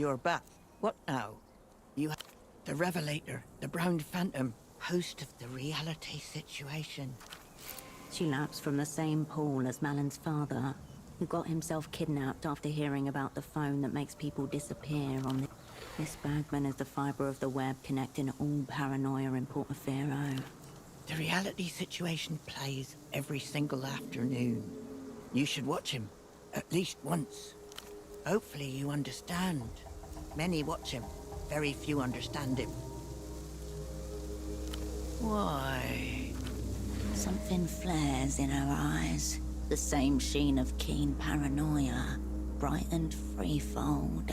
You're back. What now? You the Revelator, the Brown Phantom, host of the reality situation. She lapsed from the same pool as Malin's father, who got himself kidnapped after hearing about the phone that makes people disappear on the... Miss Bagman is the fibre of the web connecting all paranoia in Portofino. The reality situation plays every single afternoon. You should watch him, at least once. Hopefully you understand. Many watch him, very few understand him. Why? Something flares in her eyes. The same sheen of keen paranoia, brightened threefold.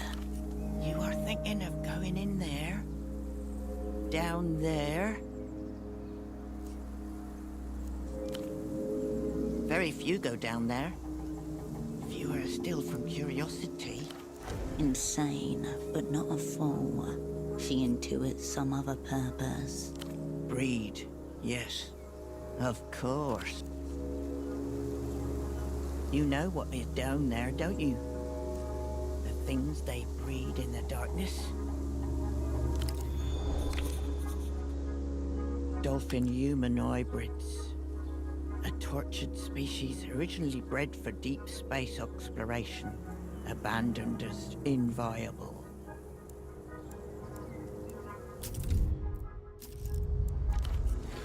You are thinking of going in there? Down there? Very few go down there. Fewer still from curiosity. Insane, but not a fool. She intuits some other purpose. Breed, yes. Of course. You know what is down there, don't you? The things they breed in the darkness. Dolphin-human hybrids. A tortured species originally bred for deep space exploration, abandoned as inviable.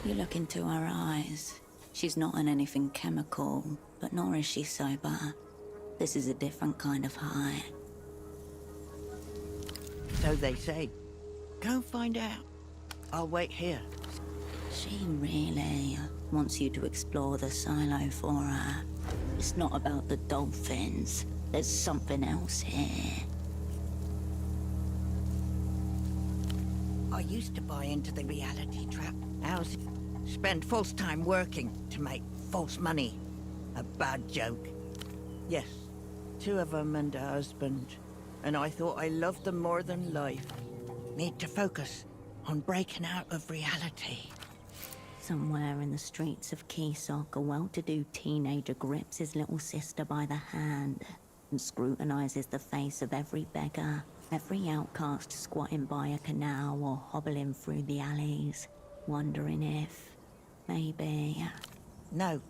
You look into her eyes. She's not on anything chemical, but nor is she sober. This is a different kind of high. So they say. Go find out. I'll wait here. She really wants you to explore the silo for her. It's not about the dolphins. There's something else here. I used to buy into the reality trap. How's it? Spend false time working to make false money. A bad joke. Yes, 2 of them and a husband. And I thought I loved them more than life. Need to focus on breaking out of reality. Somewhere in the streets of Keysok, a well-to-do teenager grips his little sister by the hand and scrutinizes the face of every beggar, every outcast squatting by a canal or hobbling through the alleys, wondering if, maybe... No.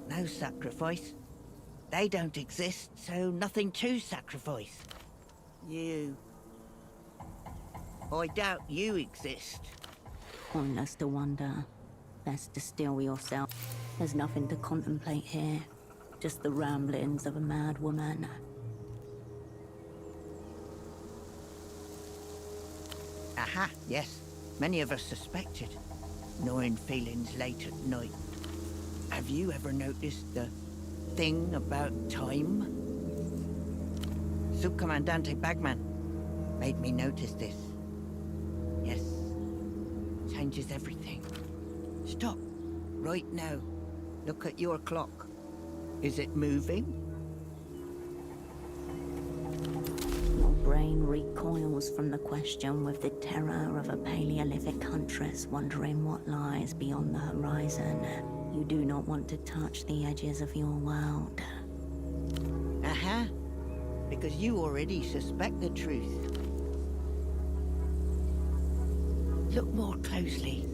No sacrifice. They don't exist, so nothing to sacrifice. You... I doubt you exist. Pointless to wonder. Best to still yourself. There's nothing to contemplate here. Just the ramblings of a mad woman. Aha, yes. Many of us suspected. Gnawing feelings late at night. Have you ever noticed the thing about time? Subcomandante Bagman made me notice this. Yes. Changes everything. Stop. Right now. Look at your clock. Is it moving? Your brain recoils from the question with the terror of a Paleolithic huntress wondering what lies beyond the horizon. You do not want to touch the edges of your world. Uh-huh. Because you already suspect the truth. Look more closely.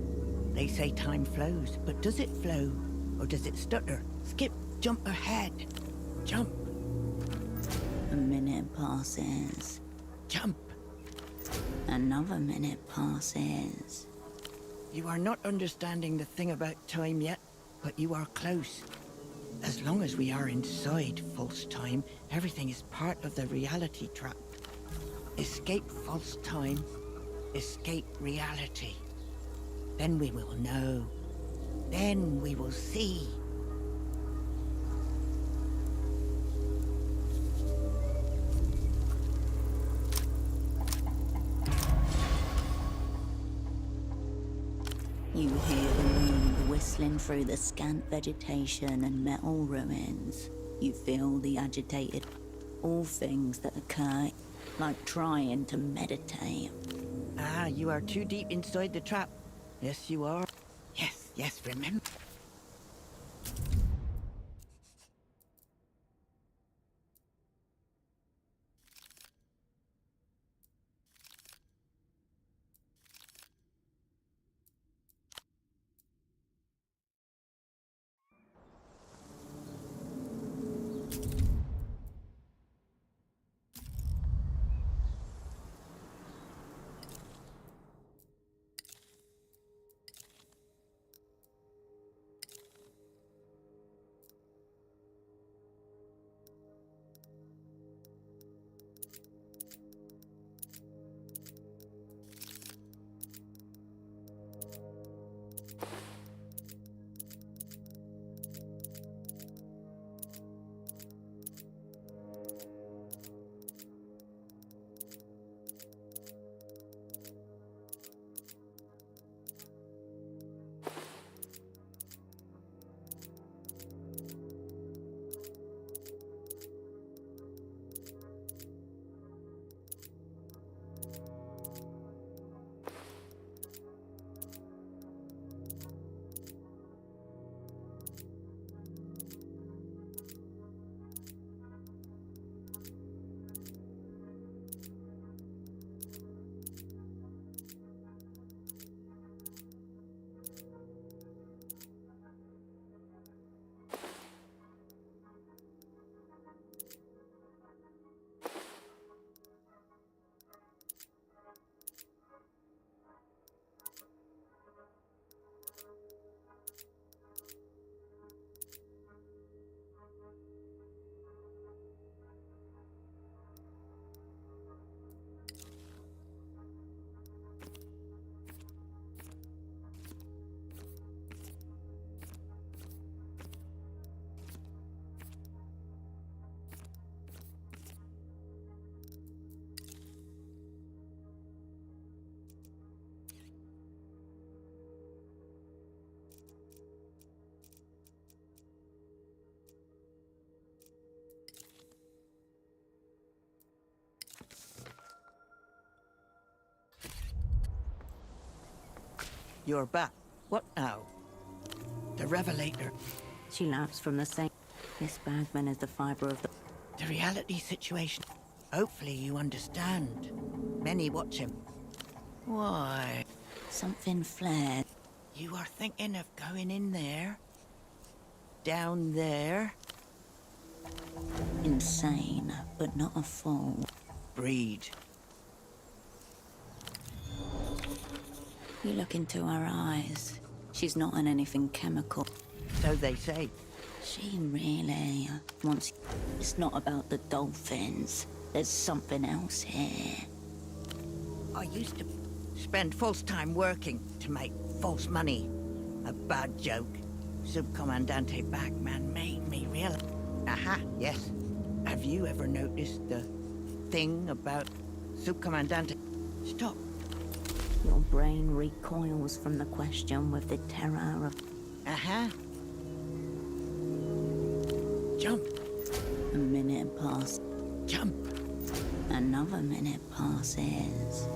They say time flows, but does it flow? Or does it stutter? Skip, jump ahead. Jump. A minute passes. Jump. Another minute passes. You are not understanding the thing about time yet, but you are close. As long as we are inside false time, everything is part of the reality trap. Escape false time, escape reality. Then we will know. Then we will see. You hear the wind whistling through the scant vegetation and metal ruins. You feel the agitated, all things that occur, like trying to meditate. Ah, you are too deep inside the trap. Yes, you are. Yes, remember. You're back. What now? The Revelator. She laps from the same. Miss Bagman is the fibre of the... The reality situation. Hopefully you understand. Many watch him. Why? Something flared. You are thinking of going in there? Down there? Insane, but not a fool. Breed. You look into her eyes. She's not on anything chemical. So they say. She really wants... It's not about the dolphins. There's something else here. I used to spend false time working to make false money. A bad joke. Subcomandante Bagman made me realize. Aha, yes. Have you ever noticed the thing about Subcomandante? Stop. Your brain recoils from the question with the terror of... Aha. Jump. A minute passes. Jump. Another minute passes.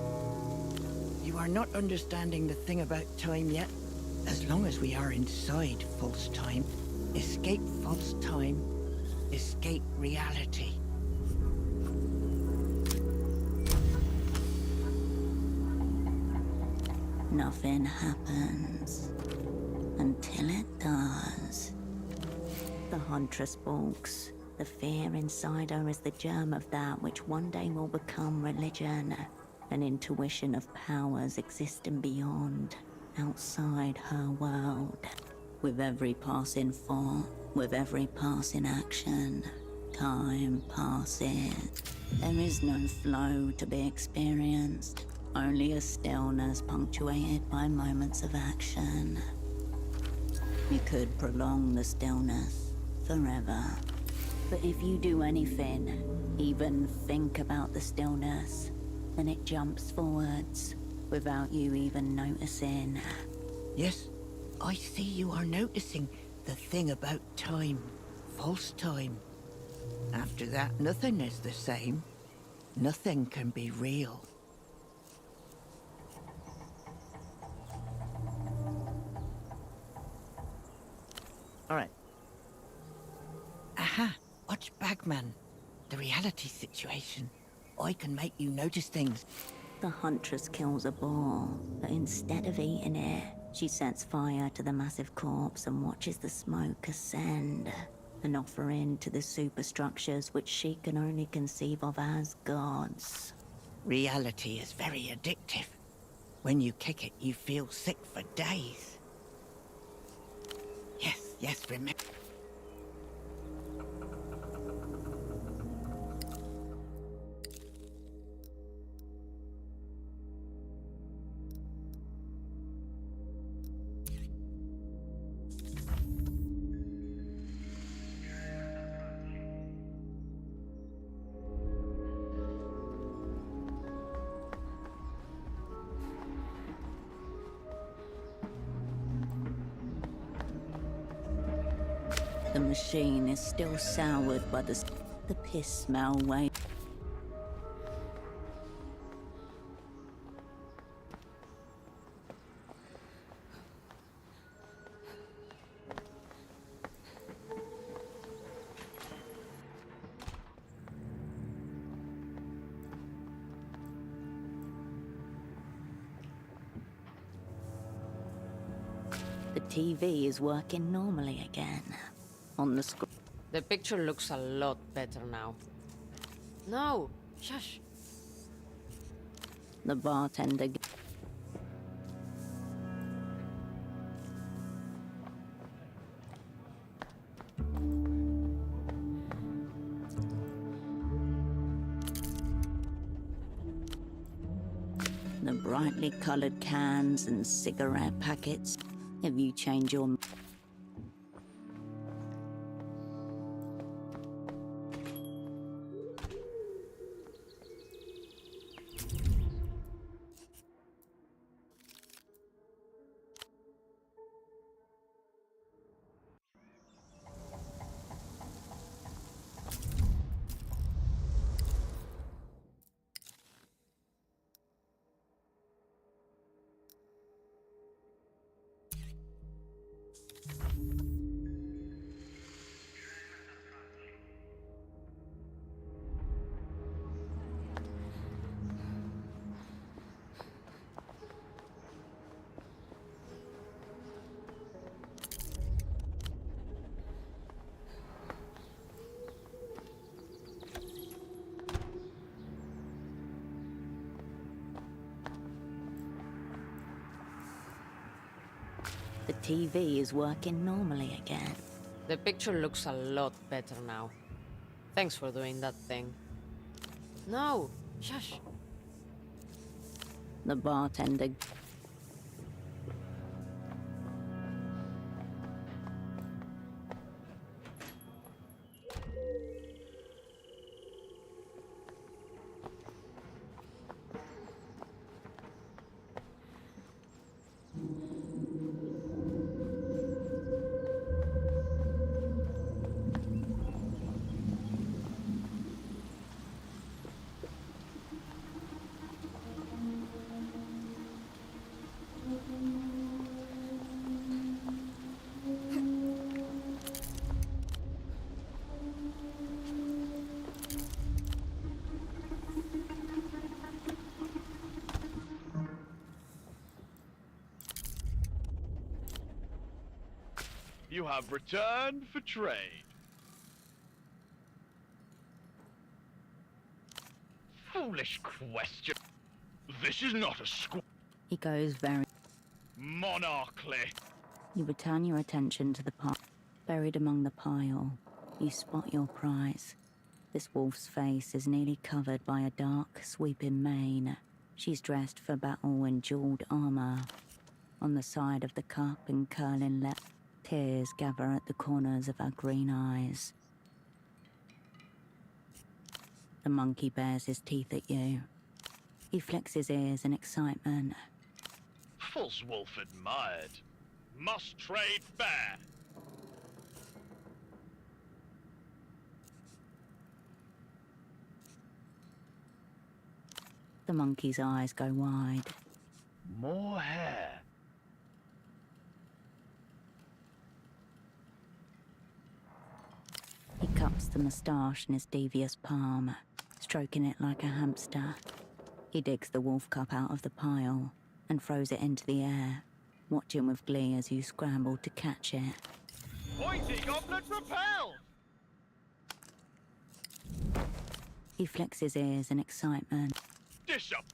You are not understanding the thing about time yet. As long as we are inside false time, escape false time, escape reality. Nothing happens until it does. The Huntress balks. The fear inside her is the germ of that which one day will become religion, an intuition of powers existing beyond, outside her world. With every passing thought, with every passing action, time passes. There is no flow to be experienced, only a stillness punctuated by moments of action. You could prolong the stillness forever. But if you do anything, even think about the stillness, then it jumps forwards without you even noticing. Yes, I see you are noticing the thing about time. False time. After that, nothing is the same. Nothing can be real. All right. Aha! Watch Bagman. The reality situation. I can make you notice things. The Huntress kills a boar, but instead of eating it, she sets fire to the massive corpse and watches the smoke ascend, an offering to the superstructures which she can only conceive of as gods. Reality is very addictive. When you kick it, you feel sick for days. Yes, remember. The machine is still soured by the piss smell way. The TV is working normally again. On the screen. The picture looks a lot better now. No! Shush! The bartender. The brightly colored cans and cigarette packets. If you change your... TV is working normally again. The picture looks a lot better now. Thanks for doing that thing. No! Shush! The bartender. You have returned for trade. Foolish question. This is not a school. He goes very. Monarchly. You return your attention to the pile. Buried among the pile, you spot your prize. This wolf's face is nearly covered by a dark, sweeping mane. She's dressed for battle in jeweled armor. On the side of the cup and curling lip, tears gather at the corners of her green eyes. The monkey bares his teeth at you. He flicks his ears in excitement. False wolf admired. Must trade fair. The monkey's eyes go wide. More hair. He cups the moustache in his devious palm, stroking it like a hamster. He digs the wolf cup out of the pile and throws it into the air, watching with glee as you scramble to catch it. Pointy goblet repelled! He flicks his ears in excitement. Dish up.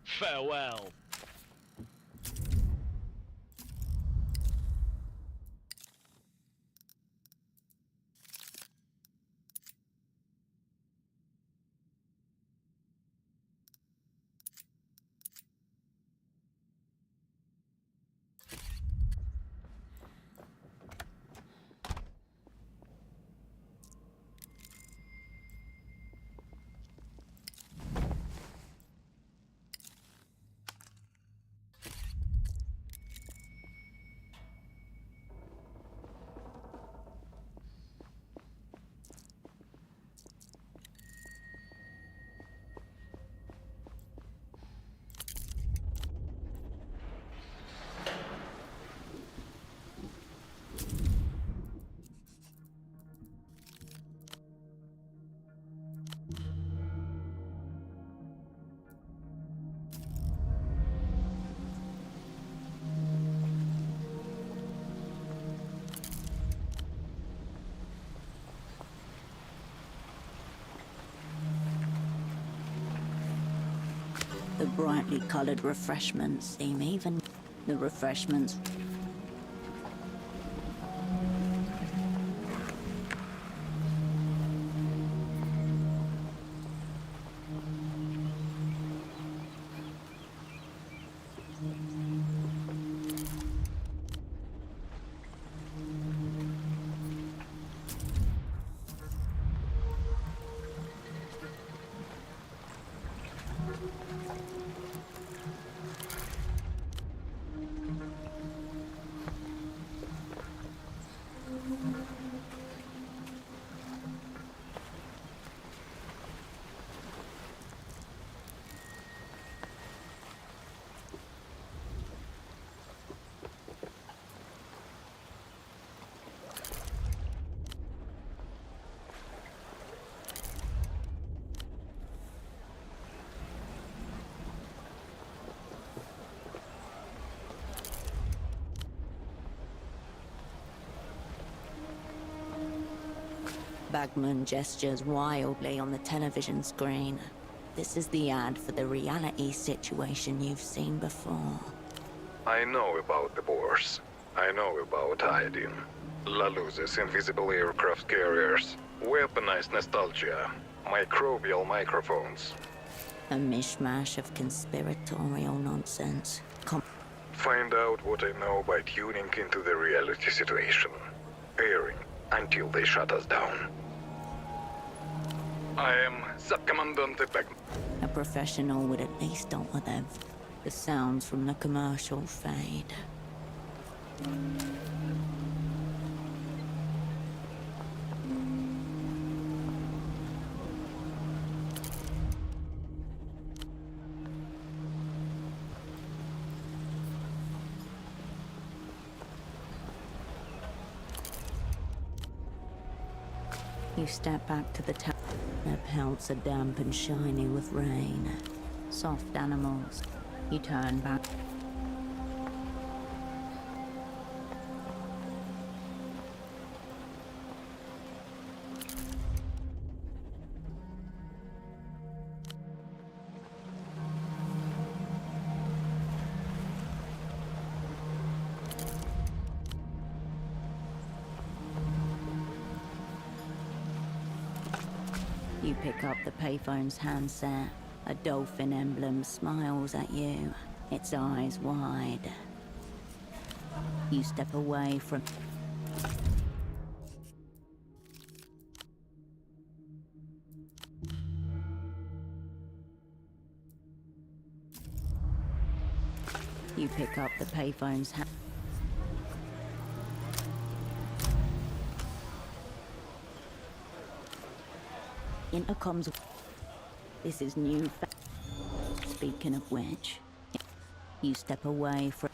Farewell. The brightly coloured refreshments seem even. The refreshments. Bagman gestures wildly on the television screen. This is the ad for the reality situation you've seen before. I know about the boars. I know about hiding. La Luz's invisible aircraft carriers, weaponized nostalgia, microbial microphones. A mishmash of conspiratorial nonsense. Find out what I know by tuning into the reality situation. Airing until they shut us down. I am Subcommandante Beck. A professional would at least alter them. The sounds from the commercial fade. You step back to the town. Their pelts are damp and shiny with rain. Soft animals. You turn back. You pick up the payphone's handset. A dolphin emblem smiles at you, its eyes wide. You step away from... You pick up the payphone's handset. Intercoms. This is new. Speaking of which, you step away from.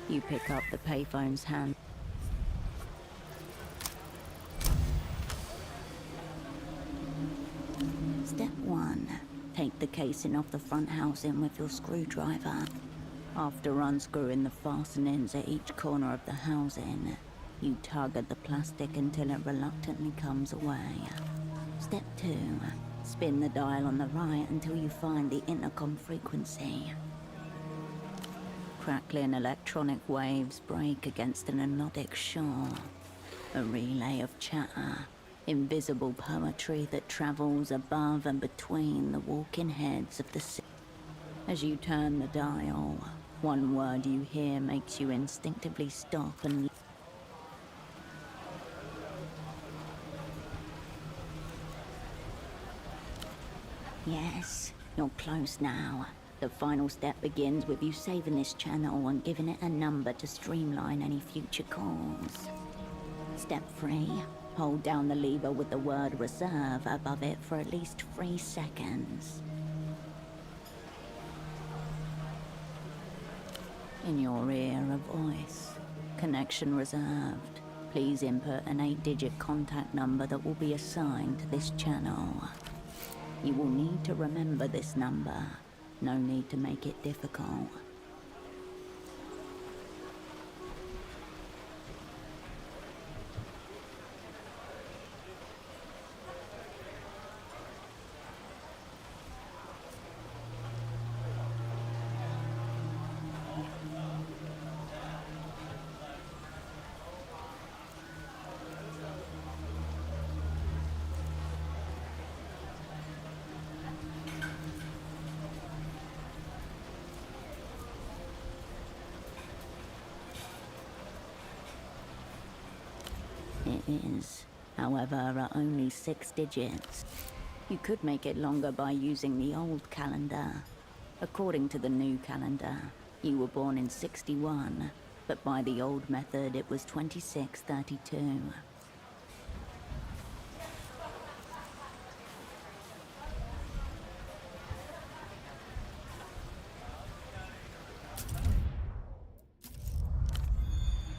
You pick up the payphone's hand. Step 1. Take the casing off the front housing with your screwdriver. After unscrewing the fastenings at each corner of the housing, you tug at the plastic until it reluctantly comes away. Step 2. Spin the dial on the right until you find the intercom frequency. Crackling electronic waves break against an anodic shore. A relay of chatter, invisible poetry that travels above and between the walking heads of the city. As you turn the dial, one word you hear makes you instinctively stop and... Yes, you're close now. The final step begins with you saving this channel and giving it a number to streamline any future calls. Step 3. Hold down the lever with the word reserve above it for at least 3 seconds. In your ear, a voice. Connection reserved. Please input an 8-digit contact number that will be assigned to this channel. You will need to remember this number. No need to make it difficult. It is, however, are only 6 digits. You could make it longer by using the old calendar. According to the new calendar, you were born in 61, but by the old method it was 2632.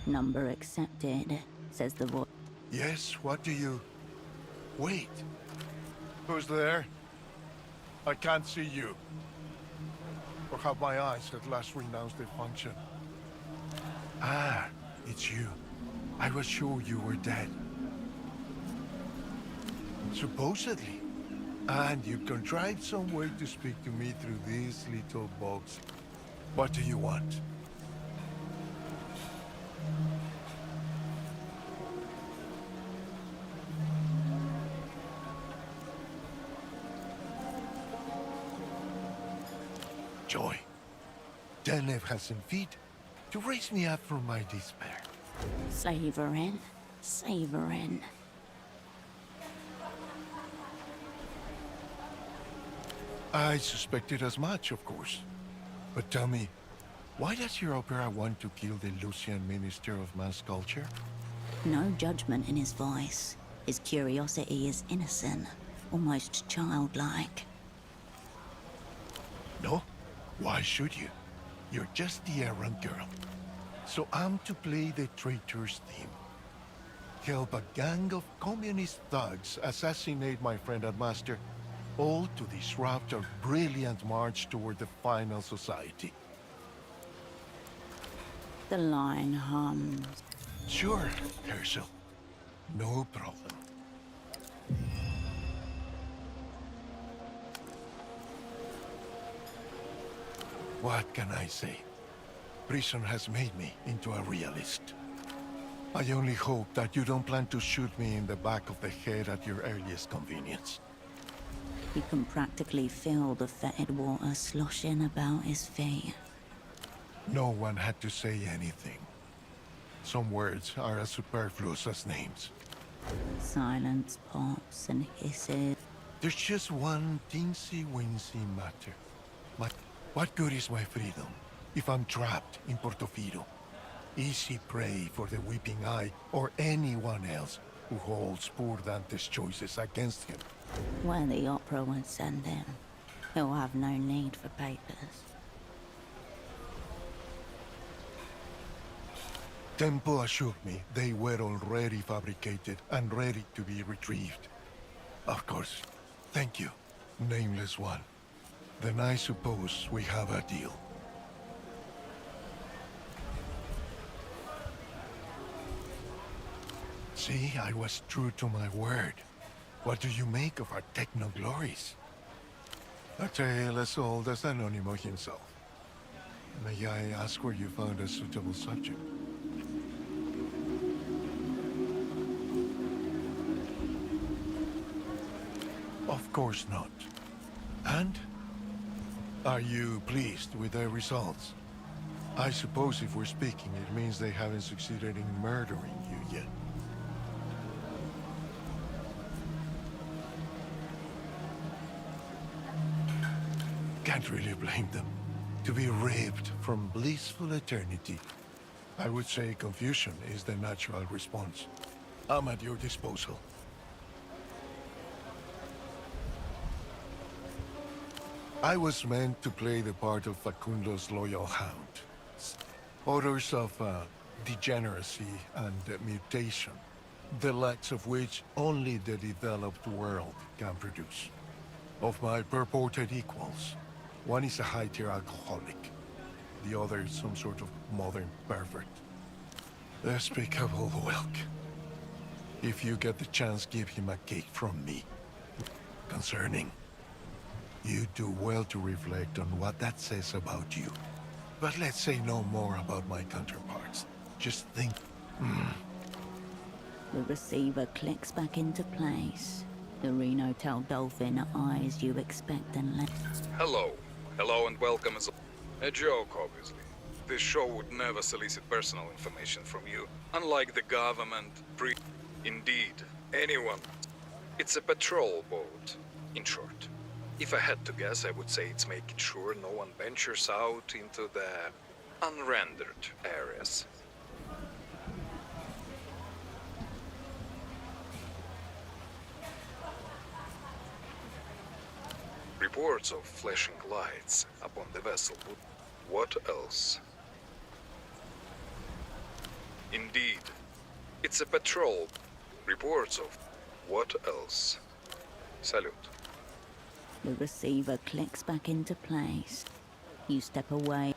Number accepted, says the voice. Yes, what do you... Wait. Who's there? I can't see you. Or have my eyes at last renounced their function? Ah, it's you. I was sure you were dead. Supposedly. And you contrived some way to speak to me through this little box. What do you want? Joy. Deneb has some feet to raise me up from my despair. Savoring, savoring. I suspected as much, of course. But tell me, why does your opera want to kill the Lucian Minister of Mass Culture? No judgment in his voice. His curiosity is innocent, almost childlike. No? Why should you? You're just the errant girl. So I'm to play the traitor's theme. Help a gang of communist thugs assassinate my friend and master, all to disrupt our brilliant march toward the final society. The line hums. Sure, Herschel. No problem. What can I say? Prison has made me into a realist. I only hope that you don't plan to shoot me in the back of the head at your earliest convenience. You can practically feel the fetid water sloshing about his feet. No one had to say anything. Some words are as superfluous as names. Silence pops and hisses. There's just one teensy-weensy matter. What good is my freedom if I'm trapped in Portofino? Easy prey for the Weeping Eye or anyone else who holds poor Dante's choices against him. Where the opera would send him, he'll have no need for papers. Tempo assured me they were already fabricated and ready to be retrieved. Of course. Thank you, Nameless One. Then I suppose we have a deal. See, I was true to my word. What do you make of our techno-glories? A tale as old as Anonimo himself. May I ask where you found a suitable subject? Of course not. And? Are you pleased with their results? I suppose if we're speaking, it means they haven't succeeded in murdering you yet. Can't really blame them. To be ripped from blissful eternity, I would say confusion is the natural response. I'm at your disposal. I was meant to play the part of Facundo's loyal hound. Odors of degeneracy and mutation, the likes of which only the developed world can produce. Of my purported equals, one is a high-tier alcoholic, the other is some sort of modern pervert. Despicable whelk. If you get the chance, give him a cake from me. Concerning. You do well to reflect on what that says about you. But let's say no more about my counterparts. Just think. The receiver clicks back into place. The Reno Tail Dolphin eyes you expectantly. Hello. Hello and welcome as a joke, obviously. This show would never solicit personal information from you, unlike the government, Indeed, anyone. It's a patrol boat, in short. If I had to guess, I would say it's making sure no one ventures out into the unrendered areas. Reports of flashing lights upon the vessel. What else? Indeed, it's a patrol. Reports of what else? Salute. The receiver clicks back into place. You step away.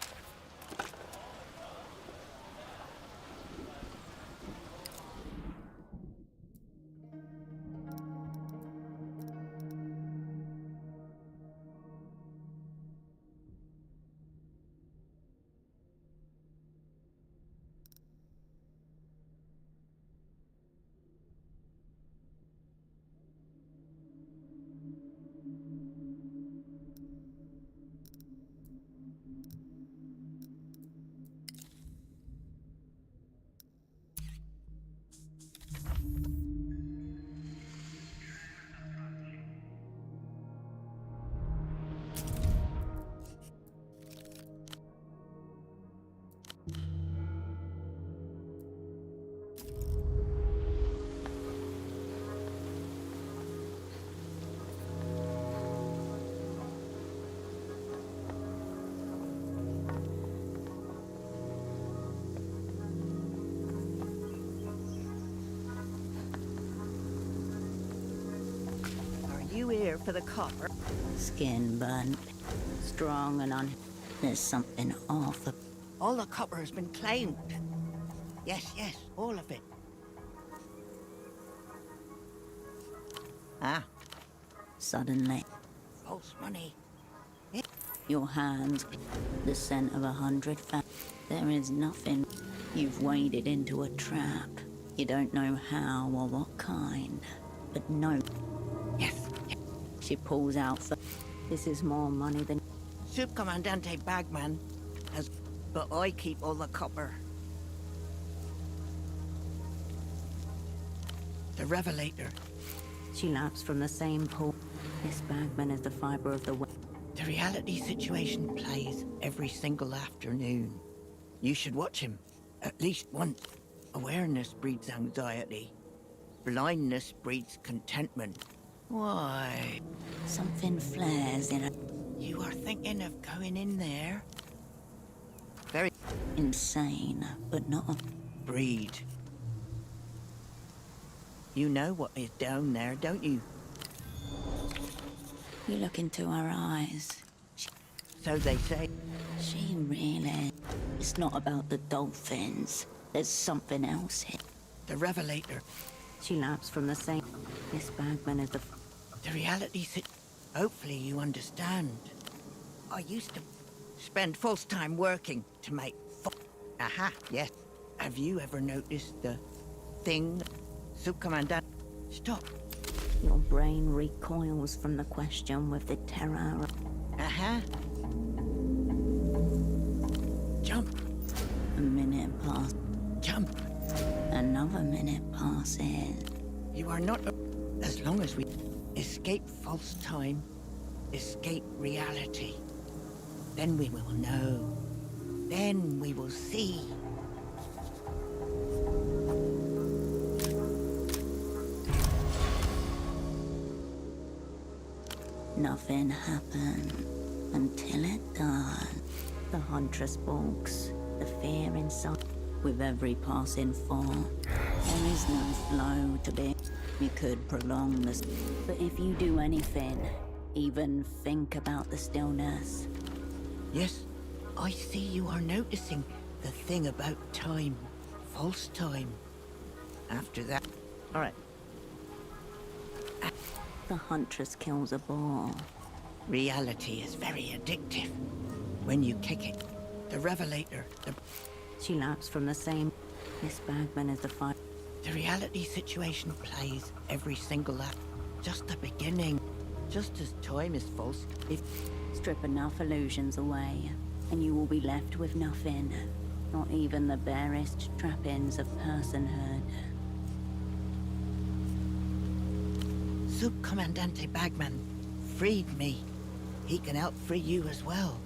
Are you here for the copper? Skin burnt. Strong and un... There's something off. All the copper has been claimed. Yes, yes, all of it. Ah, Suddenly, false money. your hands, the scent of 100 There is nothing. You've waded into a trap. You don't know how or what kind. But no, Yes. she pulls out for... This is more money than... Subcomandante Bagman has... But I keep all the copper. The Revelator. She laps from the same pool. This bagman is the fiber of the... The reality situation plays every single afternoon. You should watch him. At least once. Awareness breeds anxiety. Blindness breeds contentment. Why? Something flares in a... You are thinking of going in there? Very Insane, but not... breed. You know what is down there, don't you? You look into her eyes. So they say. She really... It's not about the dolphins. There's something else here. The Revelator. She laps from the same... This bagman is the... The reality hopefully you understand. I used to spend false time working to make Aha, yes. Have you ever noticed the thing? Subcommandant. Stop. Your brain recoils from the question with the terror. Aha. Jump. A minute passes. Jump. Another minute passes. You are not... As long as we escape false time, escape reality, then we will know. Then we will see. Nothing happened until it does. The huntress balks, the fear inside. With every passing fall, there is no flow to be. You could prolong this, but if you do anything, even think about the stillness, Yes, I see you are noticing the thing about time. False time. After that... All right. the huntress kills a boar. Reality is very addictive. When you kick it. The Revelator. She laps from the same... This bagman is the fight. The reality situation plays every lap. Just the beginning. Just as time is false, if... Strip enough illusions away, and you will be left with nothing. Not even the barest trappings of personhood. Subcommandante Bagman freed me. He can help free you as well.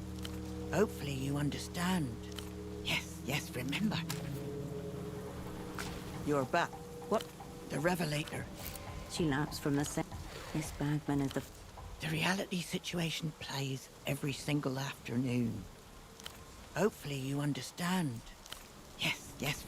Hopefully you understand. Yes, yes, remember. You're back. What? The Revelator. She laps from the same... This bagman is the... The reality situation plays every single afternoon. Hopefully you understand. Yes, yes,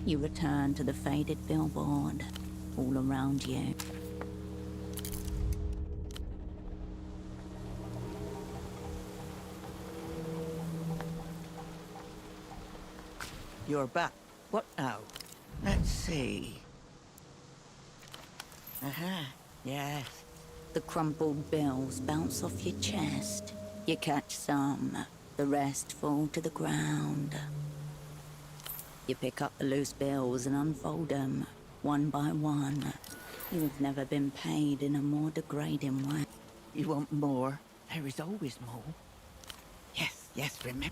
You return to the faded billboard. All around you. You're back. What now? Let's see. Aha, yes. The crumpled bills bounce off your chest. You catch some. The rest fall to the ground. You pick up the loose bills and unfold them, one by one. You've never been paid in a more degrading way. You want more? There is always more. Yes, yes, remember.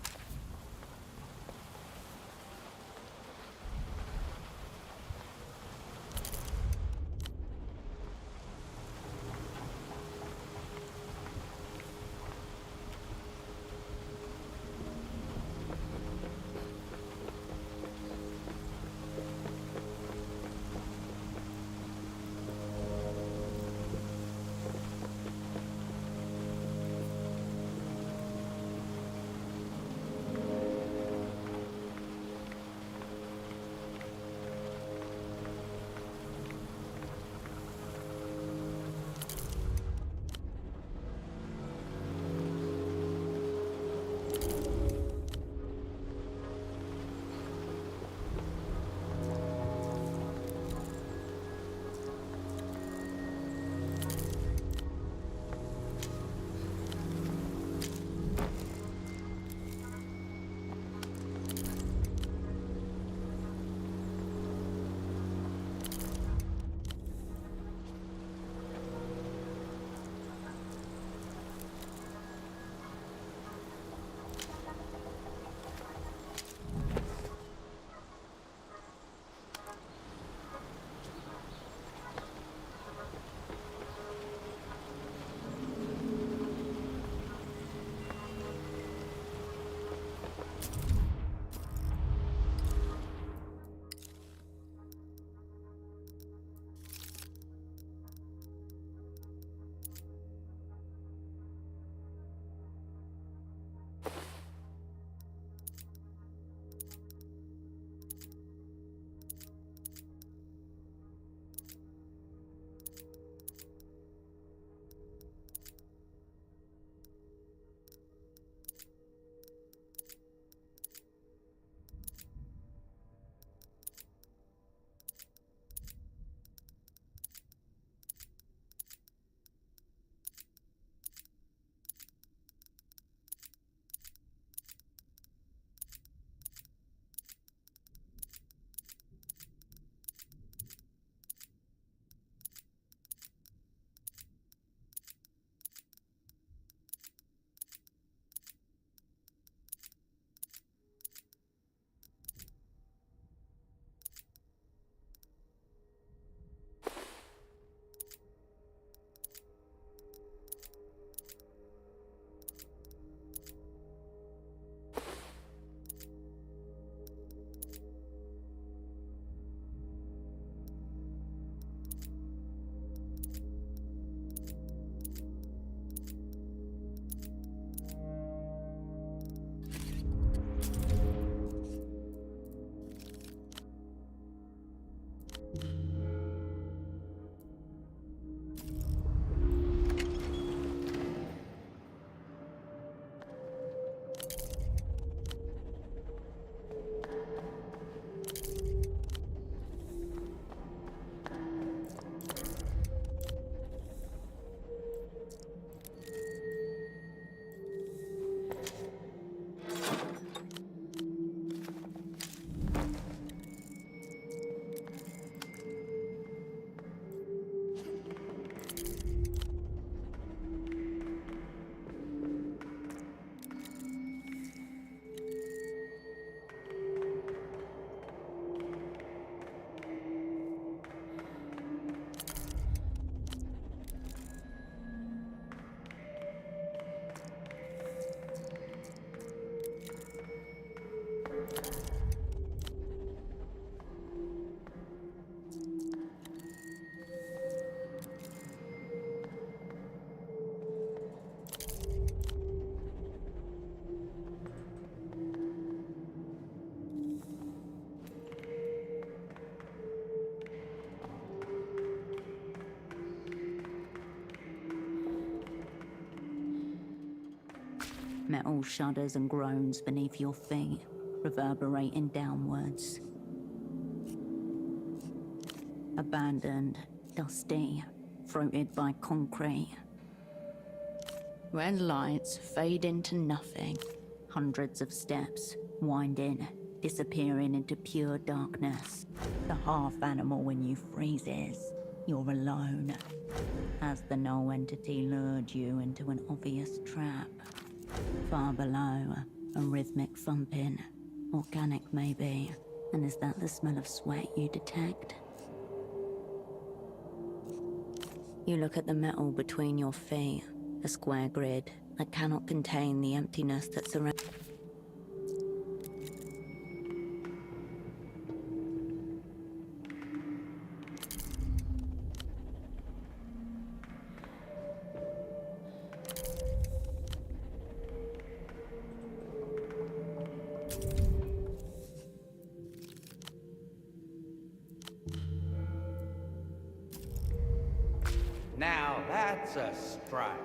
Metal shudders and groans beneath your feet, reverberating downwards. Abandoned, dusty, throated by concrete. Red lights fade into nothing. Hundreds of steps, winding, disappearing into pure darkness. The half-animal in you freezes. You're alone. As the null entity lured you into an obvious trap. Far below, a rhythmic thumping. Organic, maybe. And is that the smell of sweat you detect? You look at the metal between your feet, a square grid that cannot contain the emptiness that surrounds. Now that's a stride.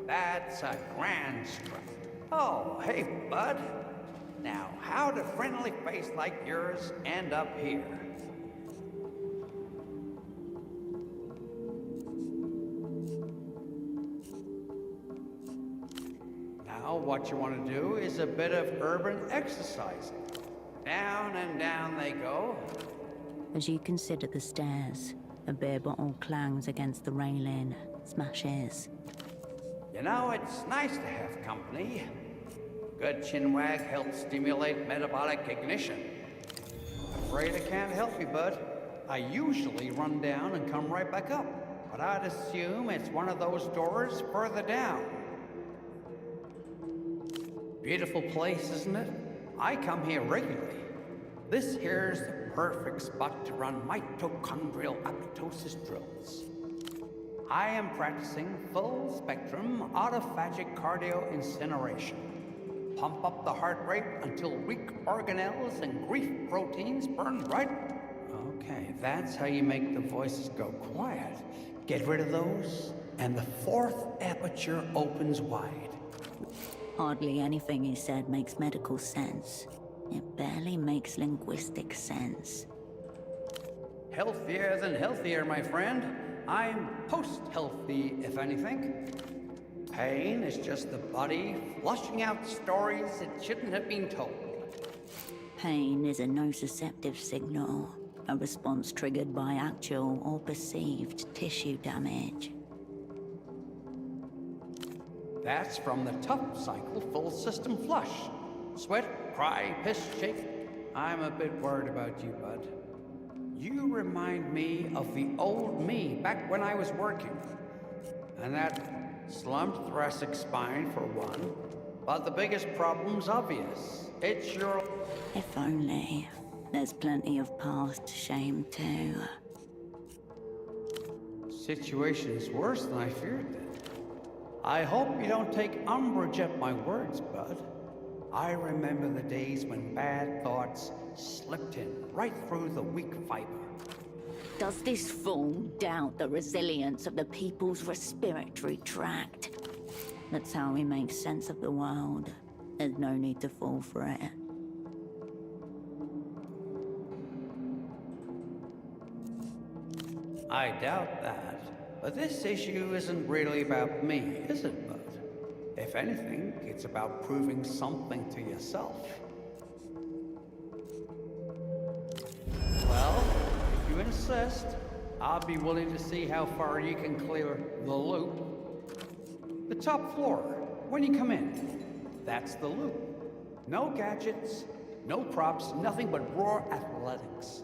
That's a grand stride. Oh, hey, bud. Now, how'd a friendly face like yours end up here? Now, what you want to do is a bit of urban exercising. Down and down they go. As you consider the stairs, a beer bottle clangs against the railing, smashes. You know, it's nice to have company. Good chinwag helps stimulate metabolic ignition. Afraid I can't help you, bud. I usually run down and come right back up, but I'd assume it's one of those doors further down. Beautiful place, isn't it? I come here regularly. This here's the perfect spot to run mitochondrial apoptosis drills. I am practicing full-spectrum autophagic cardio-incineration. Pump up the heart rate until weak organelles and grief proteins burn right. Okay, that's how you make the voices go quiet. Get rid of those, and the fourth aperture opens wide. Hardly anything he said makes medical sense. It barely makes linguistic sense. Healthier than healthier, my friend. I'm post-healthy, if anything. Pain is just the body flushing out stories it shouldn't have been told. Pain is a nociceptive signal, a response triggered by actual or perceived tissue damage. That's from the tough cycle full system flush. Sweat, cry, piss, shake. I'm a bit worried about you, bud. You remind me of the old me back when I was working. And that slumped thoracic spine for one. But the biggest problem's obvious. It's your... If only. There's plenty of past shame too. Situation's worse than I feared then. I hope you don't take umbrage at my words, bud. I remember the days when bad thoughts slipped in right through the weak fiber. Does this fool doubt the resilience of the people's respiratory tract? That's how we make sense of the world. There's no need to fall for it. I doubt that. But this issue isn't really about me, is it, bud? If anything, it's about proving something to yourself. Well, if you insist, I'll be willing to see how far you can clear the loop. The top floor, when you come in, that's the loop. No gadgets, no props, nothing but raw athletics.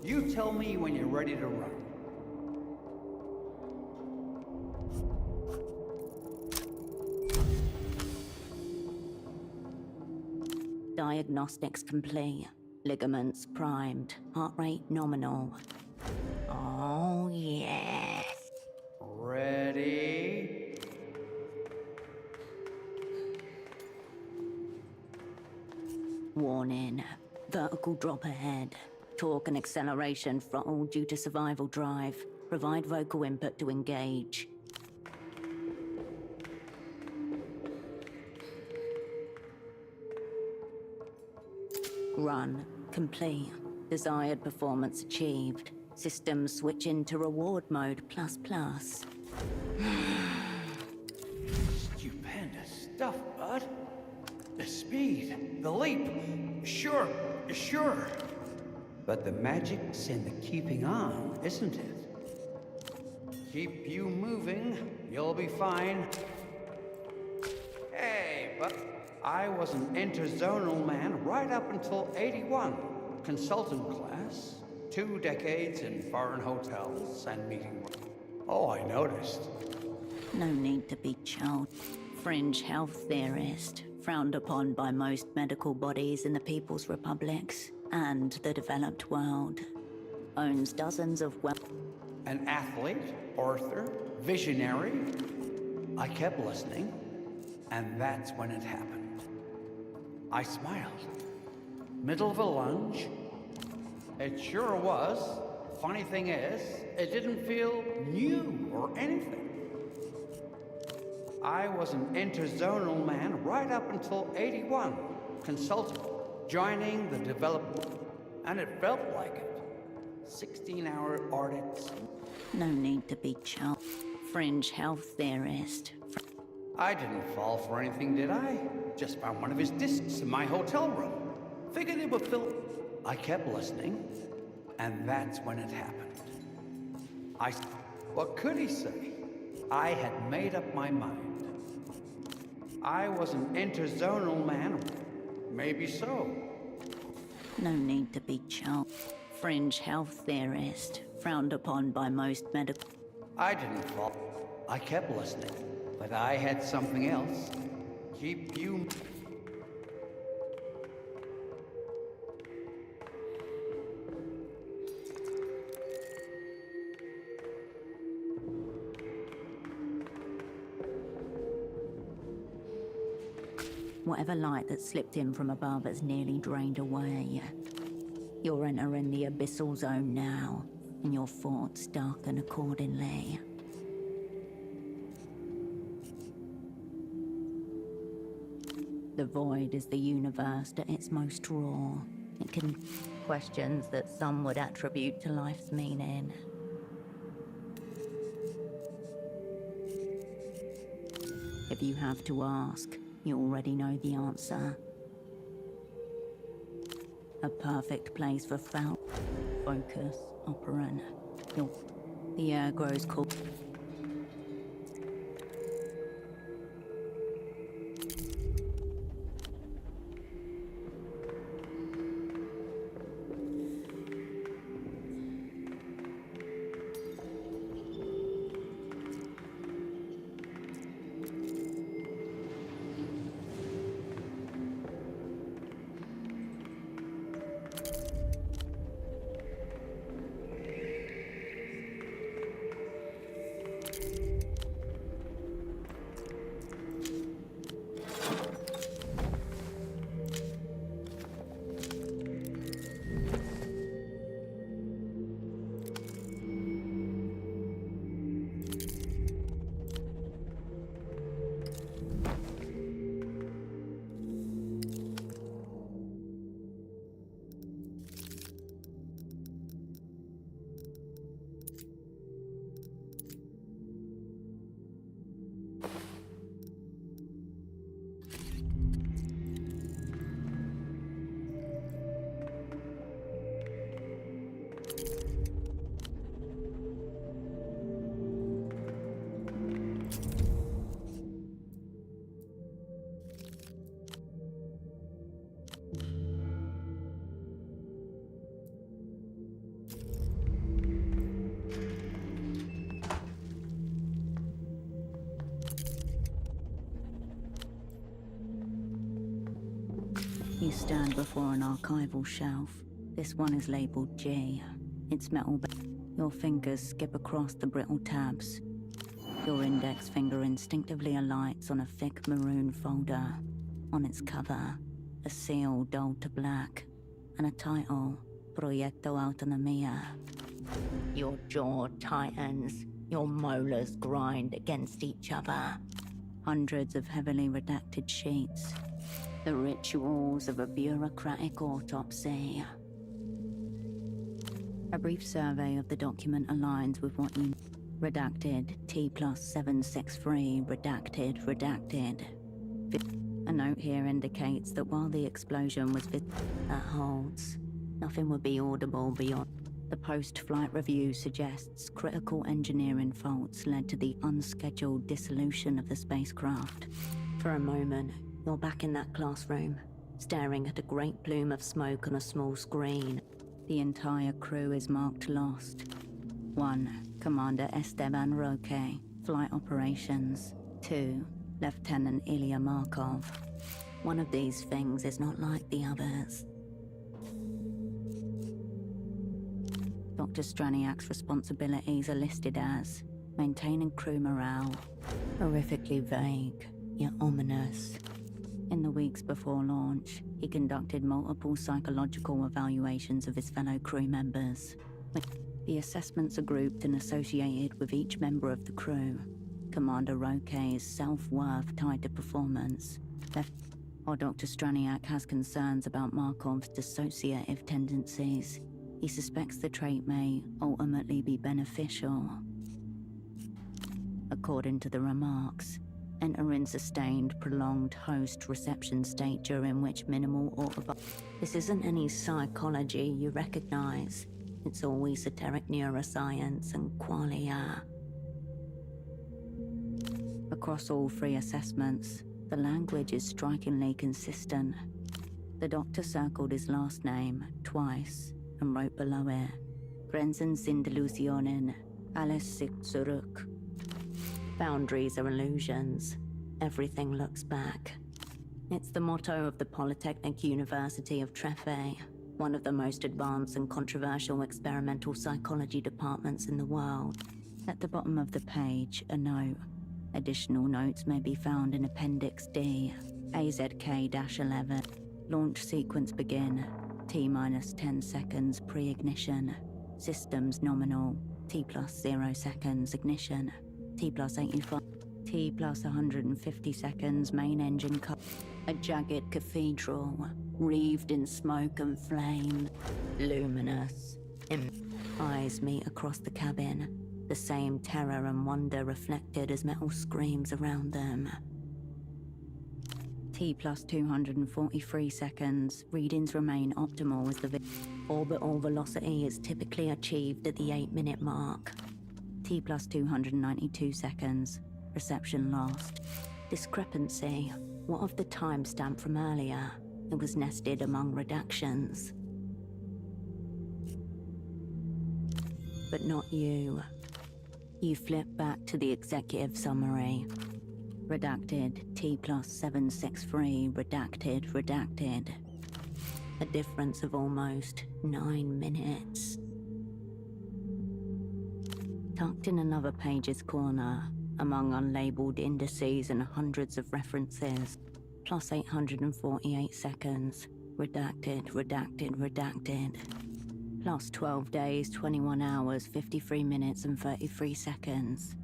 You tell me when you're ready to run. Diagnostics complete. Ligaments primed. Heart rate nominal. Oh, yes. Ready? Warning. Vertical drop ahead. Torque and acceleration throttle due to survival drive. Provide vocal input to engage. Run complete. Desired performance achieved. System switch into reward mode ++. Stupendous stuff, bud. The speed, the leap. Sure. But the magic's in the keeping on, isn't it? Keep you moving, you'll be fine. Hey, but I was an interzonal man right up until 81. Consultant class, 2 decades in foreign hotels and meeting rooms. Oh, I noticed. No need to be chilled. Fringe health theorist, frowned upon by most medical bodies in the People's Republics and the developed world. Owns dozens of An athlete, author, visionary. I kept listening, and that's when it happened. I smiled. Middle of a lunge. It sure was. Funny thing is, it didn't feel new or anything. I was an interzonal man right up until 81. Consultant, joining the development, and it felt like it. 16-hour audits. No need to be chilled. Fringe health theorist. I didn't fall for anything, did I? Just found one of his discs in my hotel room. Figured it would fill. I kept listening, and that's when it happened. What could he say? I had made up my mind. I was an interzonal man. Maybe so. No need to be chilled. Fringe health theorist, frowned upon by most medical. I didn't fall. I kept listening, but I had something else. Keep you. Whatever light that slipped in from above has nearly drained away. You're entering the abyssal zone now, and your thoughts darken accordingly. The void is the universe at its most raw. It can questions that some would attribute to life's meaning. If you have to ask, you already know the answer. A perfect place for focus, operant. The air grows cold. You stand before an archival shelf. This one is labeled G. It's metal. Your fingers skip across the brittle tabs. Your index finger instinctively alights on a thick maroon folder. On its cover, a seal dulled to black, and a title, Proyecto Autonomía. Your jaw tightens. Your molars grind against each other. Hundreds of heavily redacted sheets. The rituals of a bureaucratic autopsy. A brief survey of the document aligns with what you... Redacted, T+763, redacted. A note here indicates that while the explosion was that holds, nothing would be audible beyond. The post-flight review suggests critical engineering faults led to the unscheduled dissolution of the spacecraft. For a moment, you're back in that classroom, staring at a great plume of smoke on a small screen. The entire crew is marked lost. 1. Commander Esteban Roque, Flight Operations. 2. Lieutenant Ilya Markov. One of these things is not like the others. Dr. Straniak's responsibilities are listed as maintaining crew morale, horrifically vague, yet ominous. In the weeks before launch, he conducted multiple psychological evaluations of his fellow crew members. The assessments are grouped and associated with each member of the crew. Commander Roque's self-worth tied to performance. While Dr. Straniak has concerns about Markov's dissociative tendencies, he suspects the trait may ultimately be beneficial. According to the remarks, enter in sustained, prolonged host-reception state during which minimal This isn't any psychology you recognize. It's all esoteric neuroscience and qualia. Across all three assessments, the language is strikingly consistent. The doctor circled his last name twice and wrote below it, Grenzen sind Illusionen, alles sich zurück. Boundaries are illusions. Everything looks back. It's the motto of the Polytechnic University of Trefe, one of the most advanced and controversial experimental psychology departments in the world. At the bottom of the page, a note. Additional notes may be found in Appendix D, AZK-11. Launch sequence begin. T-10 seconds pre-ignition. Systems nominal. T+0 seconds ignition. T+85. T+150 seconds main engine cut. A jagged cathedral, wreathed in smoke and flame. Luminous. Eyes meet across the cabin. The same terror and wonder reflected as metal screams around them. T+243 seconds. Readings remain optimal as the orbital velocity is typically achieved at the 8-minute mark. T+292 seconds. Reception lost. Discrepancy. What of the timestamp from earlier? It was nested among redactions. But not you. You flip back to the executive summary. Redacted, T+763, redacted. A difference of almost 9 minutes. Tucked in another page's corner, among unlabeled indices and hundreds of references, plus 848 seconds, redacted. Plus 12 days, 21 hours, 53 minutes and 33 seconds.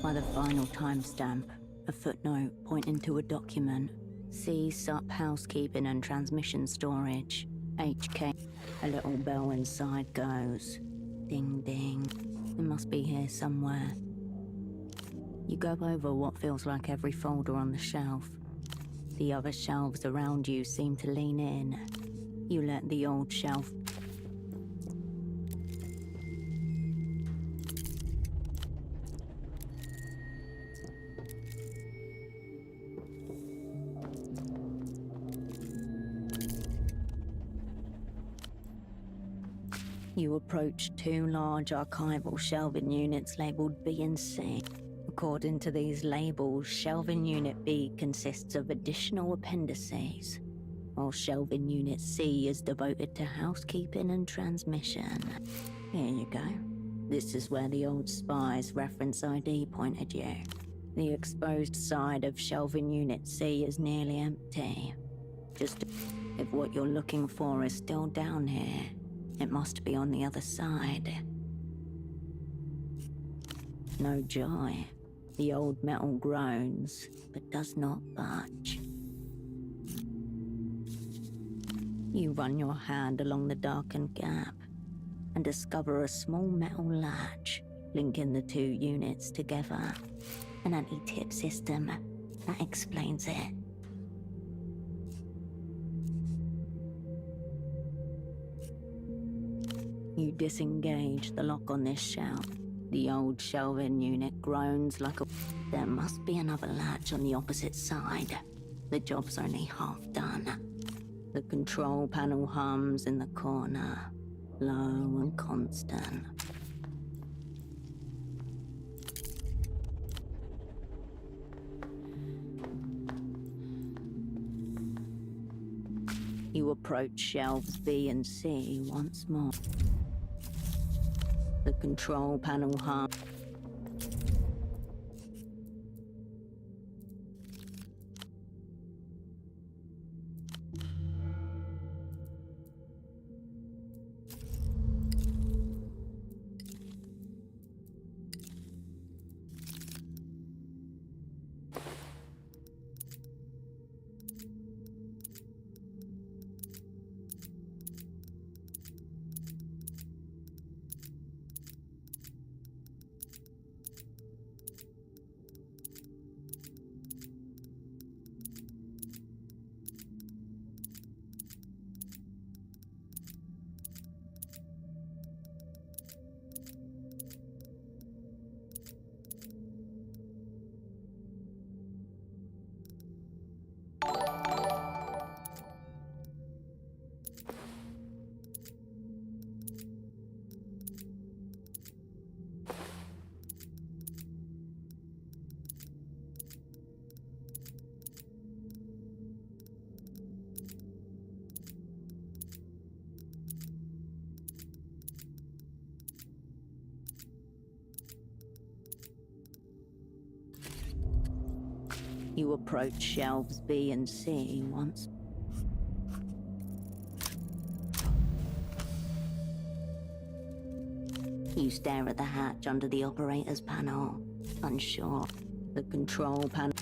By the final timestamp, a footnote pointing to a document. See SUP housekeeping and transmission storage. HK. A little bell inside goes. Ding ding. It must be here somewhere. You go over what feels like every folder on the shelf. The other shelves around you seem to lean in. You let the old shelf. You approach 2 large archival shelving units labeled B and C. According to these labels, shelving unit B consists of additional appendices, while shelving unit C is devoted to housekeeping and transmission. Here you go. This is where the old Spies reference ID pointed you. The exposed side of shelving unit C is nearly empty. Just if what you're looking for is still down here, it must be on the other side. No joy. The old metal groans, but does not budge. You run your hand along the darkened gap and discover a small metal latch linking the two units together. An anti-tip system. That explains it. You disengage the lock on this shelf. The old shelving unit groans like a... There must be another latch on the opposite side. The job's only half done. The control panel hums in the corner, low and constant. You approach shelves B and C once more. The control panel hum. You approach shelves B and C once. You stare at the hatch under the operator's panel, unsure. The control panel.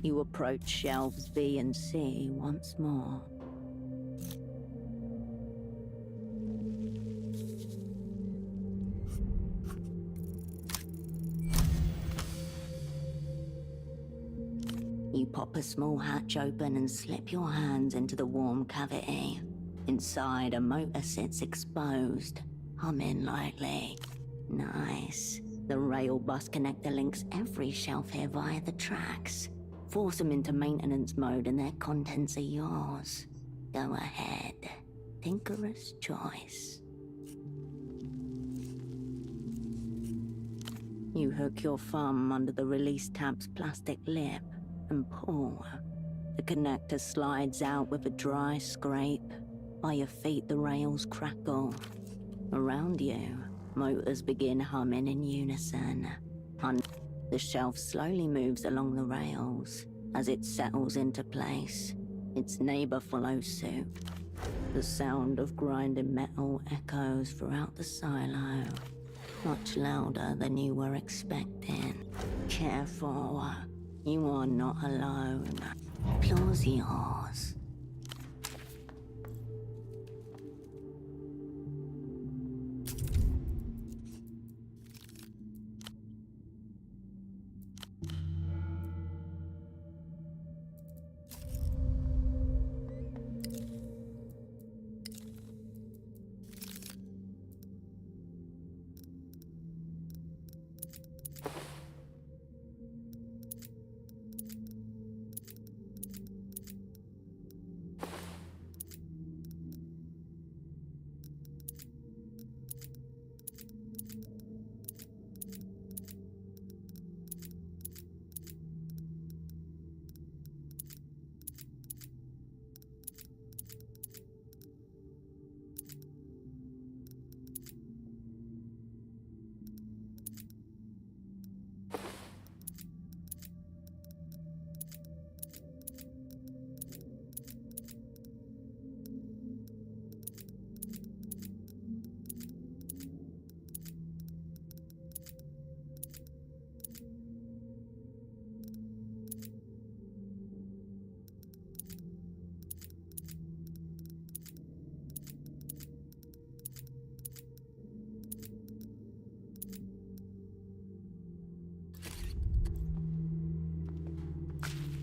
You approach shelves B and C once more. You pop a small hatch open and slip your hands into the warm cavity. Inside, a motor sits exposed, humming lightly. Nice. The rail bus connector links every shelf here via the tracks. Force them into maintenance mode and their contents are yours. Go ahead. Tinkerer's choice. You hook your thumb under the release tab's plastic lip and pull. The connector slides out with a dry scrape. By your feet, the rails crackle. Around you, motors begin humming in unison. The shelf slowly moves along the rails. As it settles into place, its neighbor follows suit. The sound of grinding metal echoes throughout the silo, much louder than you were expecting. Careful, you are not alone. Floor's yours.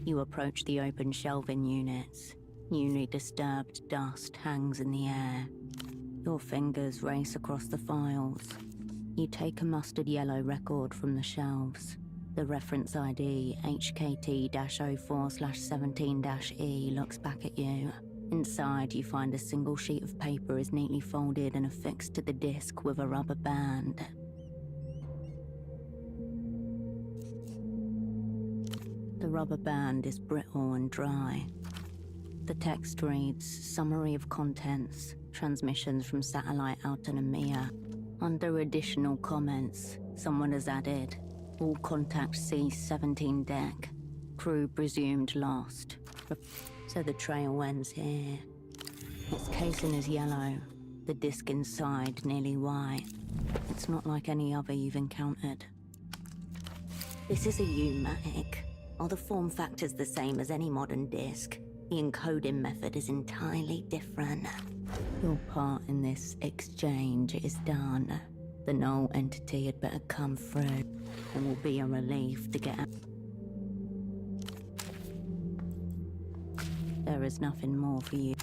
You approach the open shelving units. Newly disturbed dust hangs in the air. Your fingers race across the files. You take a mustard yellow record from the shelves. The reference ID HKT-04/17-E looks back at you. Inside, you find a single sheet of paper is neatly folded and affixed to the disc with a rubber band. The rubber band is brittle and dry. The text reads, Summary of Contents, Transmissions from Satellite Autonomia. Under additional comments, someone has added, all contact C-17 deck. Crew presumed lost. So the trail ends here. Its casing is yellow, the disc inside nearly white. It's not like any other you've encountered. This is a U-matic. Are the form factors the same as any modern disk? The encoding method is entirely different. Your part in this exchange is done. The null entity had better come through. It will be a relief to get out. There is nothing more for you.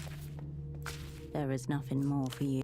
There is nothing more for you.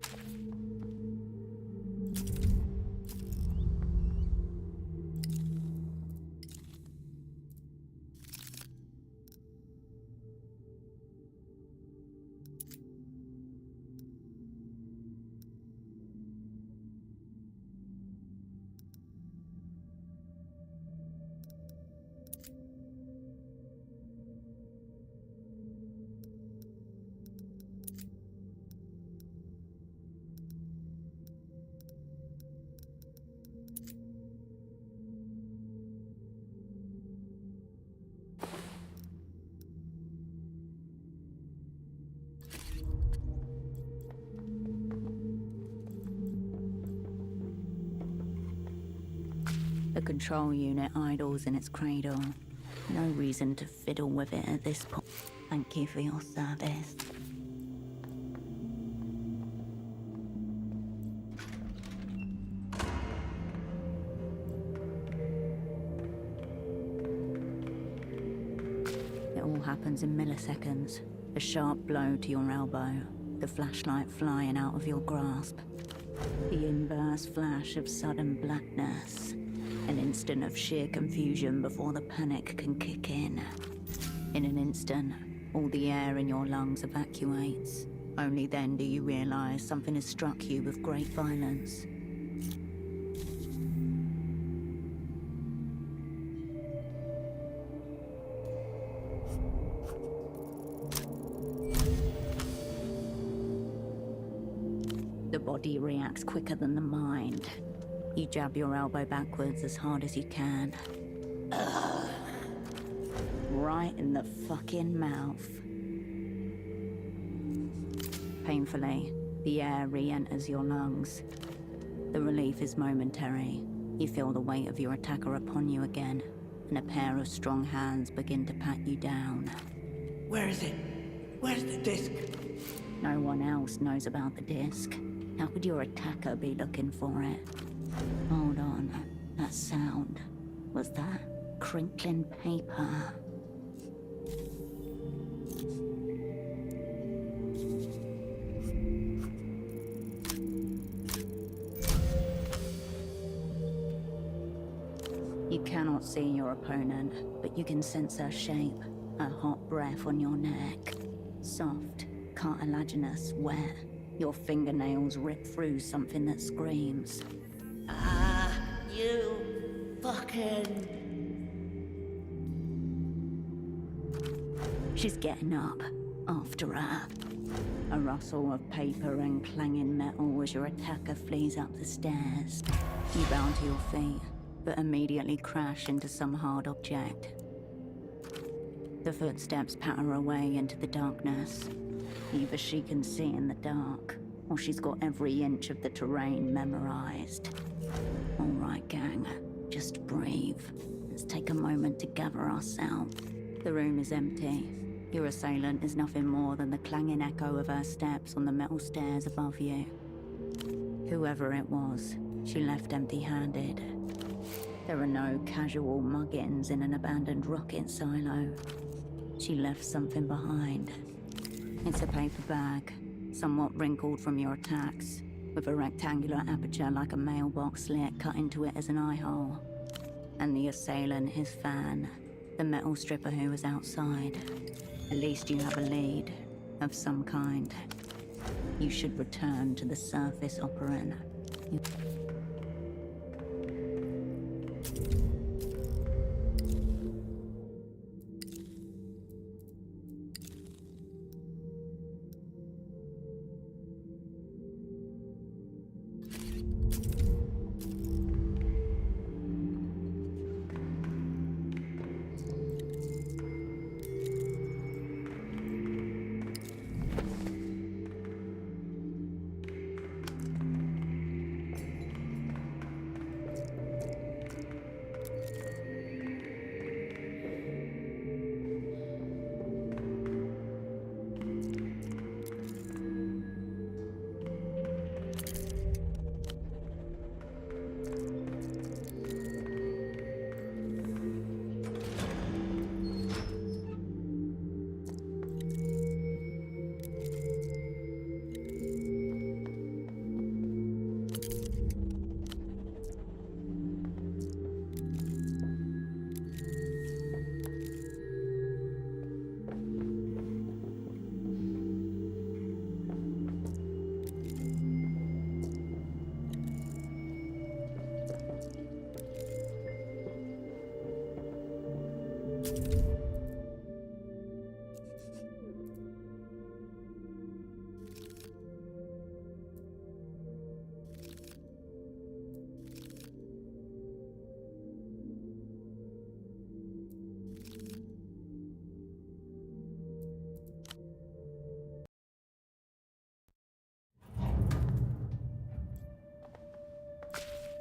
The control unit idles in its cradle. No reason to fiddle with it at this point. Thank you for your service. It all happens in milliseconds. A sharp blow to your elbow, the flashlight flying out of your grasp. The inverse flash of sudden blackness. An instant of sheer confusion before the panic can kick in. In an instant, all the air in your lungs evacuates. Only then do you realize something has struck you with great violence. The body reacts quicker than the mind. You jab your elbow backwards as hard as you can. Ugh. Right in the fucking mouth. Painfully, the air re-enters your lungs. The relief is momentary. You feel the weight of your attacker upon you again, and a pair of strong hands begin to pat you down. Where is it? Where's the disc? No one else knows about the disc. How could your attacker be looking for it? Hold on. That sound. Was that crinkling paper? You cannot see your opponent, but you can sense her shape, her hot breath on your neck. Soft, cartilaginous, wet. Your fingernails rip through something that screams. Ah, you fucking... She's getting up, after her. A rustle of paper and clanging metal as your attacker flees up the stairs. You bound to your feet, but immediately crash into some hard object. The footsteps patter away into the darkness. Either she can see in the dark, or she's got every inch of the terrain memorized. All right, gang, just breathe. Let's take a moment to gather ourselves. The room is empty. Your assailant is nothing more than the clanging echo of her steps on the metal stairs above you. Whoever it was, she left empty-handed. There are no casual muggins in an abandoned rocket silo. She left something behind. It's a paper bag, somewhat wrinkled from your attacks, with a rectangular aperture like a mailbox slit cut into it as an eye hole. And the assailant is Fan, the metal stripper who was outside. At least you have a lead, of some kind. You should return to the surface, operant.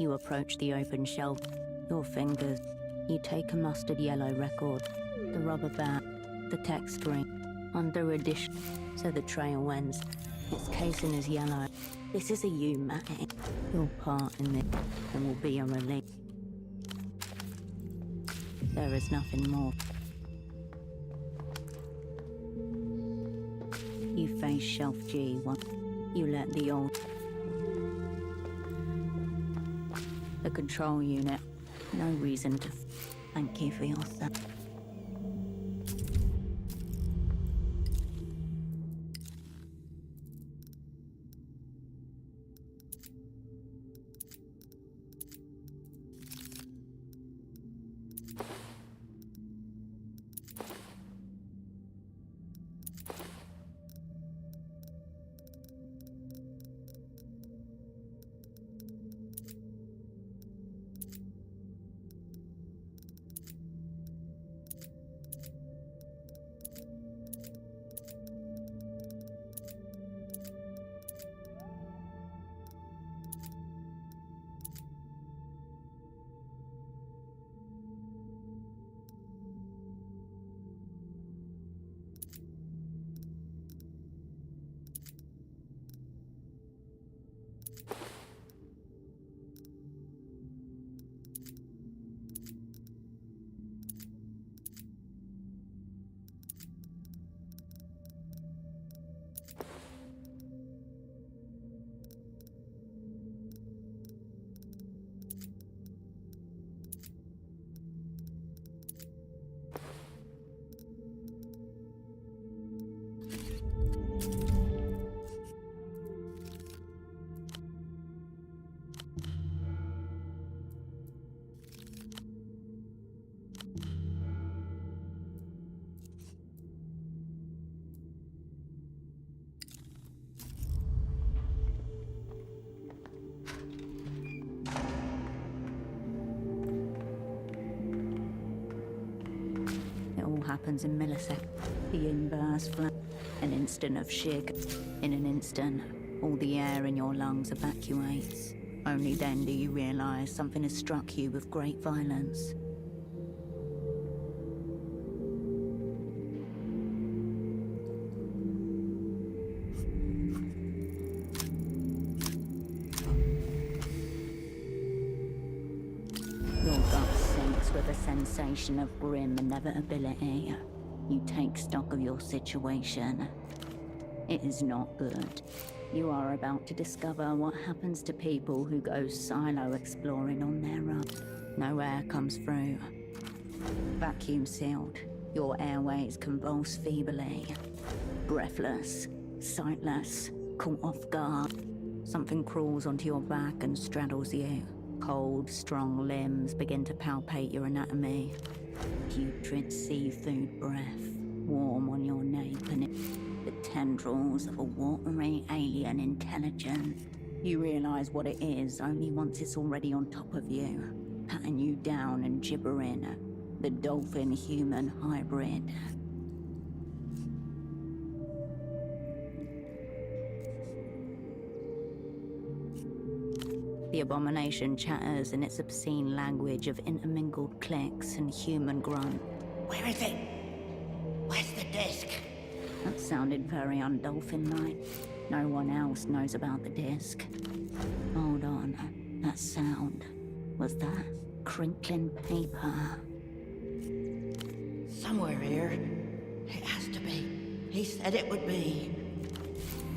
You approach the open shelf. Your fingers. You take a mustard yellow record. The rubber band. The text ring. Under edition. So the trail ends. Its casing is yellow. This is a U-matic. Your part in it. There will be a relief. There is nothing more. You face shelf G1. You let the old... The control unit. No reason to thank you for your service. happens in milliseconds. The inverse flow. An instant of sheer... In an instant, all the air in your lungs evacuates. Only then do you realize something has struck you with great violence. Your gut sinks with a sensation of grim inevitability. You take stock of your situation. It is not good. You are about to discover what happens to people who go silo exploring on their own. No air comes through. Vacuum sealed. Your airways convulse feebly. Breathless, sightless, caught off guard. Something crawls onto your back and straddles you. Cold, strong limbs begin to palpate your anatomy. Putrid seafood breath, warm on your nape and the tendrils of a watery alien intelligence. You realize what it is only once it's already on top of you, patting you down and gibbering. The dolphin-human hybrid. The abomination chatters in its obscene language of intermingled clicks and human grunt. Where is it? Where's the disc? That sounded very undolphin-like. No one else knows about the disc. Hold on. That sound. Was that crinkling paper? Somewhere here. It has to be. He said it would be.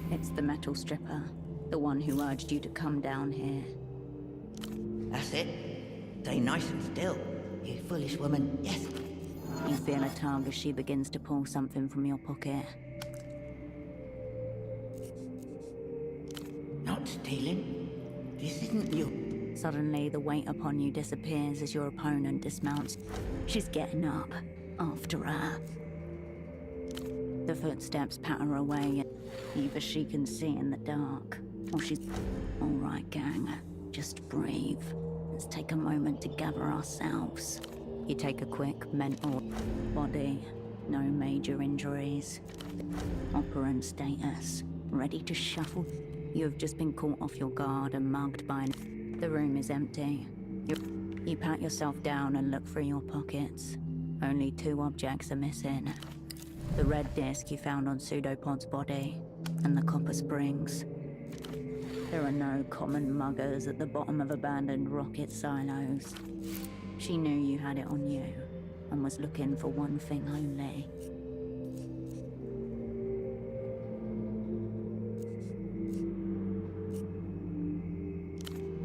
It's the metal stripper. The one who urged you to come down here. That's it. Stay nice and still, you foolish woman. Yes. You feel a tug as she begins to pull something from your pocket. Not stealing. This isn't you. Suddenly, the weight upon you disappears as your opponent dismounts. She's getting up. After her. The footsteps patter away. Either she can see in the dark, or she's... All right, gang. Just breathe. Let's take a moment to gather ourselves. You take a quick mental body. No major injuries. Operant status. Ready to shuffle. You have just been caught off your guard and mugged by an... The room is empty. You pat yourself down and look through your pockets. Only 2 objects are missing. The red disc you found on Pseudopod's body, and the copper springs. There are no common muggers at the bottom of abandoned rocket silos. She knew you had it on you, and was looking for one thing only.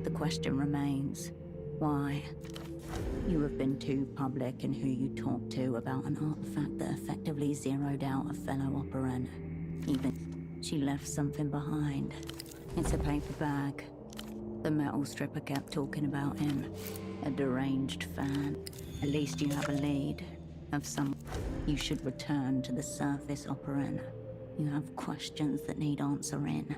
The question remains, why? You have been too public in who you talk to about an artifact that effectively zeroed out a fellow operant. Even she left something behind. It's a paper bag. The metal stripper kept talking about him. A deranged fan. At least you have a lead. Of some... You should return to the surface operant. You have questions that need answering.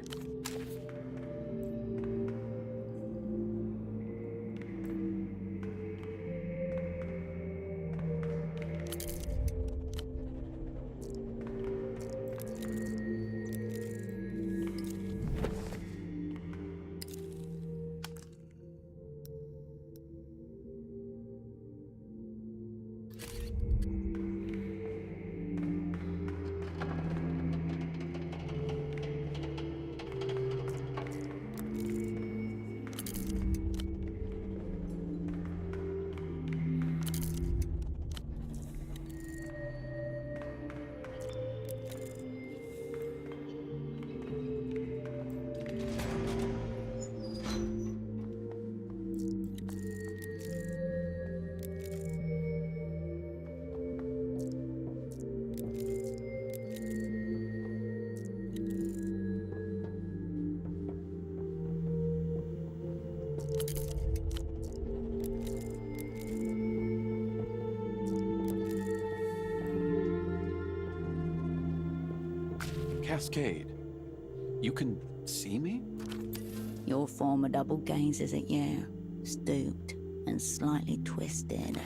Cascade, you can see me? Your former double gazes at you, stooped and slightly twisted.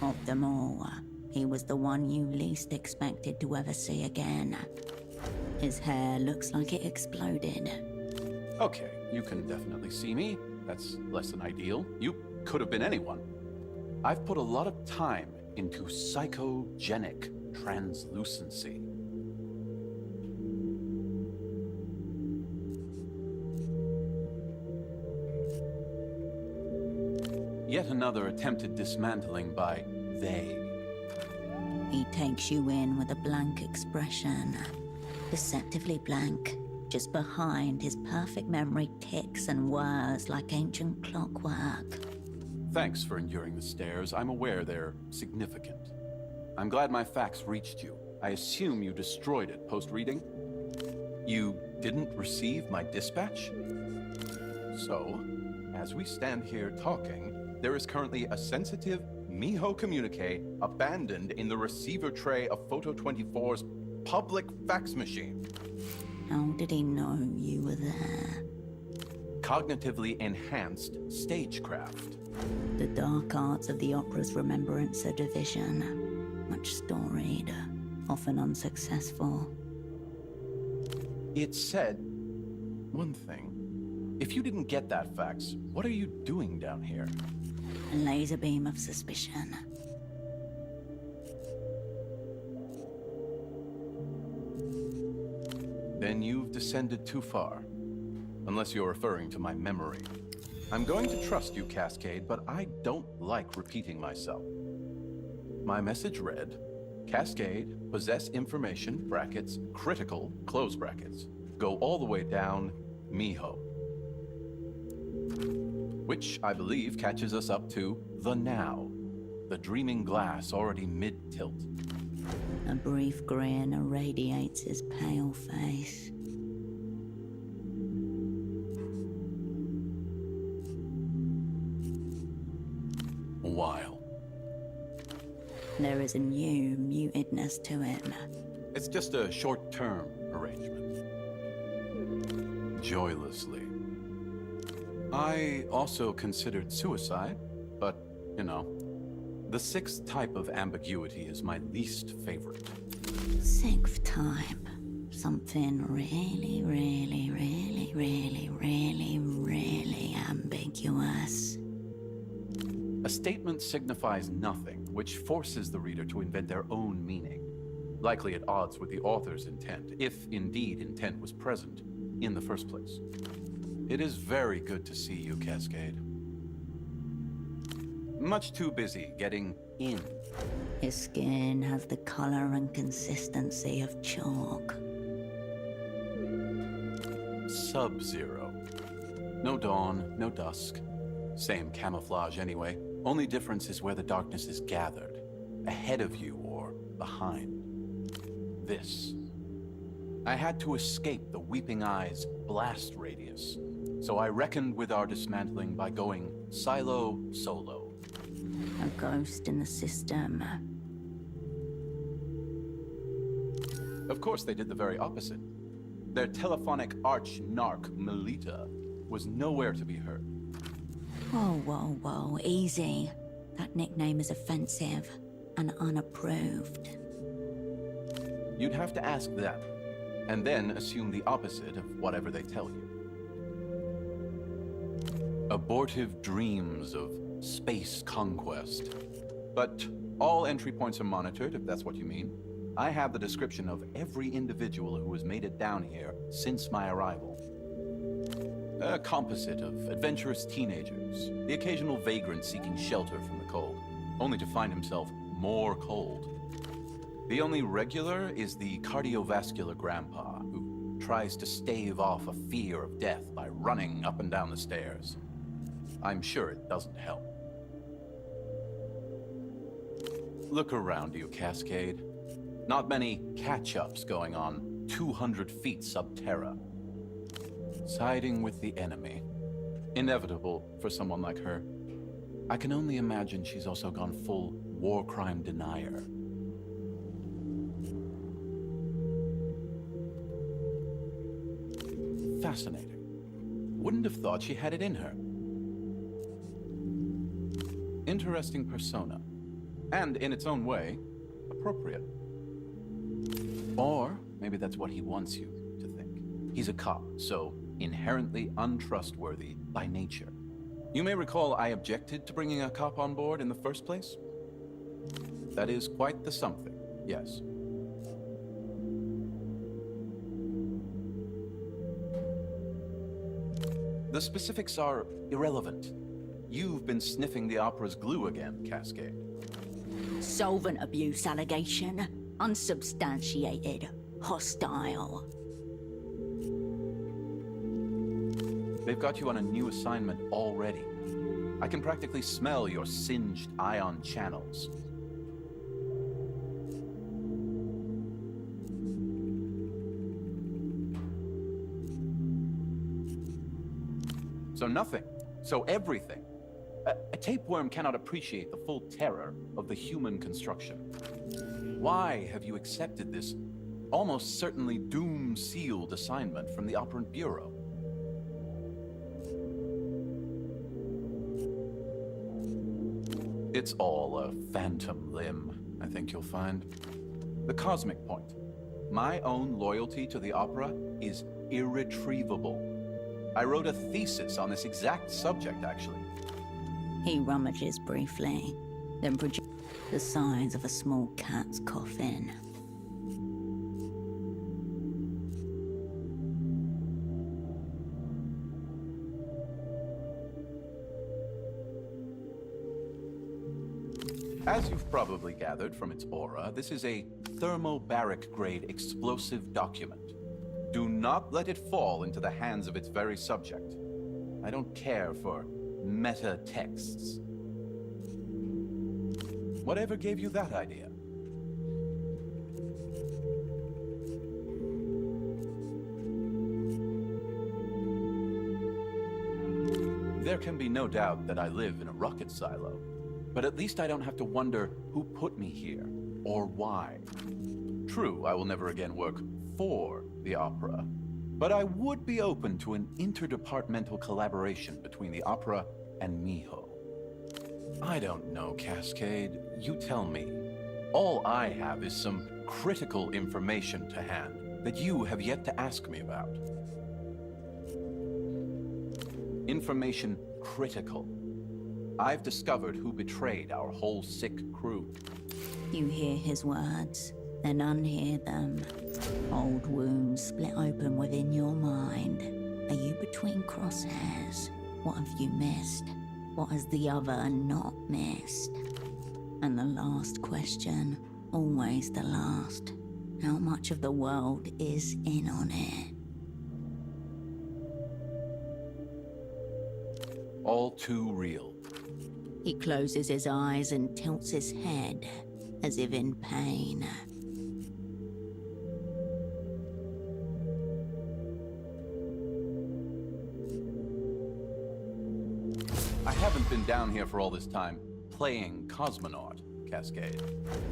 Of them all, He was the one you least expected to ever see again. His hair looks like it exploded. Okay, you can definitely see me. That's less than ideal. You could have been anyone. I've put a lot of time into psychogenic translucency. Yet another attempted dismantling by they. He takes you in with a blank expression. Deceptively blank. Just behind his perfect memory ticks and whirs like ancient clockwork. Thanks for enduring the stares. I'm aware they're significant. I'm glad my fax reached you. I assume you destroyed it post-reading? You didn't receive my dispatch? So, as we stand here talking, there is currently a sensitive Miho communique abandoned in the receiver tray of Photo 24's public fax machine. How did he know you were there? Cognitively enhanced stagecraft. The dark arts of the opera's remembrancer division. Much storied, often unsuccessful. It said one thing. If you didn't get that fax, what are you doing down here? A laser beam of suspicion. Then you've descended too far. Unless you're referring to my memory. I'm going to trust you, Cascade, but I don't like repeating myself. My message read, Cascade, possess information, brackets, critical, close brackets. Go all the way down, Miho. Which, I believe, catches us up to the now. The dreaming glass already mid-tilt. A brief grin irradiates his pale face. While. There is a new mutedness to him. It's just a short-term arrangement. Joylessly. I also considered suicide, but, you know, the sixth type of ambiguity is my least favorite. Sixth type. Something really, really, really, really, really, really ambiguous. A statement signifies nothing, which forces the reader to invent their own meaning, likely at odds with the author's intent, if indeed intent was present in the first place. It is very good to see you, Cascade. Much too busy getting in. His skin has the color and consistency of chalk. Sub-zero. No dawn, no dusk. Same camouflage anyway. Only difference is where the darkness is gathered. Ahead of you or behind. This. I had to escape the Weeping Eye's blast radius. So I reckoned with our dismantling by going silo solo. A ghost in the system. Of course they did the very opposite. Their telephonic arch-narc, Melita, was nowhere to be heard. Whoa, whoa, whoa, easy. That nickname is offensive and unapproved. You'd have to ask them, and then assume the opposite of whatever they tell you. Abortive dreams of space conquest. But all entry points are monitored, if that's what you mean. I have the description of every individual who has made it down here since my arrival. A composite of adventurous teenagers, the occasional vagrant seeking shelter from the cold, only to find himself more cold. The only regular is the cardiovascular grandpa, who tries to stave off a fear of death by running up and down the stairs. I'm sure it doesn't help. Look around you, Cascade. Not many catch-ups going on 200 feet sub-terra. Siding with the enemy. Inevitable for someone like her. I can only imagine she's also gone full war crime denier. Fascinating. Wouldn't have thought she had it in her. Interesting persona. And in its own way, appropriate. Or maybe that's what he wants you to think. He's a cop, so inherently untrustworthy by nature. You may recall I objected to bringing a cop on board in the first place. That is quite the something, yes. The specifics are irrelevant. You've been sniffing the opera's glue again, Cascade. Solvent abuse allegation. Unsubstantiated. Hostile. They've got you on a new assignment already. I can practically smell your singed ion channels. So nothing. So everything. A tapeworm cannot appreciate the full terror of the human construction. Why have you accepted this almost certainly doom-sealed assignment from the Operant Bureau? It's all a phantom limb, I think you'll find. The cosmic point. My own loyalty to the opera is irretrievable. I wrote a thesis on this exact subject, actually. He rummages briefly, then produces the size of a small cat's coffin. As you've probably gathered from its aura, this is a thermobaric-grade explosive document. Do not let it fall into the hands of its very subject. I don't care for meta-texts. Whatever gave you that idea? There can be no doubt that I live in a rocket silo, but at least I don't have to wonder who put me here, or why. True, I will never again work for the opera, but I would be open to an interdepartmental collaboration between the opera and Miho. I don't know, Cascade. You tell me. All I have is some critical information to hand that you have yet to ask me about. Information critical. I've discovered who betrayed our whole sick crew. You hear his words, then unhear them. Old wounds split open within your mind. Are you between crosshairs? What have you missed? What has the other not missed? And the last question, always the last. How much of the world is in on it? All too real. He closes his eyes and tilts his head, as if in pain. I haven't been down here for all this time playing cosmonaut, Cascade.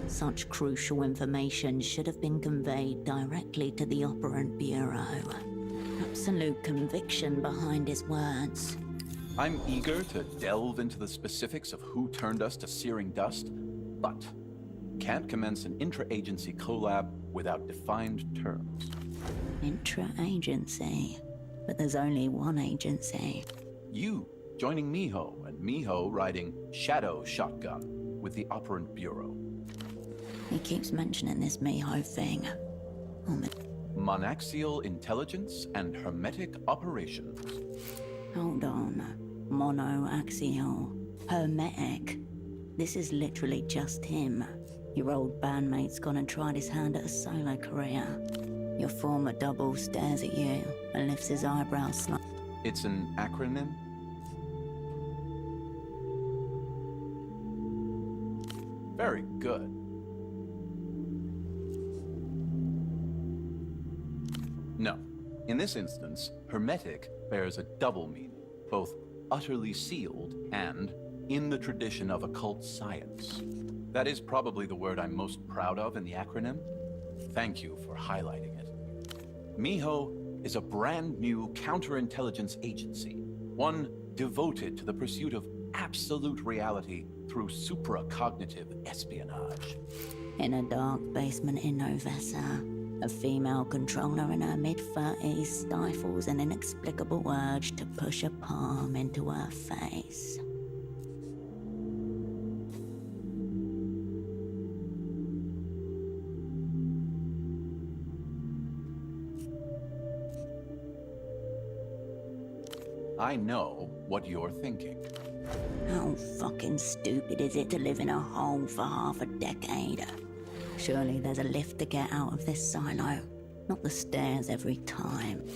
Such crucial information should have been conveyed directly to the Operant Bureau. Absolute conviction behind his words. I'm eager to delve into the specifics of who turned us to searing dust, but can't commence an intra-agency collab without defined terms. Intra-agency? But there's only one agency. You joining Miho, and Miho riding Shadow Shotgun with the Operant Bureau. He keeps mentioning this Miho thing. Monaxial intelligence and hermetic operations. Hold on. Monoaxial. Hermetic. This is literally just him. Your old bandmate's gone and tried his hand at a solo career. Your former double stares at you and lifts his eyebrows slightly. It's an acronym? Very good. No. In this instance, hermetic bears a double meaning, both utterly sealed and in the tradition of occult science. That is probably the word I'm most proud of in the acronym. Thank you for highlighting it. Miho is a brand new counterintelligence agency, one devoted to the pursuit of absolute reality through supracognitive espionage. In a dark basement in Novessa, a female controller in her mid-30s stifles an inexplicable urge to push a palm into her face. I know what you're thinking. How fucking stupid is it to live in a hole for half a decade? Surely there's a lift to get out of this silo, not the stairs every time.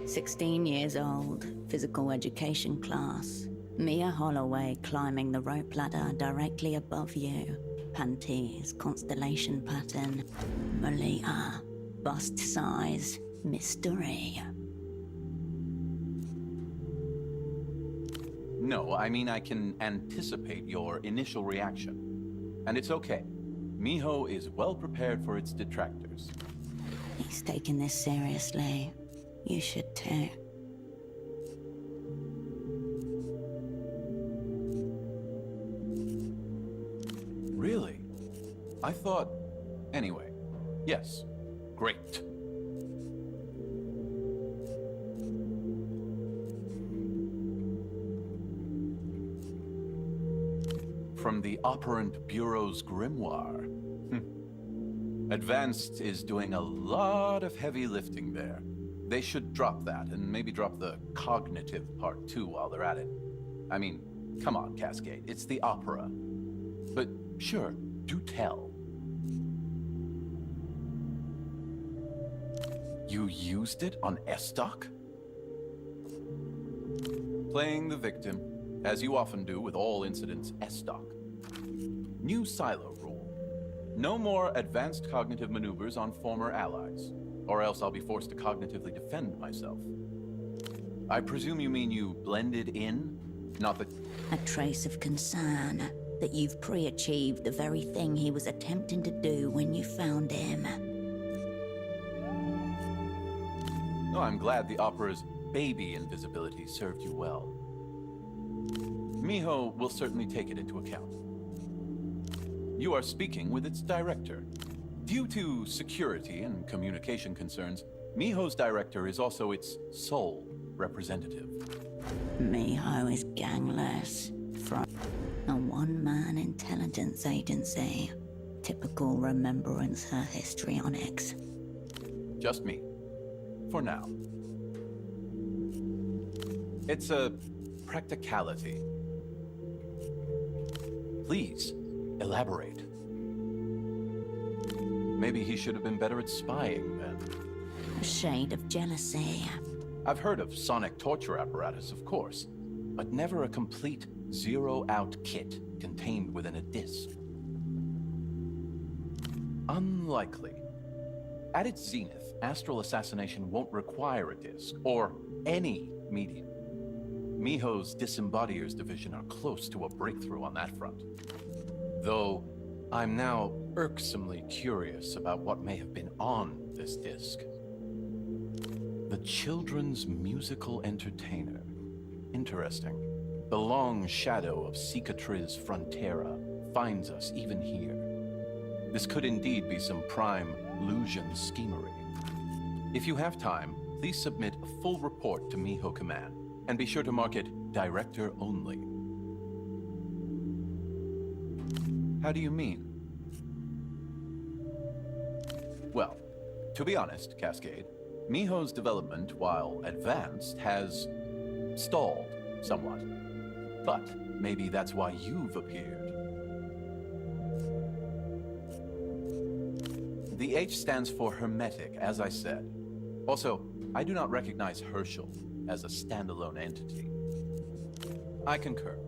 16 years old, physical education class. Mia Holloway climbing the rope ladder directly above you. Panties, constellation pattern. Melita, bust size, mystery. No, I mean I can anticipate your initial reaction. And it's okay. Miho is well prepared for its detractors. He's taking this seriously. You should too. Really? I thought... Anyway, yes. Great. From the Operant Bureau's grimoire. Advanced is doing a lot of heavy lifting there. They should drop that, and maybe drop the cognitive part too while they're at it. I mean, come on, Cascade, it's the opera. But sure, do tell. You used it on Estoc? Playing the victim, as you often do with all incidents Estoc. New silo rule. No more advanced cognitive maneuvers on former allies, or else I'll be forced to cognitively defend myself. I presume you mean you blended in? Not that... A trace of concern that you've pre-achieved the very thing he was attempting to do when you found him. No, I'm glad the opera's baby invisibility served you well. Miho will certainly take it into account. You are speaking with its director. Due to security and communication concerns, Miho's director is also its sole representative. Miho is gangless. From a one-man intelligence agency. Typical remembrance her histrionics. Just me. For now. It's a practicality. Please, elaborate. Maybe he should have been better at spying then. A shade of jealousy. I've heard of sonic torture apparatus, of course, but never a complete zero-out kit contained within a disc. Unlikely. At its zenith, astral assassination won't require a disc, or any medium. Miho's Disembodiers division are close to a breakthrough on that front. Though, I'm now irksomely curious about what may have been on this disc. The children's musical entertainer. Interesting. The long shadow of Cicatriz Frontera finds us even here. This could indeed be some prime Lusian schemery. If you have time, please submit a full report to Miho Command, and be sure to mark it Director Only. How do you mean? Well, to be honest, Cascade, Miho's development, while advanced, has stalled somewhat. But maybe that's why you've appeared. The H stands for Hermetic, as I said. Also, I do not recognize Herschel as a standalone entity. I concur.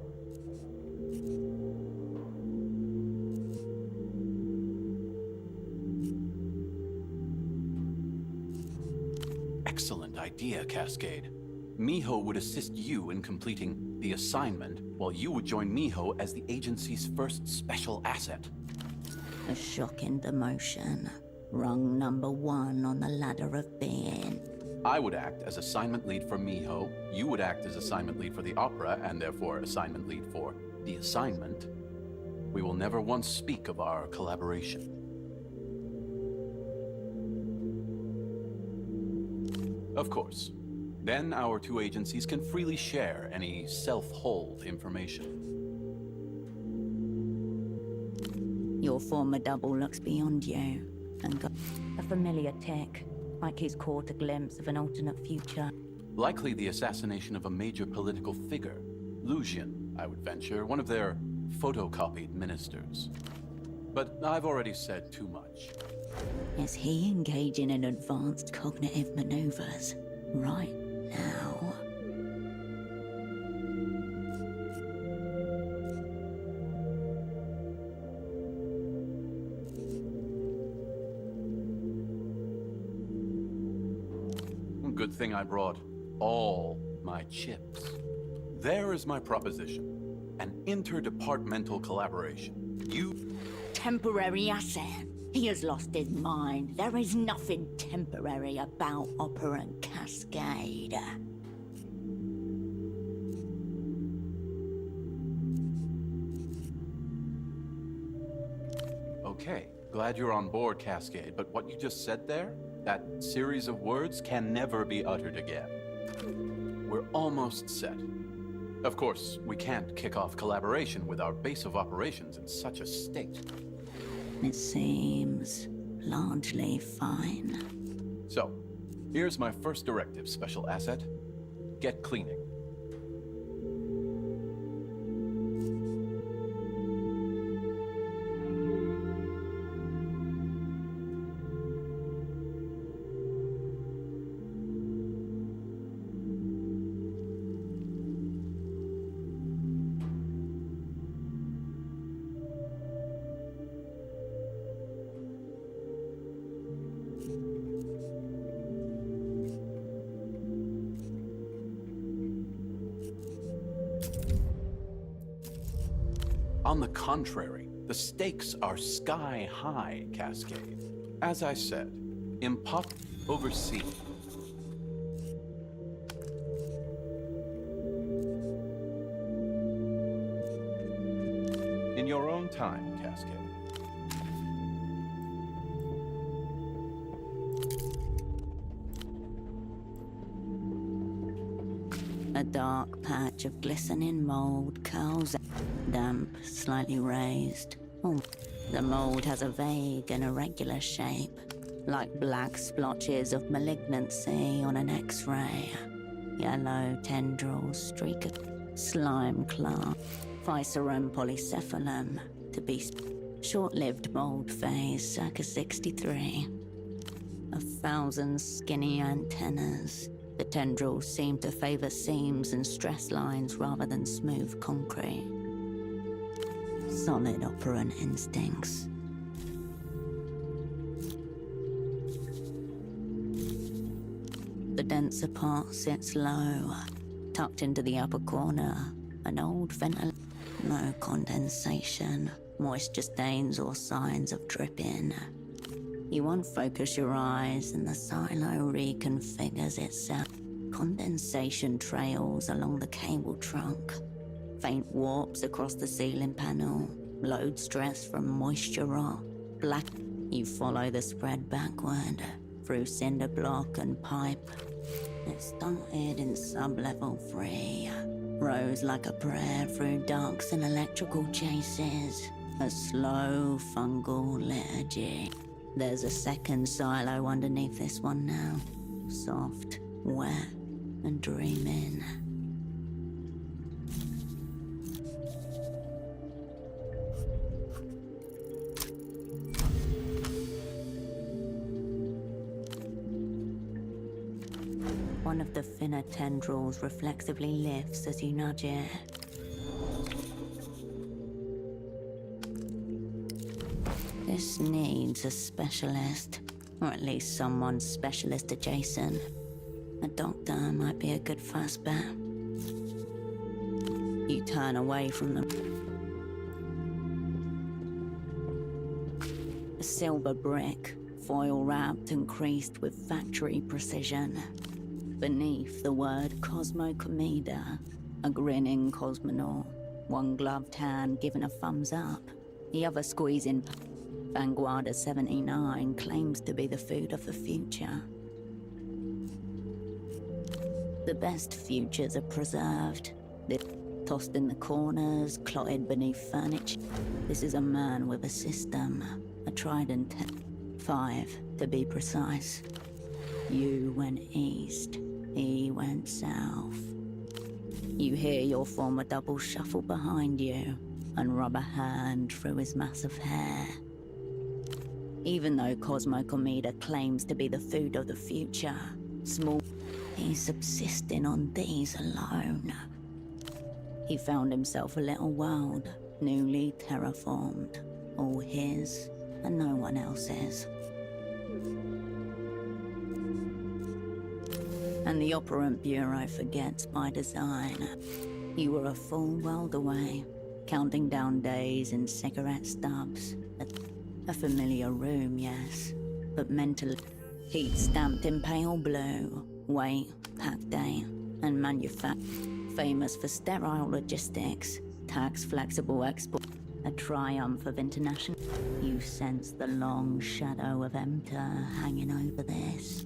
Excellent idea, Cascade. Miho would assist you in completing the assignment, while you would join Miho as the agency's first special asset. A shocking demotion. Rung number 1 on the ladder of being. I would act as assignment lead for Miho, you would act as assignment lead for the opera, and therefore assignment lead for the assignment. We will never once speak of our collaboration. Of course. Then our two agencies can freely share any self-hold information. Your former double looks beyond you and got a familiar tick, like he's caught a glimpse of an alternate future. Likely the assassination of a major political figure. Lucian, I would venture, one of their photocopied ministers. But I've already said too much. Is he engaging in advanced cognitive maneuvers right now? Good thing I brought all my chips. There is my proposition. An interdepartmental collaboration. You... Temporary asset. He has lost his mind. There is nothing temporary about Operant Cascade. Okay, glad you're on board, Cascade, but what you just said there, that series of words can never be uttered again. We're almost set. Of course, we can't kick off collaboration with our base of operations in such a state. It seems largely fine. So, here's my first directive, Special Asset. Get cleaning. On the contrary, the stakes are sky high, Cascade. As I said, oversee. In your own time, Cascade. A dark patch of glistening mold curls up, damp, slightly raised. Oh, the mold has a vague and irregular shape, like black splotches of malignancy on an X-ray. Yellow tendrils streak a slime claw, Viscerum polycephalum, to be short-lived mold phase, circa 63. 1,000 skinny antennas. The tendrils seem to favor seams and stress lines rather than smooth concrete. Solid operant instincts. The denser part sits low, tucked into the upper corner. An old ventilator. No condensation, moisture stains or signs of dripping. You unfocus your eyes and the silo reconfigures itself. Condensation trails along the cable trunk. Faint warps across the ceiling panel. Load stress from moisture rot. Black. You follow the spread backward through cinder block and pipe. It started in sub-level 3. Rose like a prayer through ducts and electrical chases. A slow fungal liturgy. There's a second silo underneath this one now. Soft, wet, and dreaming. One of the thinner tendrils reflexively lifts as you nudge it. This needs a specialist, or at least someone specialist adjacent. A doctor might be a good first bet. You turn away from them. A silver brick, foil wrapped and creased with factory precision. Beneath the word Cosmocomeda, a grinning cosmonaut. One gloved hand giving a thumbs up, the other squeezing. Vanguardia 79 claims to be the food of the future. The best futures are preserved. They're tossed in the corners, clotted beneath furniture. This is a man with a system, a tried and 5 to be precise. You went east, he went south. You hear your former double shuffle behind you and rub a hand through his massive hair. Even though Cosmo Comida claims to be the food of the future, he's subsisting on these alone. He found himself a little world, newly terraformed, all his and no one else's. And the Operant Bureau forgets by design. You were a full world away, counting down days in cigarette stubs. A familiar room, yes, but mentally heat stamped in pale blue, weight, pack day, and famous for sterile logistics, tax flexible export, a triumph of international. You sense the long shadow of Emter hanging over this.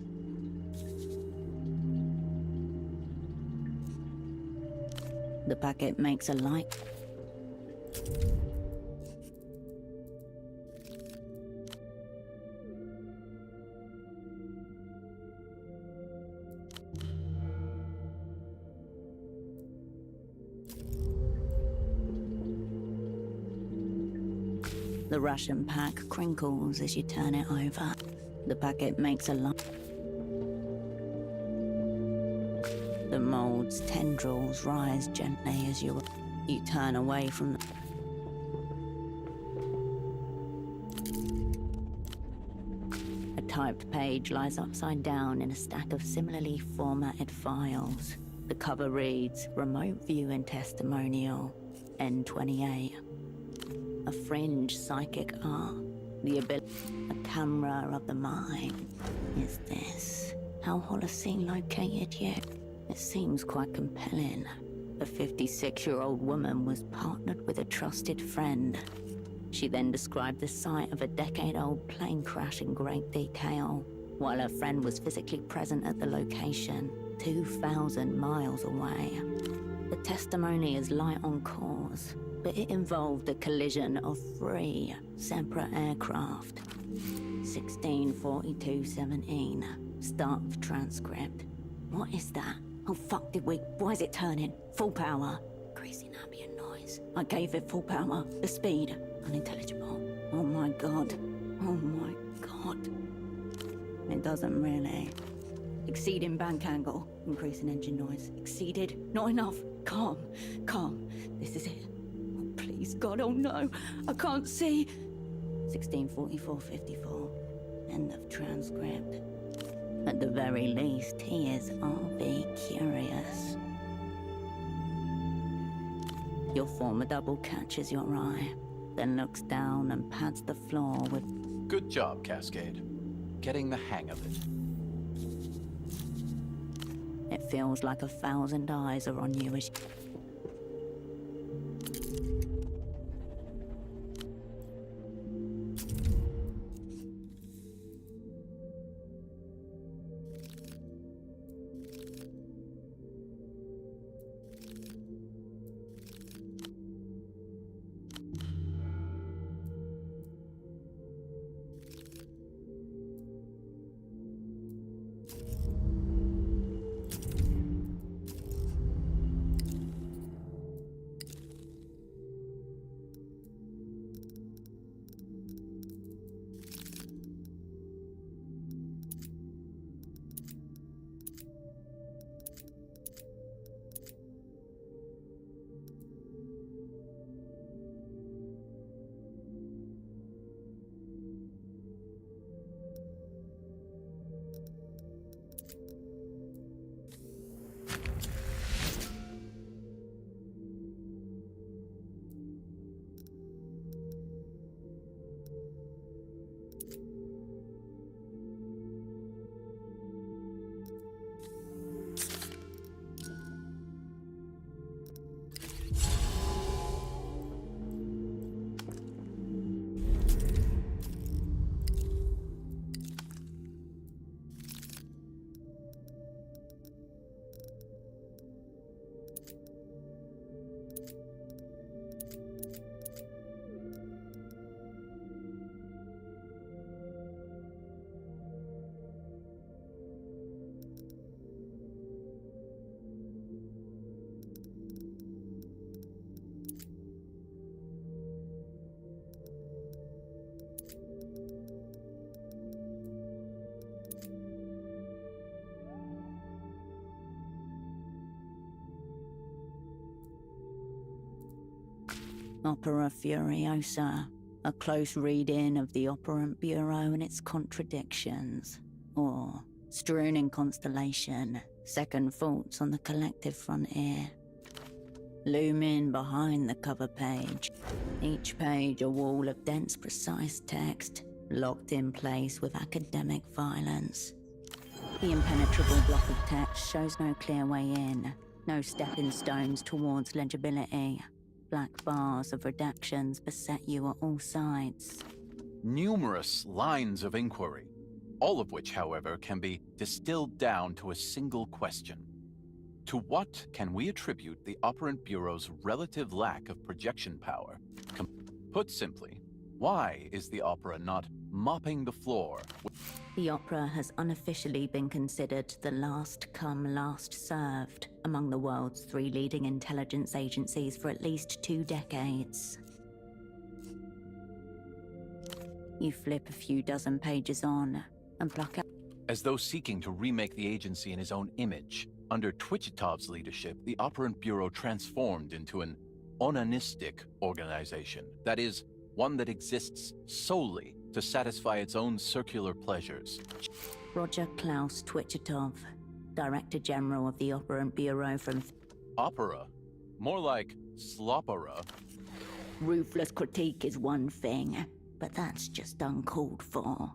The packet makes a light. The Russian pack crinkles as you turn it over. The packet makes a light. The mold's tendrils rise gently as you turn away from the... A typed page lies upside down in a stack of similarly formatted files. The cover reads, Remote Viewing Testimonial, N28. A fringe psychic art, the ability, a camera of the mind. Is this how Holocene located you? It seems quite compelling. A 56-year-old woman was partnered with a trusted friend. She then described the site of a decade-old plane crash in great detail, while her friend was physically present at the location, 2,000 miles away. The testimony is light on cause, but it involved a collision of 3 separate aircraft. 16:42:17. Start of transcript. What is that? Oh fuck, why is it turning? Full power. Increasing ambient noise. I gave it full power. The speed. Unintelligible. Oh my god. Oh my god. It doesn't really. Exceeding bank angle. Increasing engine noise. Exceeded. Not enough. Calm. Calm. This is it. Oh, please, God. Oh no. I can't see. 16:44:54. End of transcript. At the very least, he is RV curious. Your former double catches your eye, then looks down and pats the floor with... Good job, Cascade. Getting the hang of it. It feels like 1,000 eyes are on you as... Opera Furiosa, a close read-in of the Operant Bureau and its contradictions. Or, Strewn in Constellation, second thoughts on the collective frontier. Looming behind the cover page, each page a wall of dense, precise text, locked in place with academic violence. The impenetrable block of text shows no clear way in, no stepping stones towards legibility. Black bars of redactions beset you at all sides. Numerous lines of inquiry, all of which, however, can be distilled down to a single question. To what can we attribute the Operant Bureau's relative lack of projection power? Put simply, why is the Opera not mopping the floor? The Opera has unofficially been considered the last come, last served among the world's 3 leading intelligence agencies for at least 2 decades. You flip a few dozen pages on and pluck out. As though seeking to remake the agency in his own image, under Twichitov's leadership, the Operant Bureau transformed into an onanistic organization. That is, one that exists solely to satisfy its own circular pleasures. Roger Klaus Twichitov, Director General of the Operant Bureau from... Opera? More like slopera. Ruthless critique is one thing, but that's just uncalled for.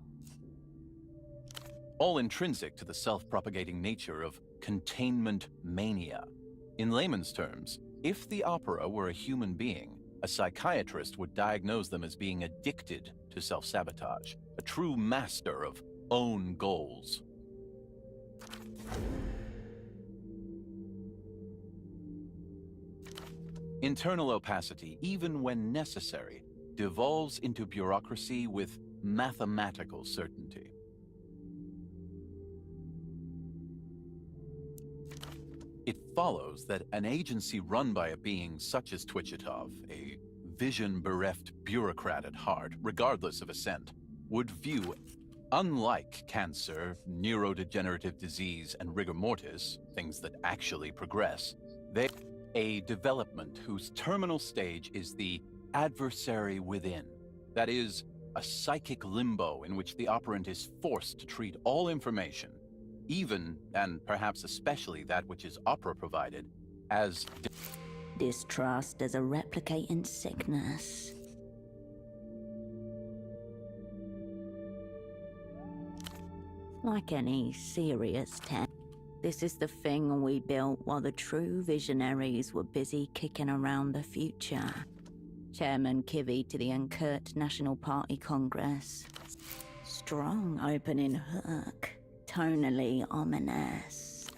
All intrinsic to the self-propagating nature of containment mania. In layman's terms, if the Opera were a human being, a psychiatrist would diagnose them as being addicted to self-sabotage, a true master of own goals. Internal opacity, even when necessary, devolves into bureaucracy with mathematical certainty. It follows that an agency run by a being such as Twichitov, a vision-bereft bureaucrat at heart, regardless of assent, would view, unlike cancer, neurodegenerative disease, and rigor mortis, things that actually progress, a development whose terminal stage is the adversary within. That is, a psychic limbo in which the operant is forced to treat all information, even, and perhaps especially that which is opera-provided, as distrust as a replicating sickness. Like any serious tech, this is the thing we built while the true visionaries were busy kicking around the future. Chairman Kivy to the Unkurt National Party Congress. Strong opening hook, tonally ominous.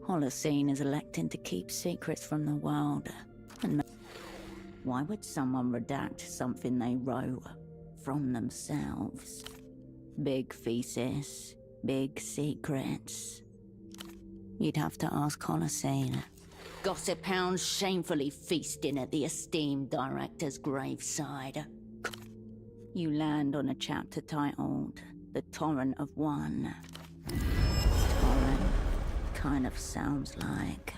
Holocene is electing to keep secrets from the world. And why would someone redact something they wrote from themselves? Big thesis, big secrets. You'd have to ask Holocene. Gossip hounds shamefully feasting at the esteemed director's graveside. You land on a chapter titled The Torrent of One. Torrent kind of sounds like.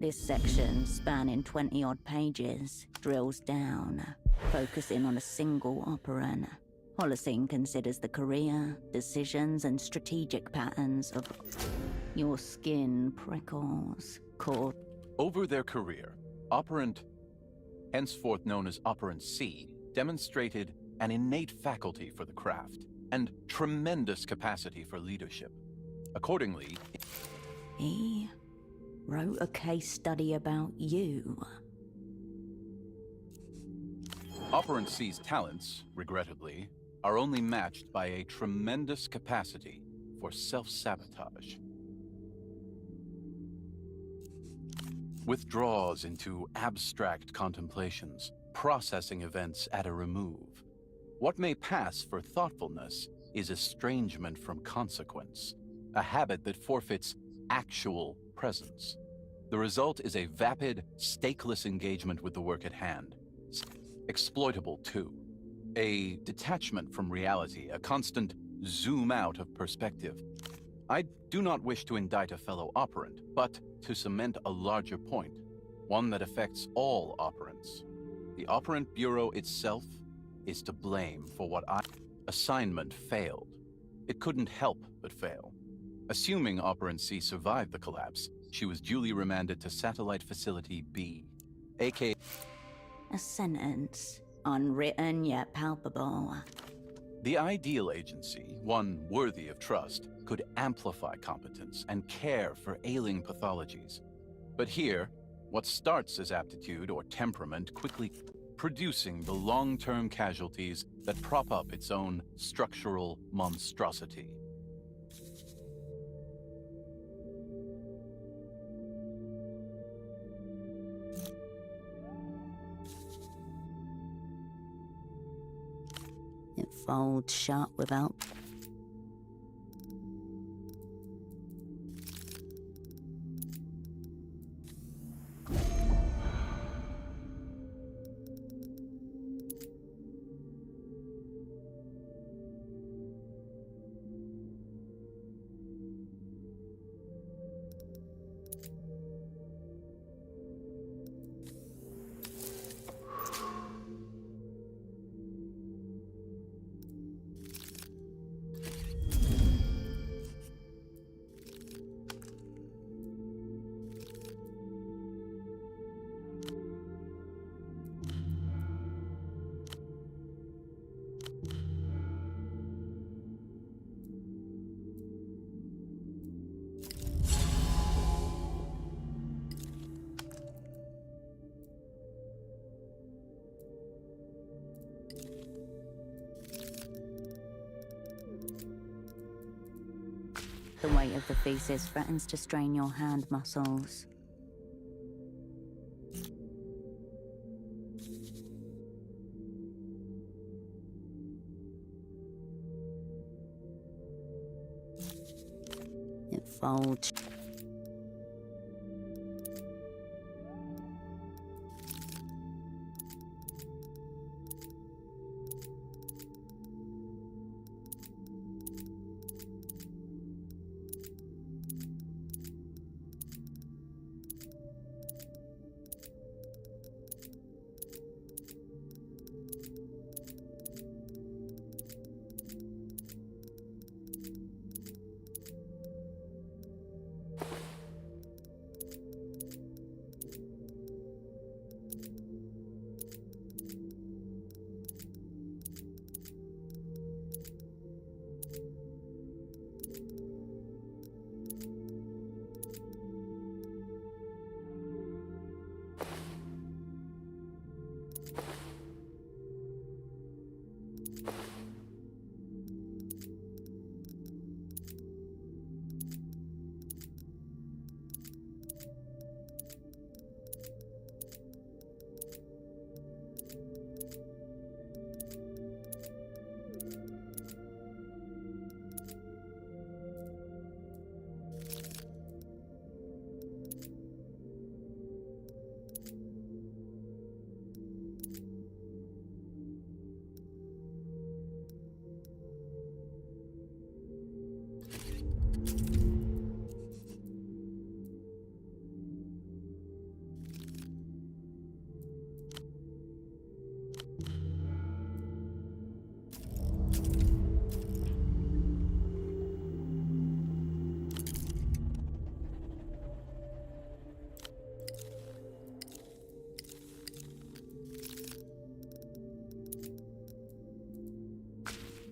This section, spanning 20-odd pages, drills down, focusing on a single operand. Holocene considers the career, decisions, and strategic patterns of your skin prickles, core. Over their career, Operant, henceforth known as Operant C, demonstrated an innate faculty for the craft and tremendous capacity for leadership. Accordingly, He wrote a case study about you. Operant C's talents, regrettably, are only matched by a tremendous capacity for self-sabotage. Withdraws into abstract contemplations, processing events at a remove. What may pass for thoughtfulness is estrangement from consequence, a habit that forfeits actual presence. The result is a vapid, stakeless engagement with the work at hand. Exploitable, too. A detachment from reality, a constant zoom out of perspective. I do not wish to indict a fellow operant, but to cement a larger point, one that affects all operants. The Operant Bureau itself is to blame for what assignment failed. It couldn't help but fail. Assuming Operant C survived the collapse, she was duly remanded to Satellite Facility B, aka... A sentence, unwritten yet palpable. The ideal agency, one worthy of trust, could amplify competence and care for ailing pathologies. But here, what starts as aptitude or temperament quickly producing the long-term casualties that prop up its own structural monstrosity. It folds shut without... The weight of the feces threatens to strain your hand muscles. It folds.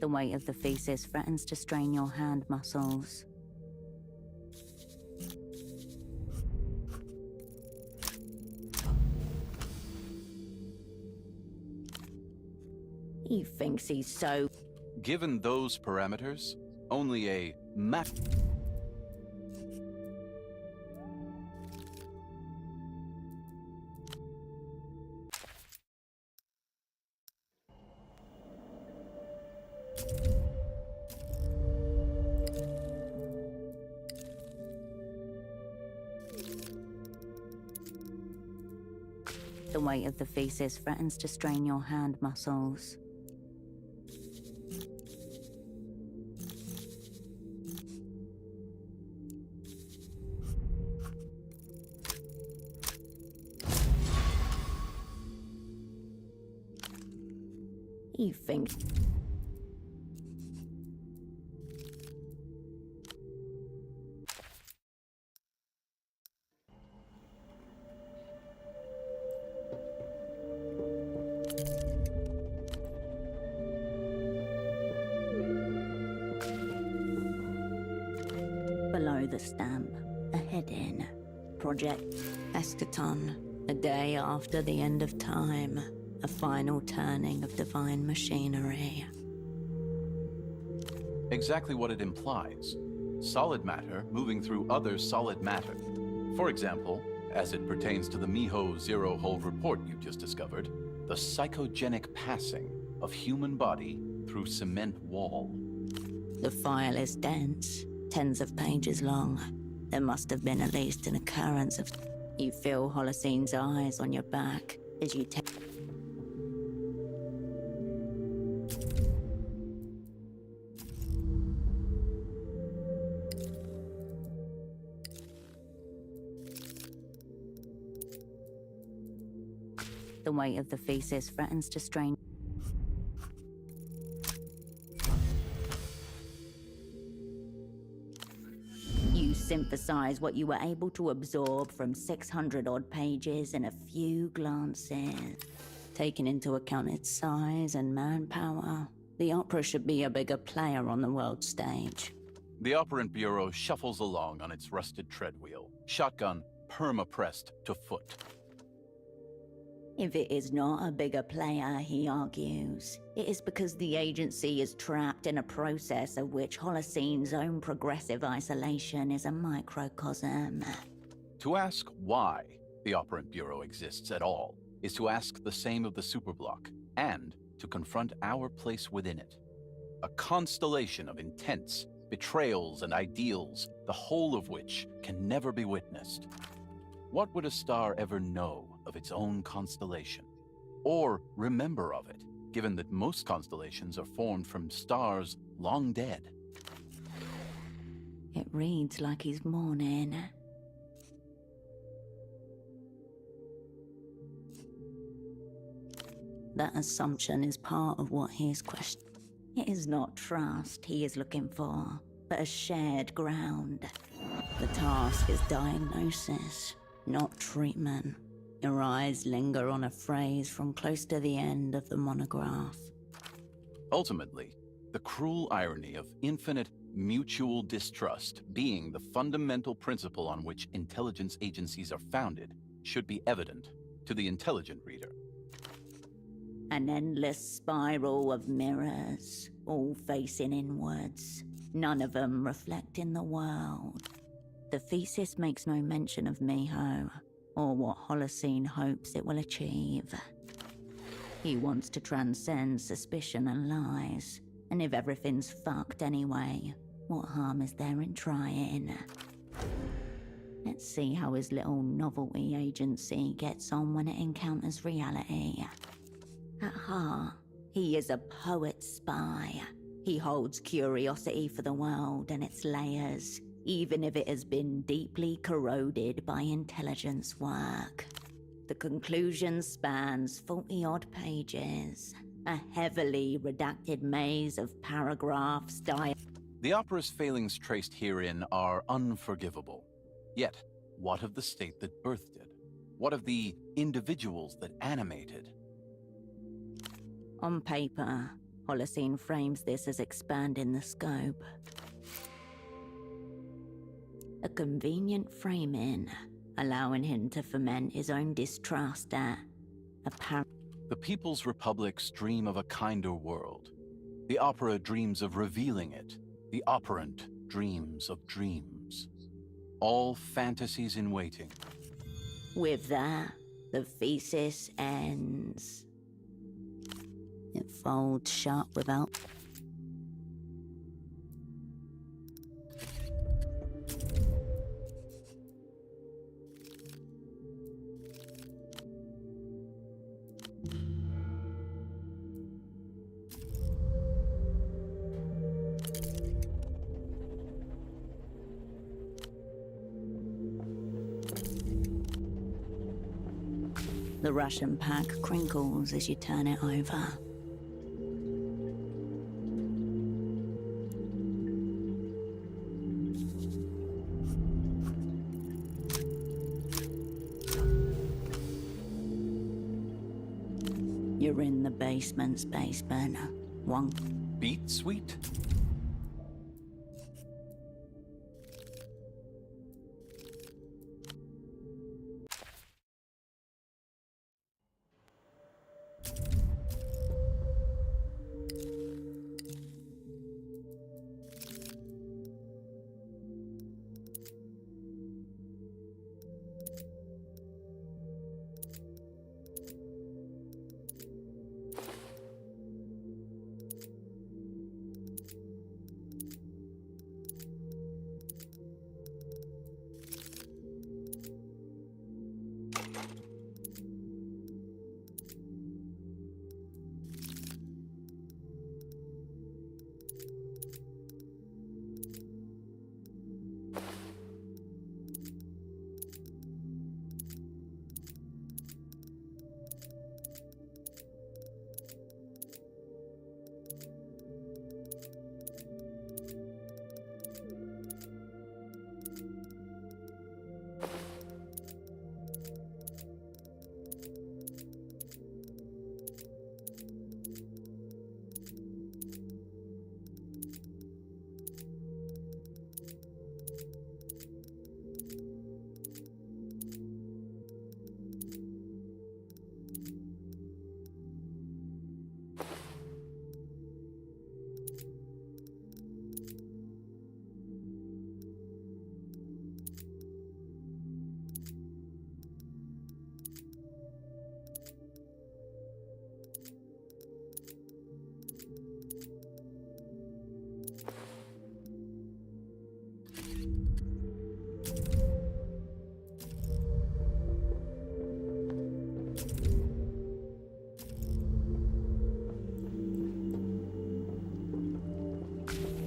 The weight of the feces threatens to strain your hand muscles. He thinks he's so... Given those parameters, only a map... The weight of the feces threatens to strain your hand muscles. You think... Below the stamp, a heading. Project Eschaton. A day after the end of time. A final turning of divine machinery. Exactly what it implies. Solid matter moving through other solid matter. For example, as it pertains to the Miho Zero-Hole report you've just discovered, the psychogenic passing of human body through cement wall. The file is dense, tens of pages long. There must have been at least an occurrence of... You feel Holocene's eyes on your back as you take... The weight of the feces threatens to strain... You synthesize what you were able to absorb from 600-odd pages in a few glances. Taking into account its size and manpower, the opera should be a bigger player on the world stage. The Operant Bureau shuffles along on its rusted treadwheel, shotgun perma-pressed to foot. If it is not a bigger player, he argues, it is because the agency is trapped in a process of which Holocene's own progressive isolation is a microcosm. To ask why the Operant Bureau exists at all is to ask the same of the Superblock, and to confront our place within it. A constellation of intents, betrayals, and ideals, the whole of which can never be witnessed. What would a star ever know of its own constellation? Or remember of it, given that most constellations are formed from stars long dead? It reads like he's mourning. That assumption is part of what he is questioning. It is not trust he is looking for, but a shared ground. The task is diagnosis, not treatment. Your eyes linger on a phrase from close to the end of the monograph. Ultimately, the cruel irony of infinite mutual distrust being the fundamental principle on which intelligence agencies are founded should be evident to the intelligent reader. An endless spiral of mirrors, all facing inwards, none of them reflecting the world. The thesis makes no mention of Miho, or what Holocene hopes it will achieve. He wants to transcend suspicion and lies, and if everything's fucked anyway, what harm is there in trying? Let's see how his little novelty agency gets on when it encounters reality. At heart, he is a poet spy. He holds curiosity for the world and its layers, even if it has been deeply corroded by intelligence work. The conclusion spans 40-odd pages, a heavily redacted maze of paragraphs. The opera's failings traced herein are unforgivable. Yet, what of the state that birthed it? What of the individuals that animated? On paper, Holocene frames this as expanding the scope. A convenient framing, allowing him to foment his own distrust at The People's Republics dream of a kinder world. The opera dreams of revealing it. The operant dreams of dreams. All fantasies in waiting. With that, the thesis ends. It folds shut without... The Russian pack crinkles as you turn it over. You're in the basement, spaceman. One Beat Suite?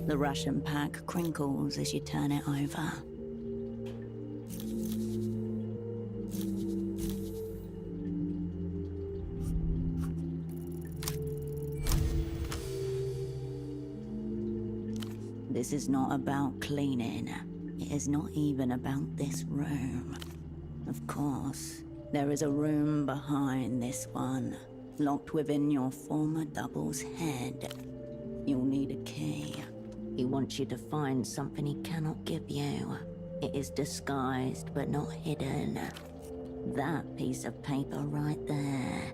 The Russian pack crinkles as you turn it over. This is not about cleaning. It is not even about this room. Of course, there is a room behind this one, locked within your former double's head. You'll need a key. He wants you to find something he cannot give you. It is disguised but not hidden. That piece of paper right there.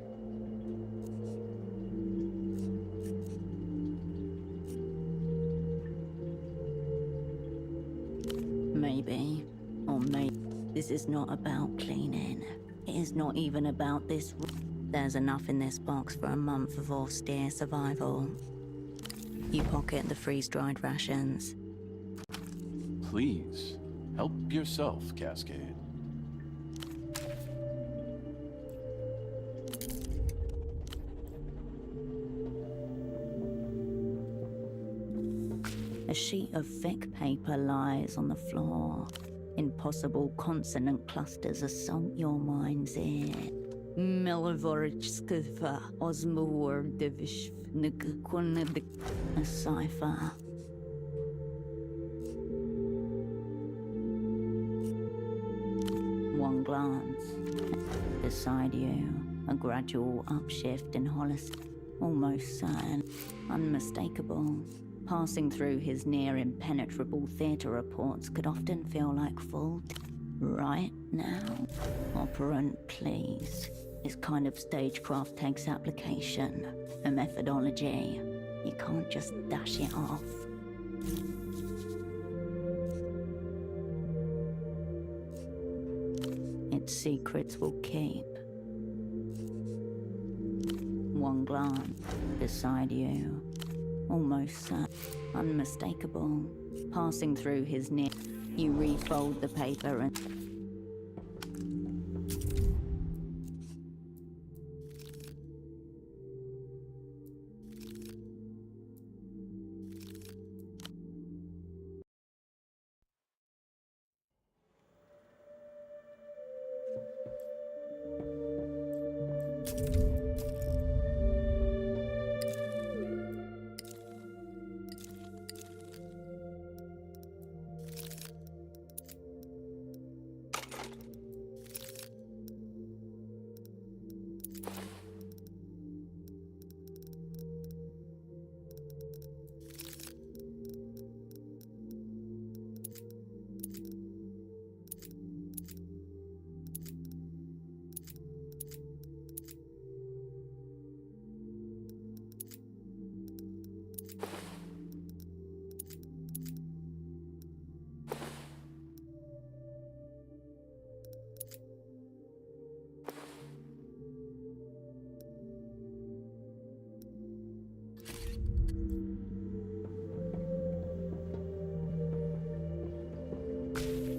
Maybe, or maybe, this is not about cleaning. It is not even about this. There's enough in this box for a month of austere survival. You pocket the freeze-dried rations. Please, help yourself, Cascade. A sheet of thick paper lies on the floor. Impossible consonant clusters assault your mind's ear. A cipher. One glance. Beside you, a gradual upshift in Hollis. Almost certain. Unmistakable. Passing through his near impenetrable theater reports could often feel like full. Right now? Operant, please. This kind of stagecraft takes application, a methodology. You can't just dash it off. Its secrets will keep. One glance beside you, almost unmistakable. Passing through his neck, you refold the paper and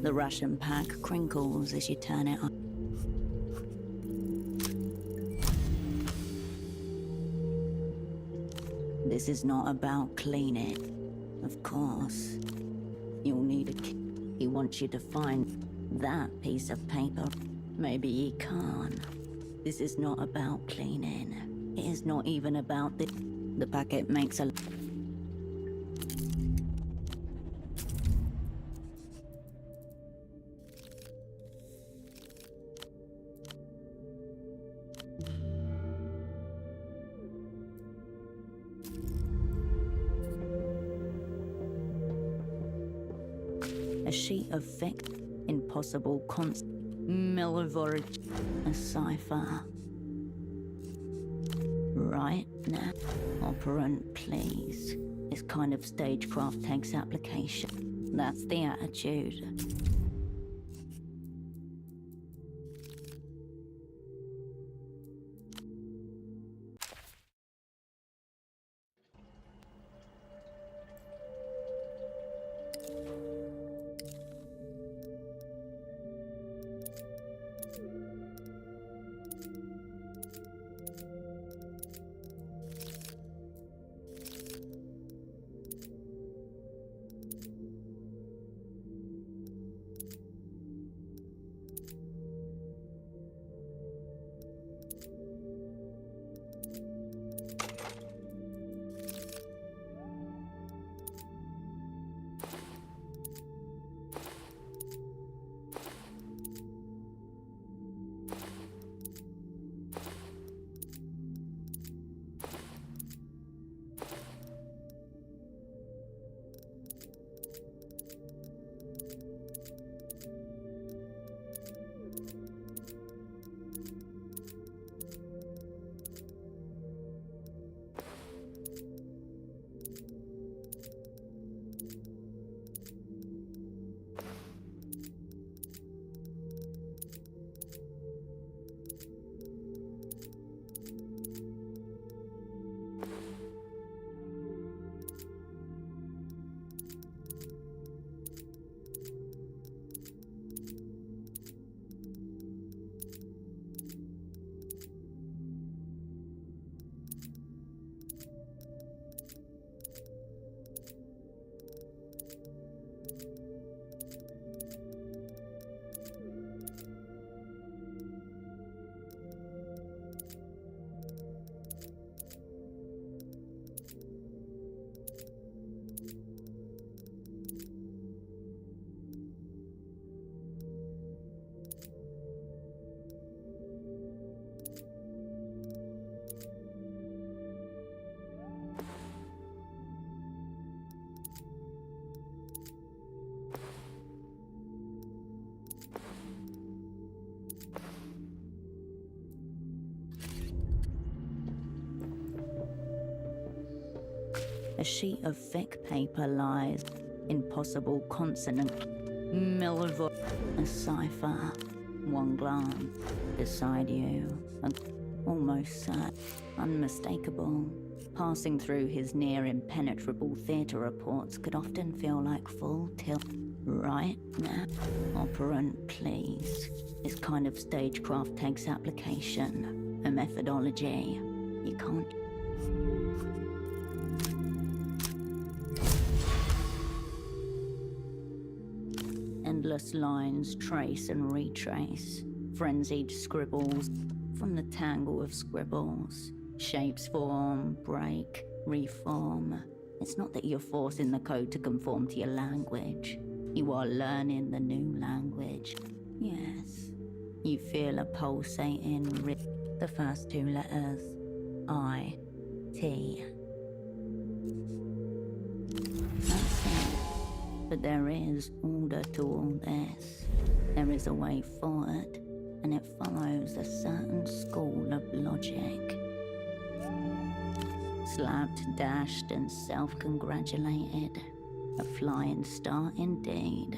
The ration pack crinkles as you turn it on. This is not about cleaning. Of course. You'll need a key. He wants you to find that piece of paper. Maybe he can't. This is not about cleaning. It is not even about the... The packet makes a... A sheet of thick, impossible Milivor, a cipher. Right now, operant, please. This kind of stagecraft takes application. That's the attitude. A sheet of thick paper lies. Impossible consonant. Milivor. A cipher. One glance. Beside you. Almost certain. Unmistakable. Passing through his near impenetrable theatre reports could often feel like full tilt. Right now. Operant, please. This kind of stagecraft takes application. A methodology. You can't... Endless lines trace and retrace, frenzied scribbles from the tangle of scribbles. Shapes form, break, reform. It's not that you're forcing the code to conform to your language. You are learning the new language. Yes. You feel a pulsating the first two letters. I, T. That's it. But there is order to all this. There is a way forward, and it follows a certain school of logic. Slapped, dashed, and self-congratulated. A flying start indeed.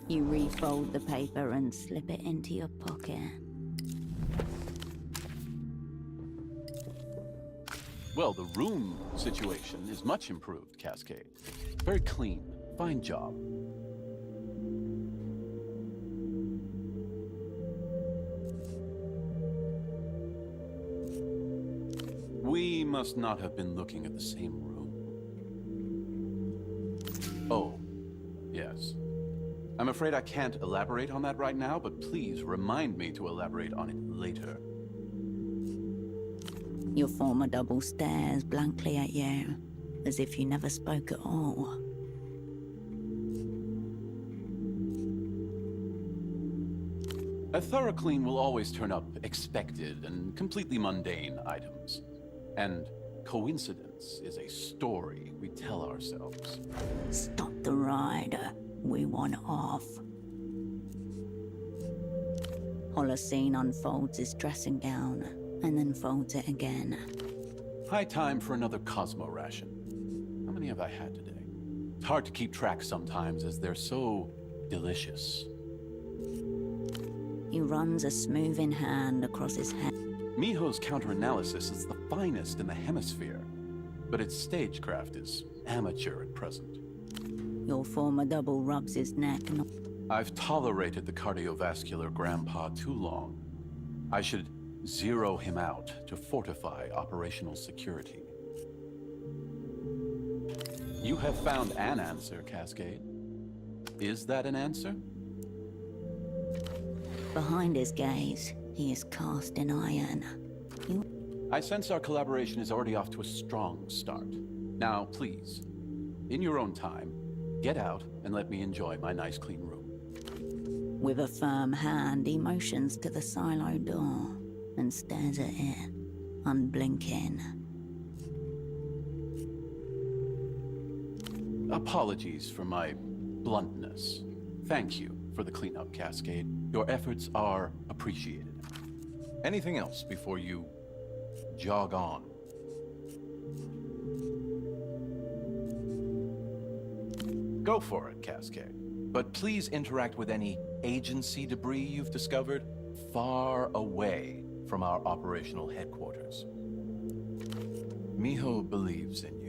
You refold the paper and slip it into your pocket. Well, the room situation is much improved, Cascade. Very clean. Fine job. must not have been looking at the same room. Oh, yes. I'm afraid I can't elaborate on that right now, but please remind me to elaborate on it later. Your former double stares blankly at you, as if you never spoke at all. A thorough clean will always turn up expected and completely mundane items. And coincidence is a story we tell ourselves. Stop the ride. We want off. Holocene unfolds his dressing gown, and then folds it again. High time for another Cosmo ration. How many have I had today? It's hard to keep track sometimes as they're so delicious. He runs a smoothing hand across his head. Miho's counter-analysis is the finest in the hemisphere, but its stagecraft is amateur at present. Your former double rubs his neck and... I've tolerated the cardiovascular grandpa too long. I should zero him out to fortify operational security. You have found an answer, Cascade. Is that an answer? Behind his gaze, he is cast in iron. I sense our collaboration is already off to a strong start. Now, please, in your own time, get out and let me enjoy my nice clean room. With a firm hand, he motions to the silo door and stares at it, unblinking. Apologies for my bluntness. Thank you for the cleanup, Cascade. Your efforts are appreciated. Anything else before you jog on? Go for it, Cascade. But please interact with any agency debris you've discovered far away from our operational headquarters. Miho believes in you.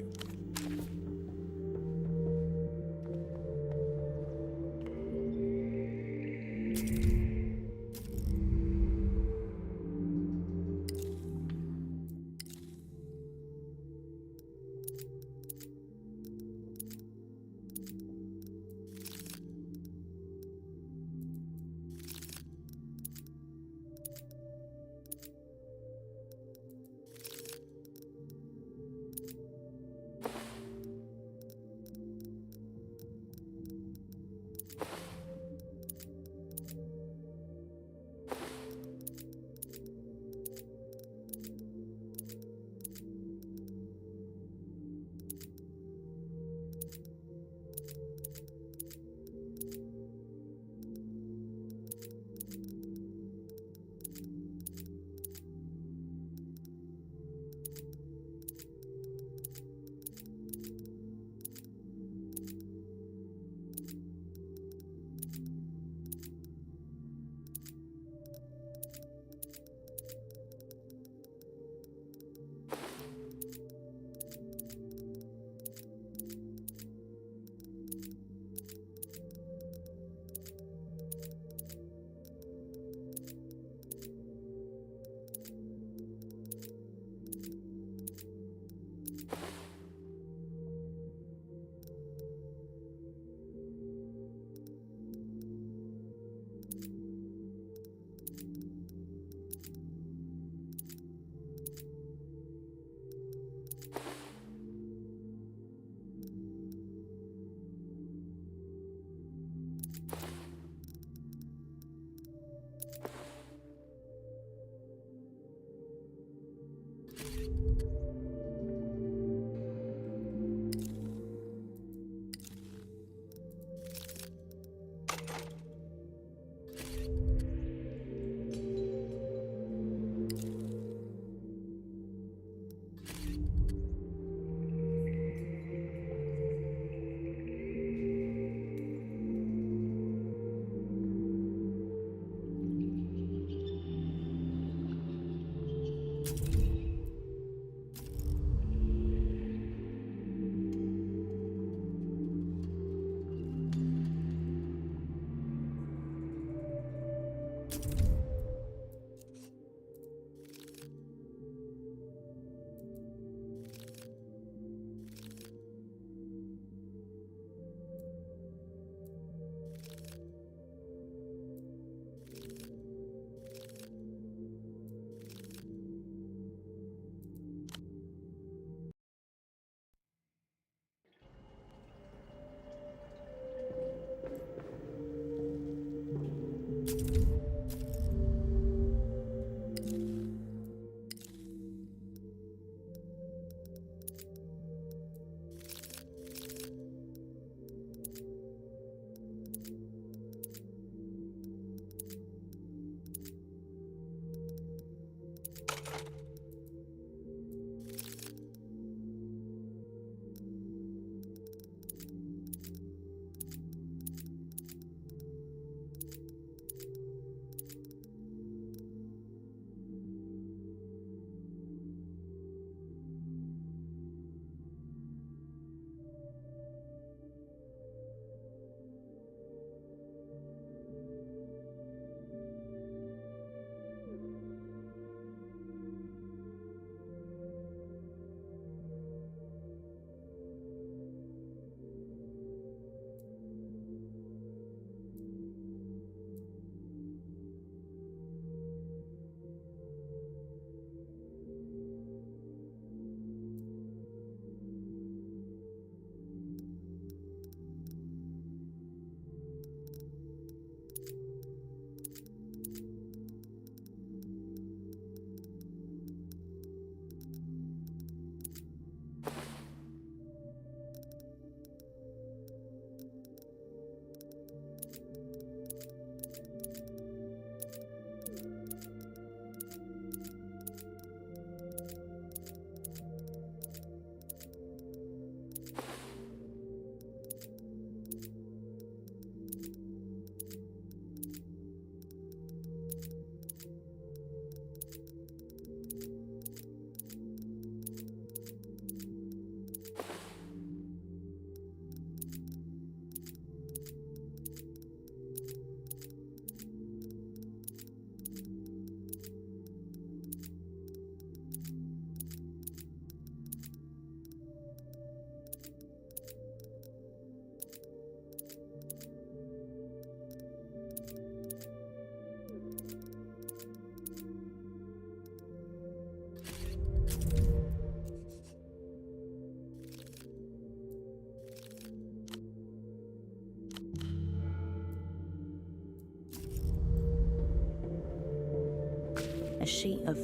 A sheet of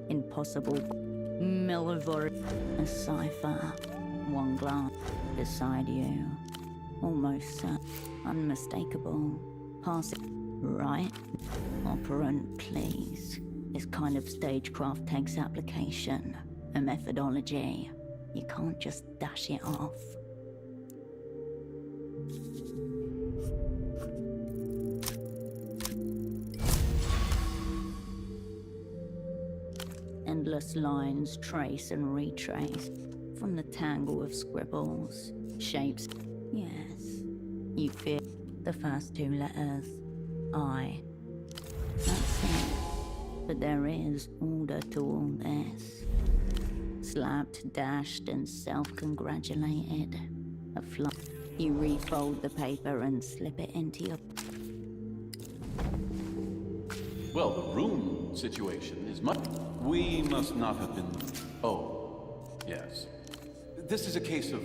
impossible. Millivore. A cipher. One glance beside you. Almost unmistakable. Pass it. Right. Operant, please. This kind of stagecraft takes application. A methodology. You can't just dash it off. Endless lines trace and retrace from the tangle of scribbles, shapes. Yes, you feel the first two letters. I. That's it. But there is order to all this. Slapped, dashed, and self-congratulated. A fluff. You refold the paper and slip it into your... Well, the room situation is much... We must not have been... Oh, yes. This is a case of...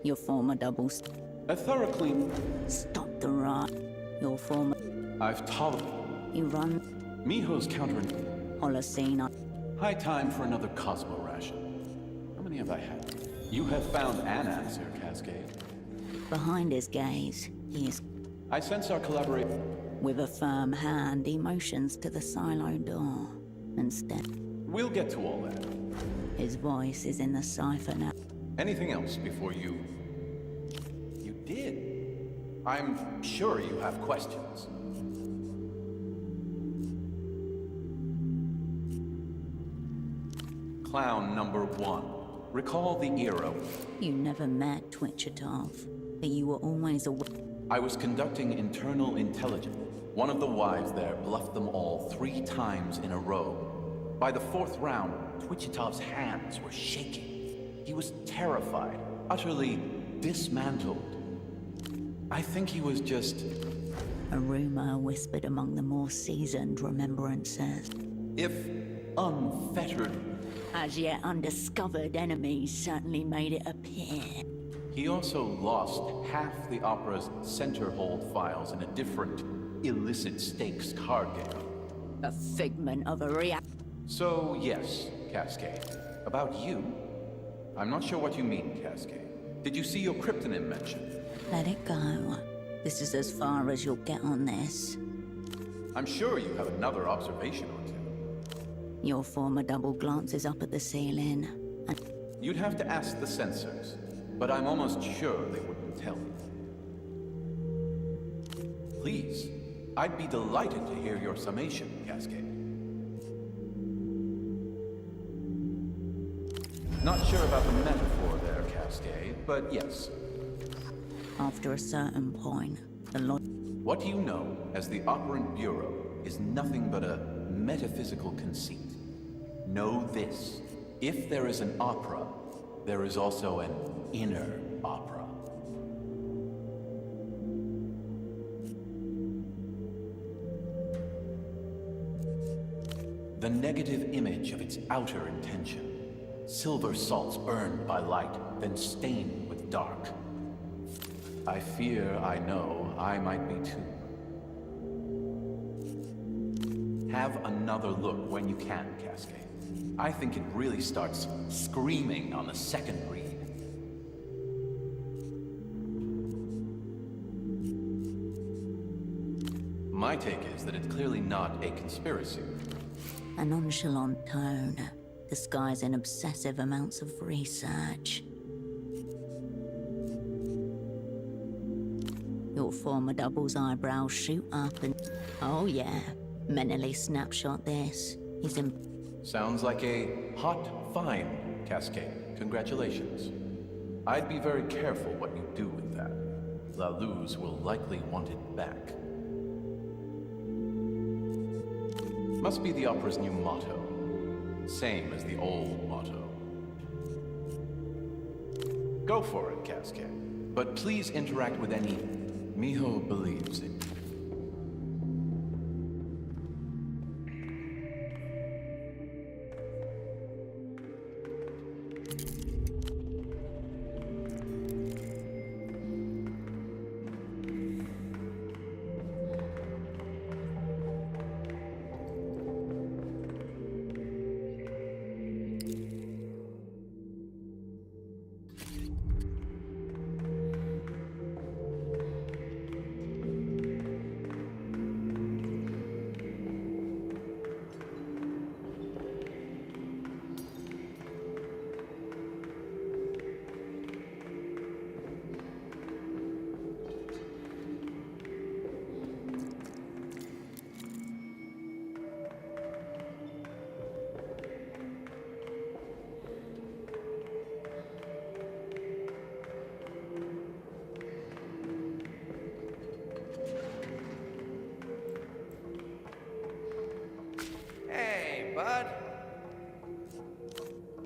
Your former doubles. A thorough clean... Stop the rot. Your former... I've tolerated... You run... Miho's counter... Holocene. High time for another Cosmo ration. How many have I had? You have found an answer, Cascade. Behind his gaze, he is... I sense our collaboration. With a firm hand, he motions to the silo door. Instead, We'll get to all that. his voice is in the cipher now. Anything else before you... You did. I'm sure you have questions. Clown number 1. Recall the era. You never met Twitchetov, but you were always aware. I was conducting internal intelligence. One of the wives there bluffed them all 3 times in a row. By the 4th round, Twitchetov's hands were shaking. He was terrified, utterly dismantled. I think he was just... A rumor whispered among the more seasoned remembrances. If unfettered... As yet undiscovered enemies certainly made it appear. He also lost half the opera's center hold files in a different, illicit stakes card game. A figment of a react. So, yes, Cascade. About you? I'm not sure what you mean, Cascade. Did you see your cryptonym mentioned? Let it go. This is as far as you'll get on this. I'm sure you have another observation or two. Your former double glances up at the ceiling, and You'd have to ask the censors, but I'm almost sure they wouldn't tell you. Please, I'd be delighted to hear your summation, Cascade. Not sure about the metaphor there, Cascade, but yes. after a certain point, the What you know as the Operant Bureau is nothing but a metaphysical conceit. Know this. If there is an opera, there is also an inner opera. The negative image of its outer intention. Silver salts burned by light, then stained with dark. I fear I know I might be too. Have another look when you can, Cascade. I think it really starts screaming on the second read. My take is that it's clearly not a conspiracy. a nonchalant tone, disguising obsessive amounts of research. Your former double's eyebrows shoot up and... Oh yeah, mentally snapshot this. He's in... Sounds like a hot find, Cascade. Congratulations. I'd be very careful what you do with that. La Luz will likely want it back. Must be the opera's new motto. Same as the old motto. Go for it, Cascade. But please interact with any... Miho believes it.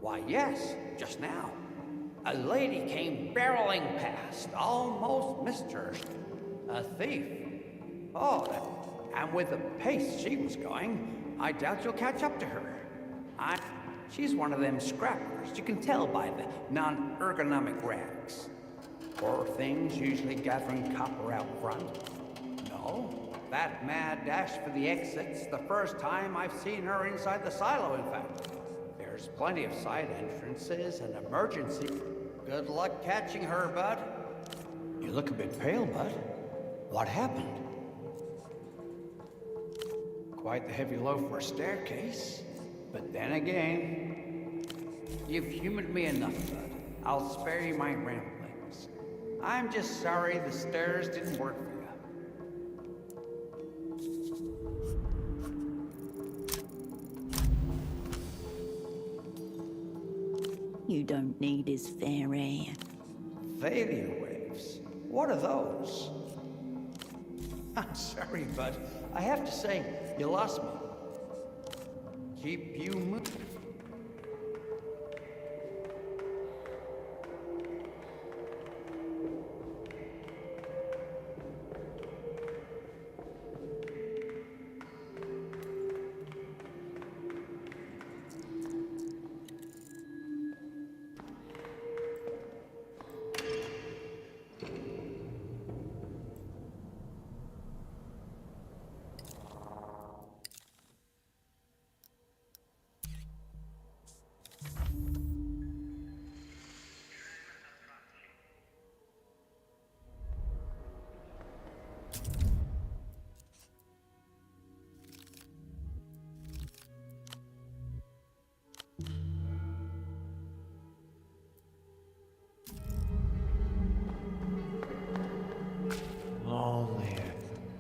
Why, yes, just now. A lady came barreling past, almost missed her. A thief. Oh, and with the pace she was going, I doubt you'll catch up to her. She's one of them scrappers. You can tell by the non-ergonomic rags. Poor things usually gathering copper out front. No, that mad dash for the exit's the first time I've seen her inside the silo, in fact. There's plenty of side entrances and emergency. Good luck catching her, bud. You look a bit pale, bud. What happened? Quite the heavy load for a staircase. But then again, you've humored me enough, bud. I'll spare you my ramblings. I'm just sorry the stairs didn't work for you. You don't need his fairy. Failure waves? What are those? I'm sorry, bud. I have to say, you lost me. Keep you moving.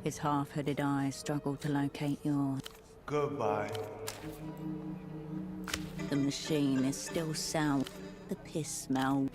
His half-hooded eyes struggle to locate yours. Goodbye. The machine is still sour. The piss smell.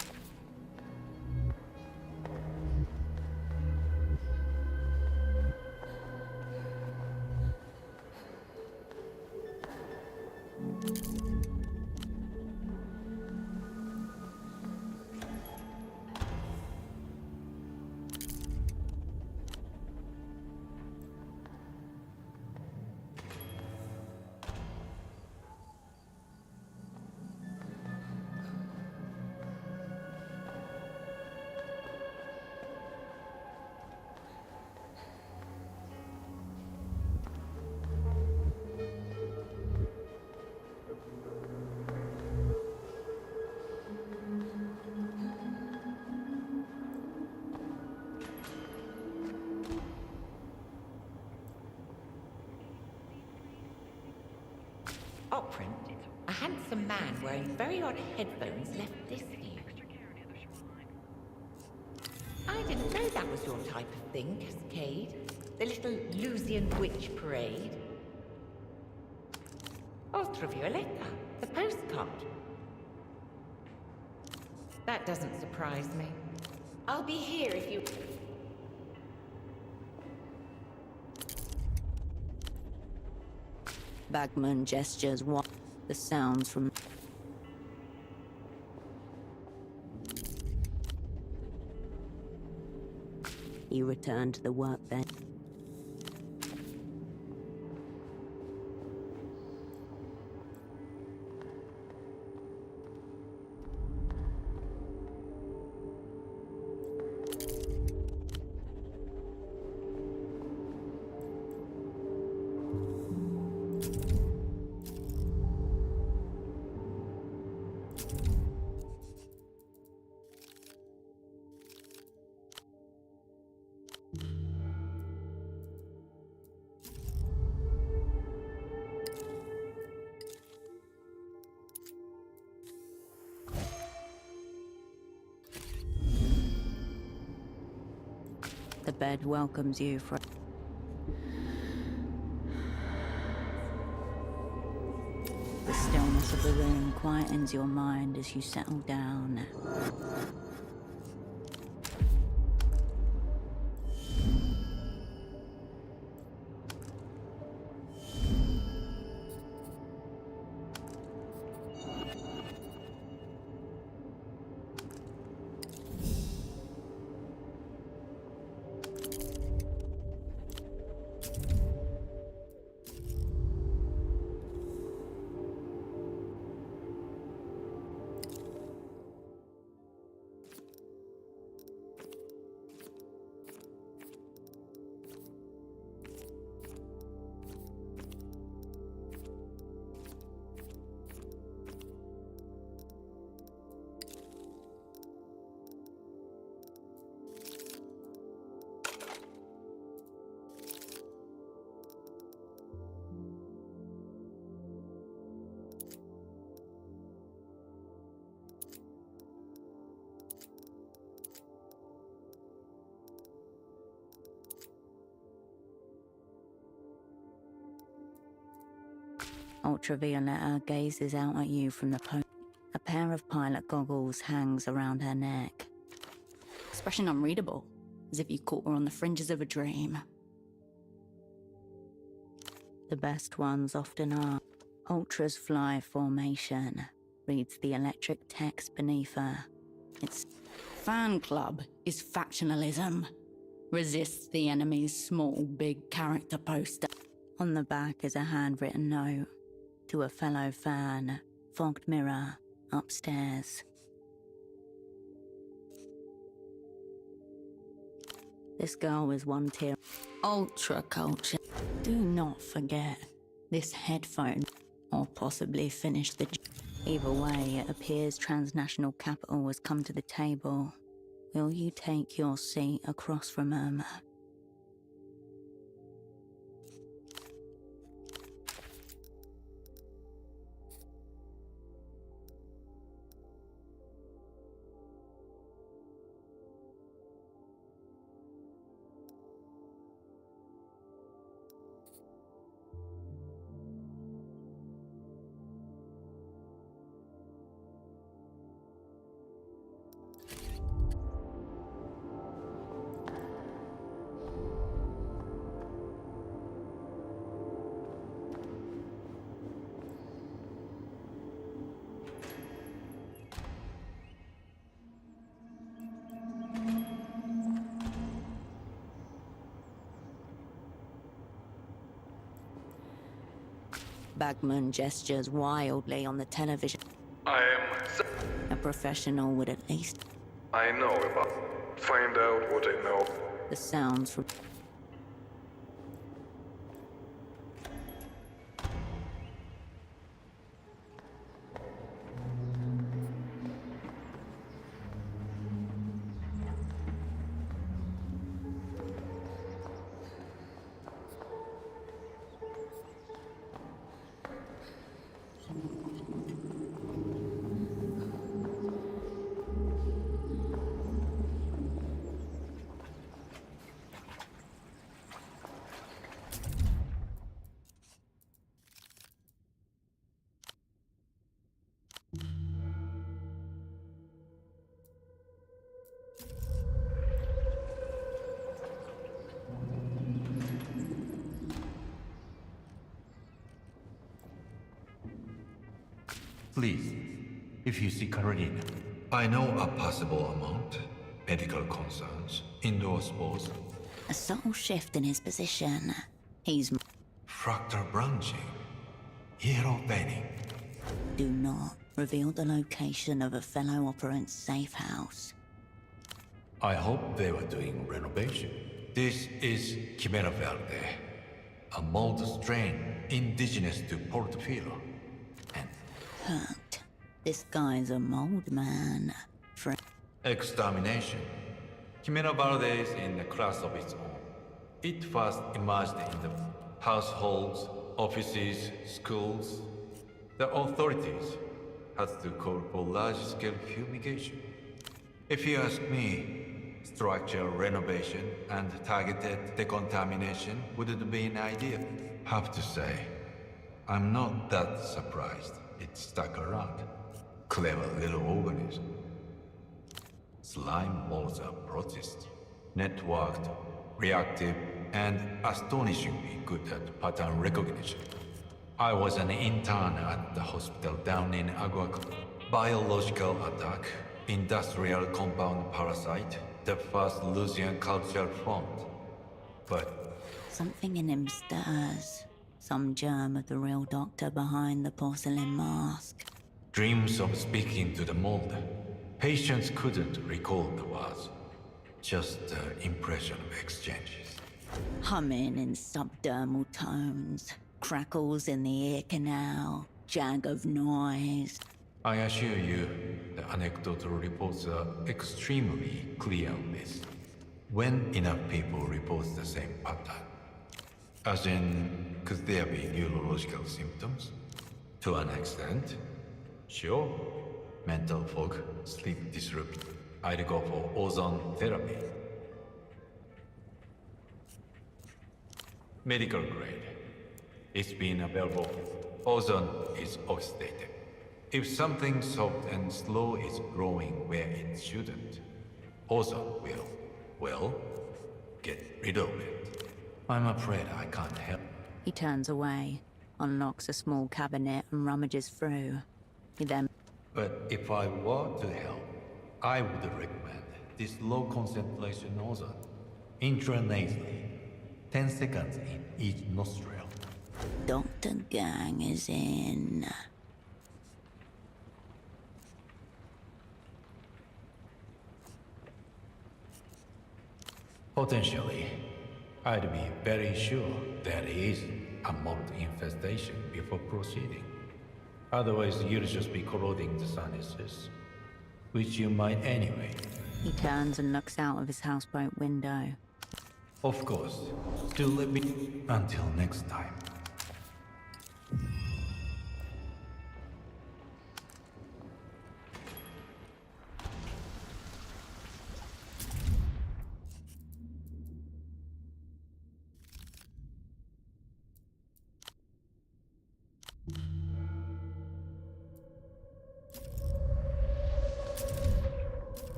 Opprint, a handsome man wearing very odd headphones left this here. I didn't know that was your type of thing, Cascade. The little Lusian witch parade. Ultravioletta, the postcard. That doesn't surprise me. I'll be here if you... Bagman gestures what the sounds from... He returned to the workbench. The bed welcomes you for... The stillness of the room quietens your mind as you settle down. Ultravioletta gazes out at you from the post. A pair of pilot goggles hangs around her neck. Expression unreadable, as if you caught her on the fringes of a dream. The best ones often are. Ultra's fly formation reads the electric text beneath her. Its fan club is factionalism. Resists the enemy's small, big character poster. On the back is a handwritten note to a fellow fan, fogged mirror, upstairs. This girl is one tier. Ultra culture. Do not forget this headphone, or possibly finish the. Either way, it appears transnational capital has come to the table. Will you take your seat across from him? Bagman gestures wildly on the television. I am. A professional would at least. I know about. Find out what I know. The sounds from. Please, if you see Karolina. I know a possible amount. Medical concerns, indoor sports. A subtle shift in his position. He's. Fractal branching. Yellow veining. Do not reveal the location of a fellow operant's safe house. I hope they were doing renovation. This is Chimera Verde, a mold strain indigenous to Portofino. And Hooked. This guy's a mold man. extermination. Chimera Verde is in a class of its own. It first emerged in the households, offices, schools. The authorities had to call for large-scale fumigation. If you ask me, structural renovation and targeted decontamination wouldn't be an idea. Have to say, I'm not that surprised it stuck around. Clever little organism. Slime molds are processed, networked, reactive, and astonishingly good at pattern recognition. I was an intern at the hospital down in Aguac. Biological attack, industrial compound parasite, the first Lucian cultural front. But something in him stirs. Some germ of the real doctor behind the porcelain mask. dreams of speaking to the mold. Patients couldn't recall the words, just the impression of exchanges. Humming in subdermal tones, crackles in the ear canal, jag of noise. I assure you, the anecdotal reports are extremely clear on this. When enough people report the same pattern. As in, could there be neurological symptoms? To an extent, sure. Mental fog, sleep disruption. I'd go for ozone therapy. Medical grade. It's been available ozone is oxidated. If something soft and slow is growing where it shouldn't, ozone will, well, get rid of it. I'm afraid I can't help. He turns away, unlocks a small cabinet and rummages through. He then... But if I were to help, I would recommend this low concentration ozone. Intranasally, 10 seconds in each nostril. Dr. Gang is in. Potentially, I'd be very sure there is a mold infestation before proceeding. Otherwise, you'll just be corroding the sinuses, which you might anyway. He turns and looks out of his houseboat window. Of course, still let me... Until next time.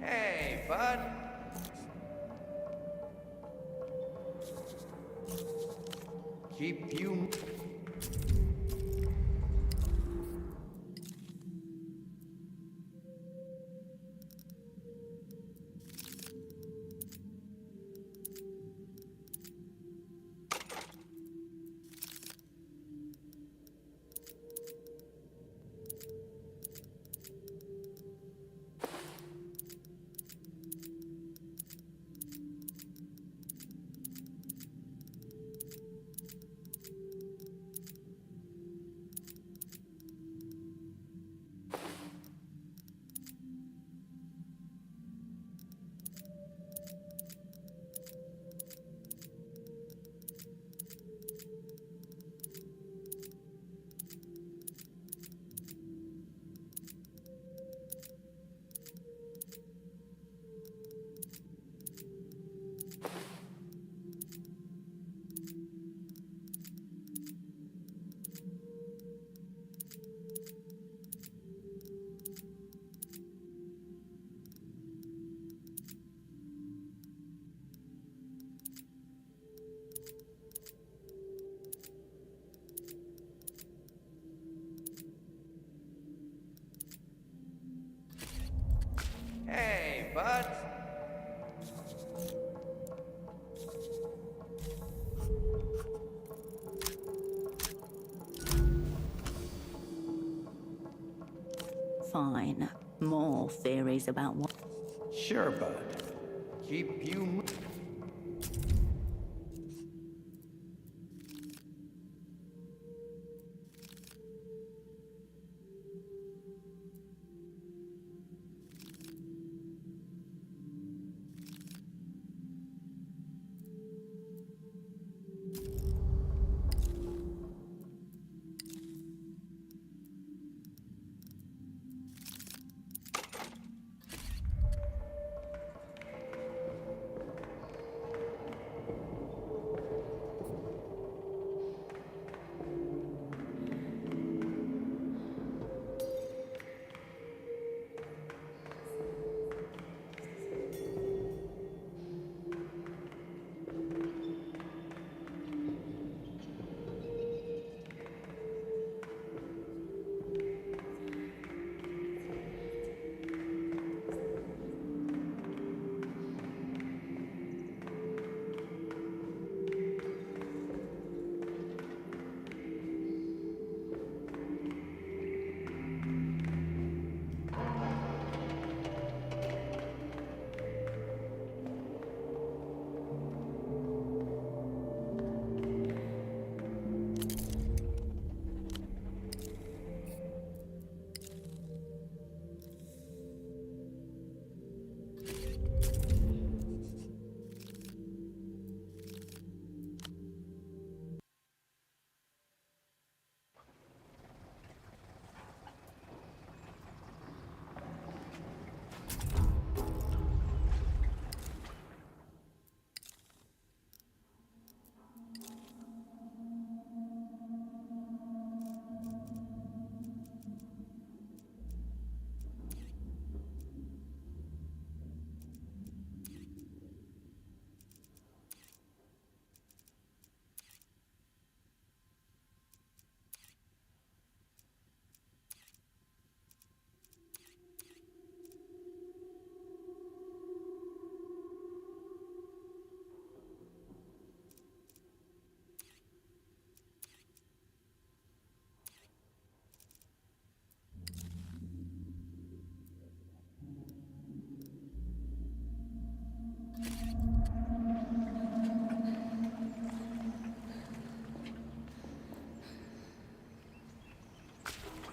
Hey, bud. Keep you... bud. Fine. More theories about what... Sure, bud. Keep you...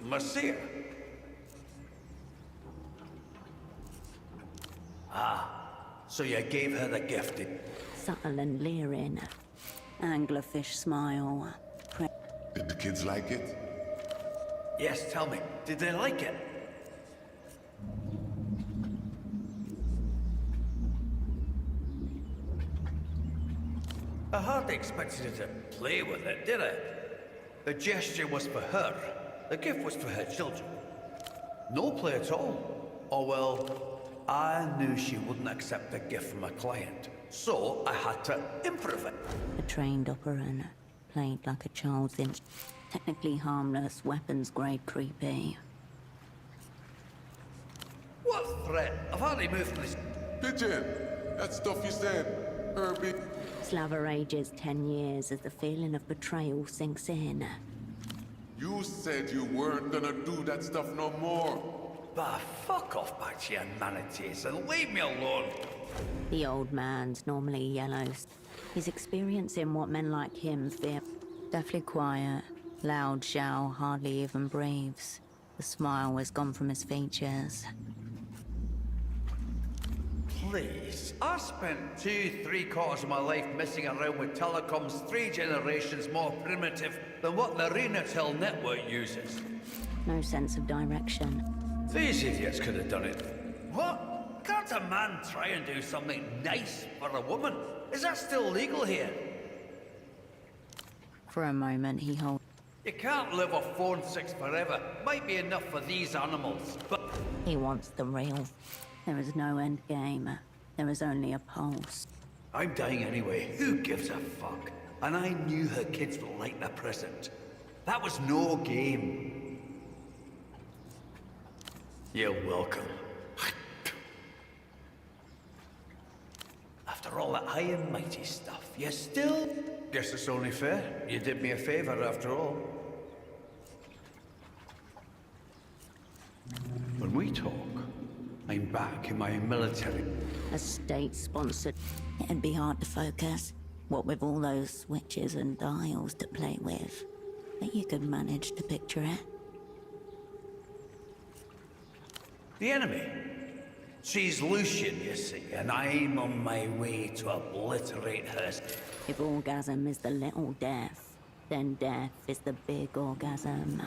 Marcia. Ah, so you gave her the gift. Subtle and leering. Anglerfish smile. Did the kids like it? Yes, tell me, did they like it? I hardly expected her to play with it, did I? The gesture was for her. The gift was for her children. No play at all. Oh well, I knew she wouldn't accept a gift from a client, so I had to improv it. A trained operant. Played like a child's technically harmless, weapons-grade creepy. What threat? I've hardly moved from this... Pigeon! That stuff you said, Herbie. Slaver ages 10 years as the feeling of betrayal sinks in. You said you weren't gonna do that stuff no more. Bah, fuck off back to your manatees and leave me alone. The old man's normally yellow. He's experiencing what men like him fear. Deathly quiet, loud Zhao hardly even breathes. The smile has gone from his features. Please, I spent 3/4 of my life messing around with telecoms 3 generations more primitive than what the Renatel network uses. No sense of direction. These idiots could have done it. What? Can't a man try and do something nice for a woman? Is that still legal here? For a moment, he holds. You can't live off 4 and 6 forever. Might be enough for these animals, but... He wants the real. There is no end game. There is only a pulse. I'm dying anyway. Who gives a fuck? And I knew her kids would like the present. That was no game. You're welcome. high and mighty stuff. You still? Guess it's only fair. You did me a favor after all. When we talk, I'm back in my military. A state-sponsored. It'd be hard to focus. What with all those switches and dials to play with. But you could manage to picture it. The enemy. She's Lucian, you see, and I'm on my way to obliterate her. If orgasm is the little death, then death is the big orgasm.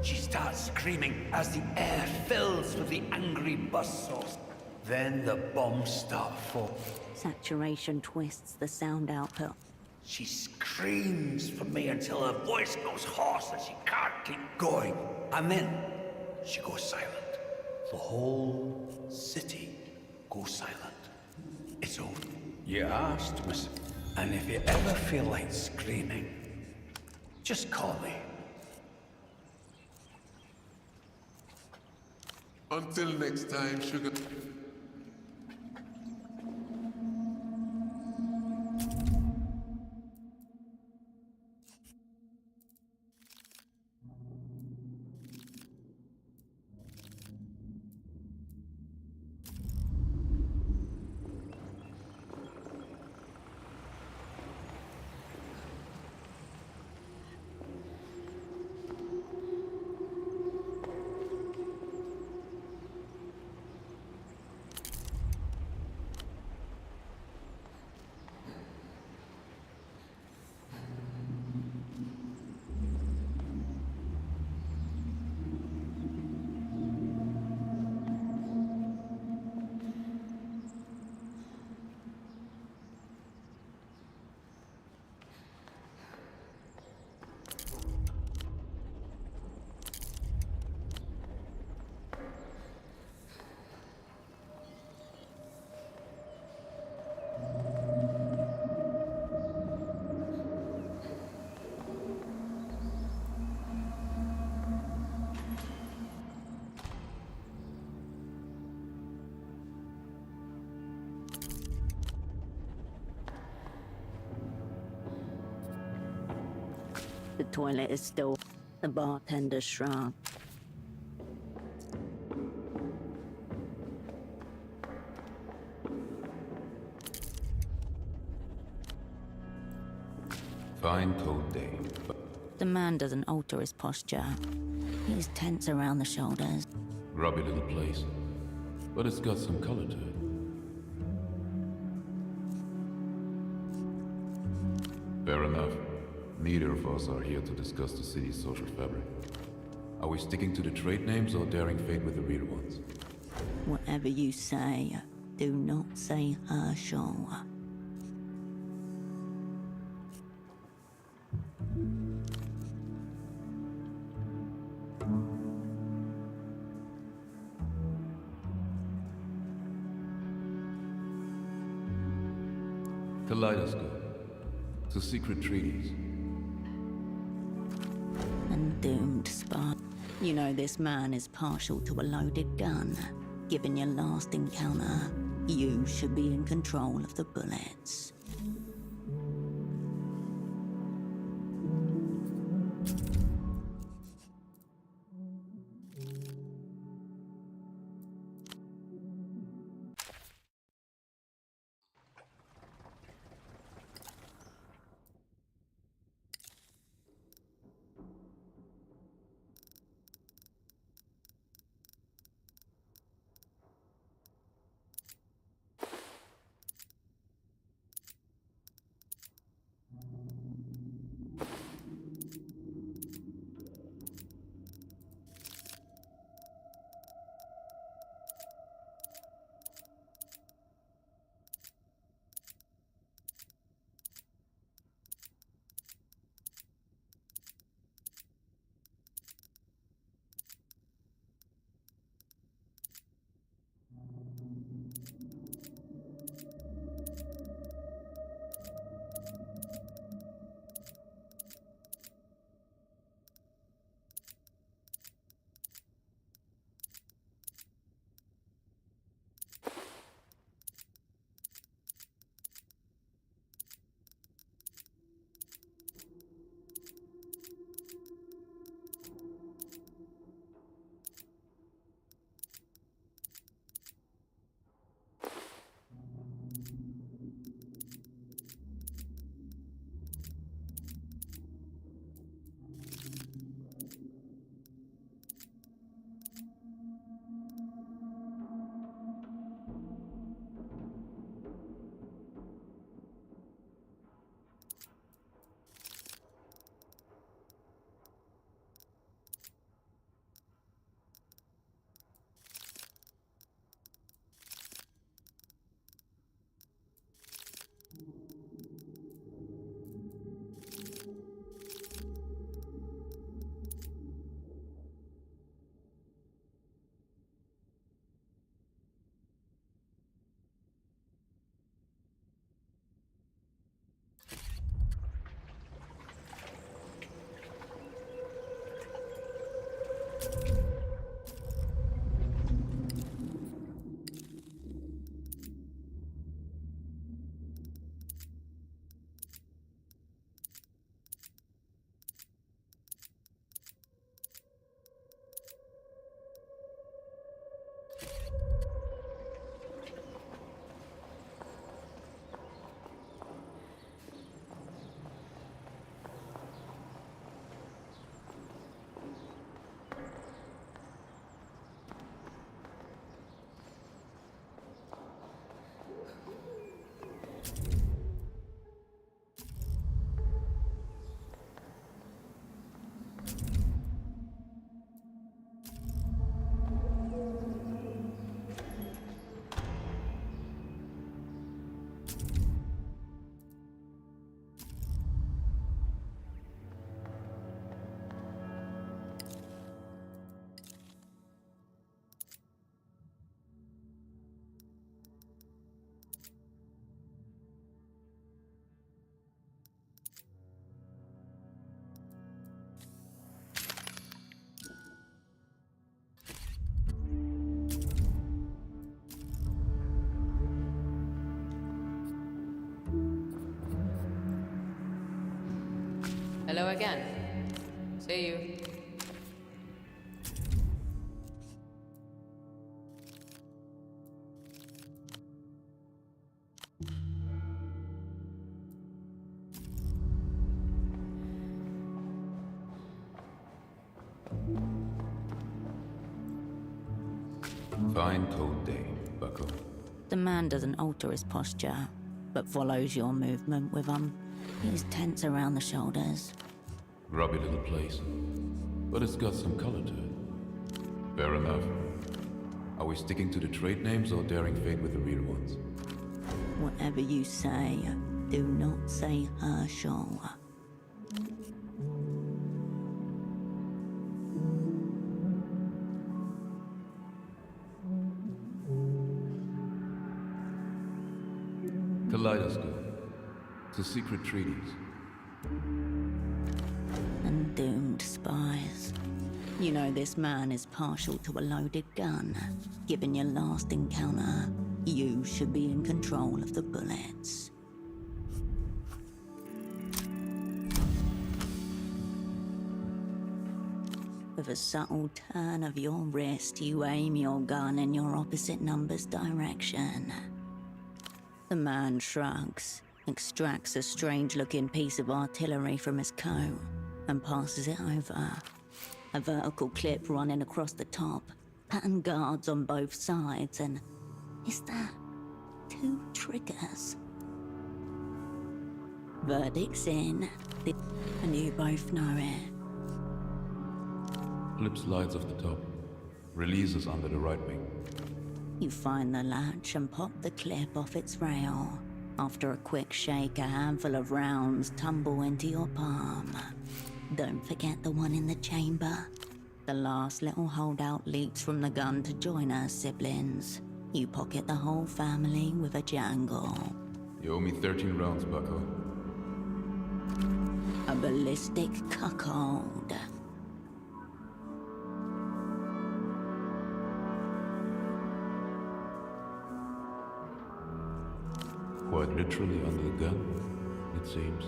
She starts screaming as the air fills with the angry buzzsaws. Then the bombs start falling. Saturation twists the sound output. She screams for me until her voice goes hoarse and she can't keep going. And then she goes silent. The whole city goes silent. It's over. You asked, miss. And if you ever feel like screaming, just call me. Until next time, sugar. The toilet is still. The bartender shrugged. Fine cold day. The man doesn't alter his posture. He's tense around the shoulders. Grubby little place. But it's got some color to it. Fair enough. Neither of us are here to discuss the city's social fabric. Are we sticking to the trade names or daring fate with the real ones? Whatever you say, do not say Herschel. Kaleidoscope. To secret treaties. And doomed spot. You know this man is partial to a loaded gun. Given your last encounter, you should be in control of the bullets. Hello again. See you. Fine cold day, Bucko. The man doesn't alter his posture, but follows your movement with He's tense around the shoulders. Grubby little place. But it's got some color to it. Fair enough. Are we sticking to the trade names or daring fate with the real ones? Whatever you say, do not say Herschel. Kaleidoscope. It's a secret treaties. And doomed spies. You know this man is partial to a loaded gun. Given your last encounter, you should be in control of the bullets. With a subtle turn of your wrist, you aim your gun in your opposite number's direction. The man shrugs, extracts a strange-looking piece of artillery from his coat, and passes it over. A vertical clip running across the top, pattern guards on both sides, and is that 2 triggers? Verdict's in, and you both know it. Clip slides off the top. Releases under the right wing. You find the latch and pop the clip off its rail. After a quick shake, a handful of rounds tumble into your palm. Don't forget the one in the chamber. The last little holdout leaps from the gun to join her siblings. You pocket the whole family with a jangle. You owe me 13 rounds, Bucko. A ballistic cuckold. Quite literally under the gun, it seems.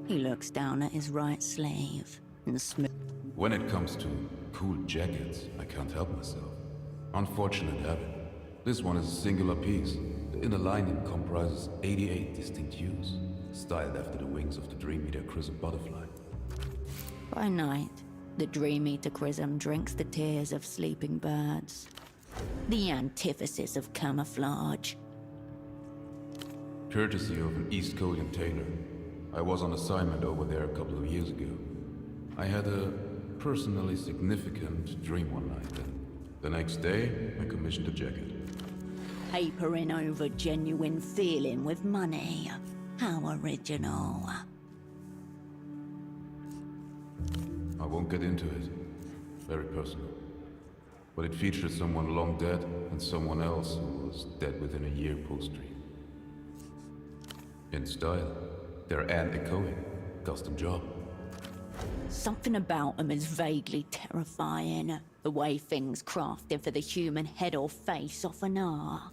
He looks down at his right sleeve and When it comes to cool jackets, I can't help myself. Unfortunate habit. This one is a singular piece. The inner lining comprises 88 distinct hues, styled after the wings of the Dream Eater Chrism butterfly. By night, the Dream Eater Chrism drinks the tears of sleeping birds. The antithesis of camouflage. Courtesy of an East Coast tailor. I was on assignment over there a couple of years ago. I had a personally significant dream one night, and the next day, I commissioned a jacket. Papering over genuine feeling with money. How original. I won't get into it. Very personal. But it featured someone long dead and someone else who was dead within a year post-dream. In style, they're echoing. Custom job. Something about them is vaguely terrifying. The way things crafted for the human head or face often are.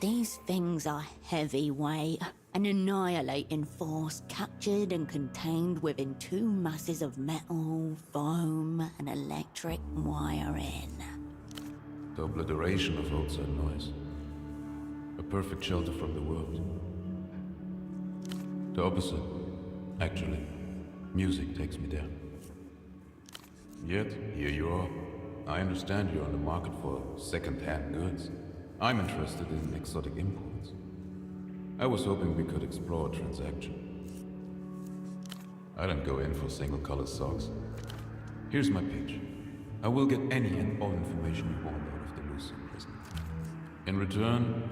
These things are heavyweight, an annihilating force captured and contained within 2 masses of metal, foam, and electric wiring. The obliteration of outside noise. A perfect shelter from the world. The opposite, actually. Music takes me down. Yet, here you are. I understand you're on the market for second-hand goods. I'm interested in exotic imports. I was hoping we could explore a transaction. I don't go in for single-color socks. Here's my pitch. I will get any and all information you want out of the Lucian prison. In return,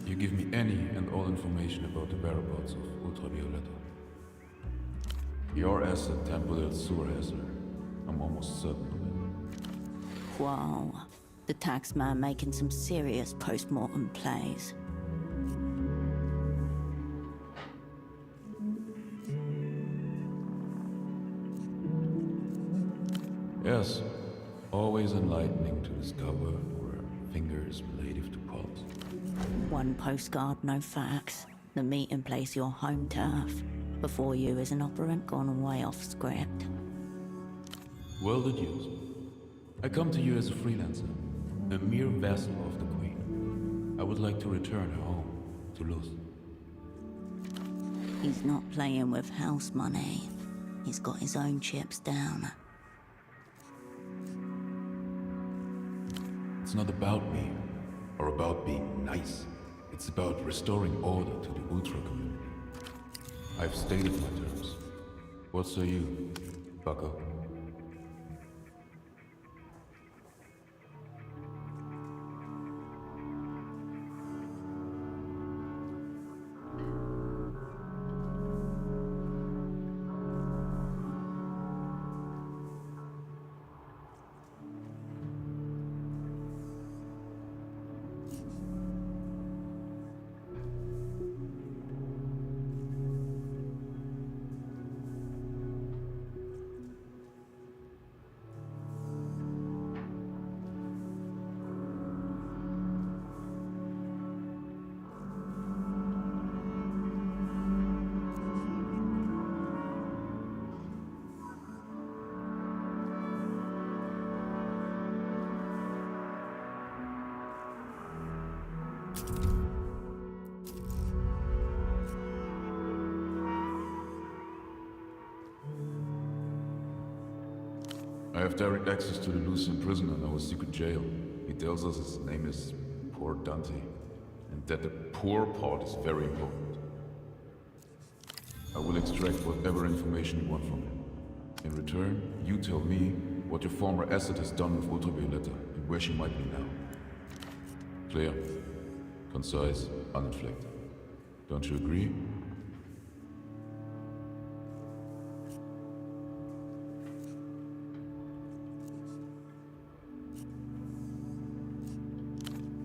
you give me any and all information about the whereabouts of Ultravioletta. Your asset Temple del Sur has her. I'm almost certain of it. Wow. The taxman making some serious post-mortem plays. Yes, always enlightening to discover where fingers relative to pulse. One postcard, no facts. The meeting place your home turf. Before you is an operant gone way off script. Well deduced. I come to you as a freelancer, a mere vassal of the Queen. I would like to return her home, to Luz. He's not playing with house money. He's got his own chips down. It's not about me, or about being nice. It's about restoring order to the Ultra community. I've stated my terms. What say you, bucko? I have direct access to the Lucian prisoner in our secret jail. He tells us his name is Poor Dante, and that the poor part is very important. I will extract whatever information you want from him. In return, you tell me what your former asset has done with Ultravioletta and where she might be now. Clear, concise, uninflected. Don't you agree?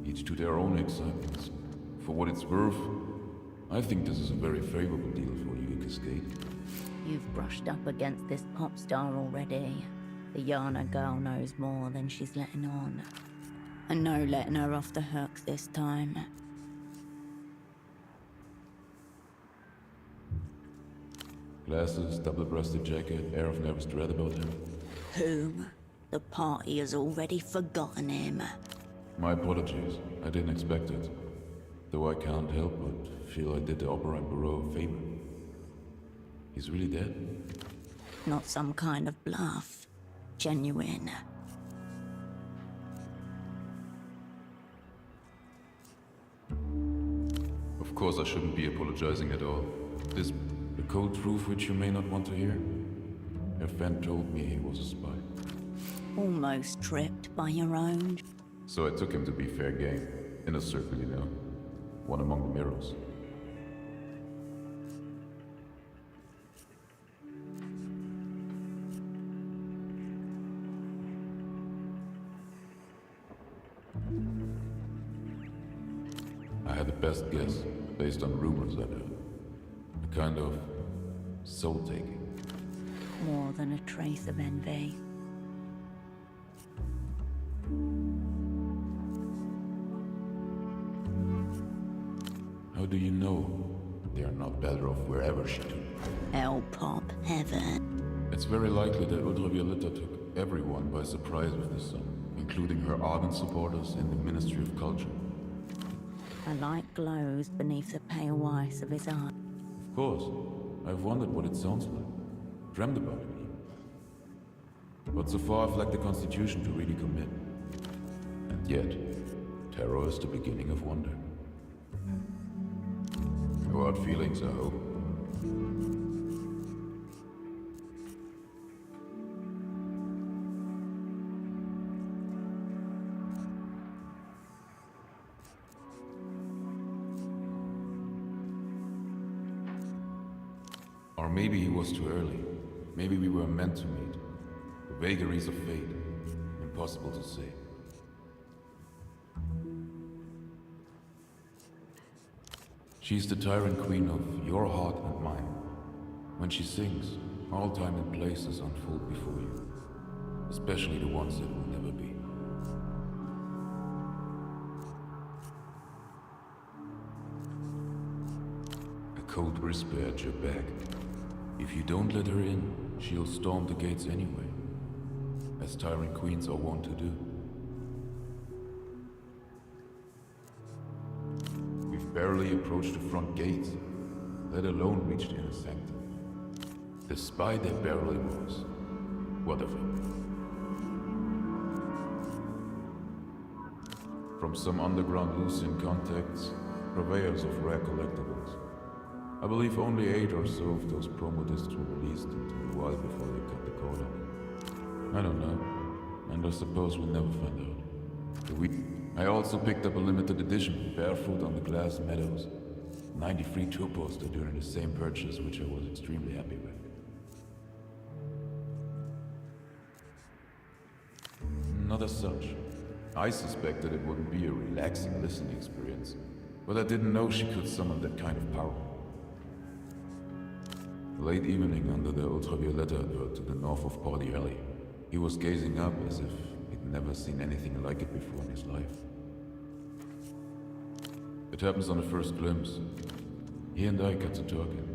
Each to their own excitements. For what it's worth, I think this is a very favorable deal for you, Cascade. You've brushed up against this pop star already. The Yana girl knows more than she's letting on. And no letting her off the hooks this time. Glasses, double-breasted jacket, air of nervous dread about him. Whom? The party has already forgotten him. My apologies. I didn't expect it. Though I can't help but feel I did the Operant Bureau a favor. He's really dead? Not some kind of bluff. Genuine. Of course I shouldn't be apologizing at all. This the cold truth which you may not want to hear? Your friend told me he was a spy. Almost tripped by your own. So I took him to be fair game. In a circle, you know. One among the mirrors. I had the best guess, based on rumors I'd heard. A kind of soul-taking. More than a trace of envy. How do you know they are not better off wherever she took? Hell pop heaven. It's very likely that Ultravioletta took everyone by surprise with this song, including her ardent supporters in the Ministry of Culture. A light glows beneath the pale ice of his eye. Of course, I've wondered what it sounds like. Dreamt about it even. But so far I've lacked the constitution to really commit. And yet, terror is the beginning of wonder. No hard feelings, I hope. Or maybe he was too early. Maybe we were meant to meet. The vagaries of fate. Impossible to say. She's the tyrant queen of your heart and mine. When she sings, all time and places unfold before you. Especially the ones that will never be. cold whisper at your back. If you don't let her in, she'll storm the gates anyway, as tyrant queens are wont to do. We've barely approached the front gates, let alone reached the inner sanctum. The spy there barely was. Whatever. From some underground Lucian contacts, purveyors of rare collectibles. I believe only 8 or so of those promo discs were released until a while before they cut the cord on. I don't know, and I suppose we'll never find out. I also picked up a limited edition, Barefoot on the Glass Meadows. 93 tour poster during the same purchase, which I was extremely happy with. Not as such. I suspected it wouldn't be a relaxing listening experience, but I didn't know she could summon that kind of power. Late evening under the Ultravioletta to the north of Party Alley, he was gazing up as if he'd never seen anything like it before in his life. It happens on the first glimpse. He and I got to talking.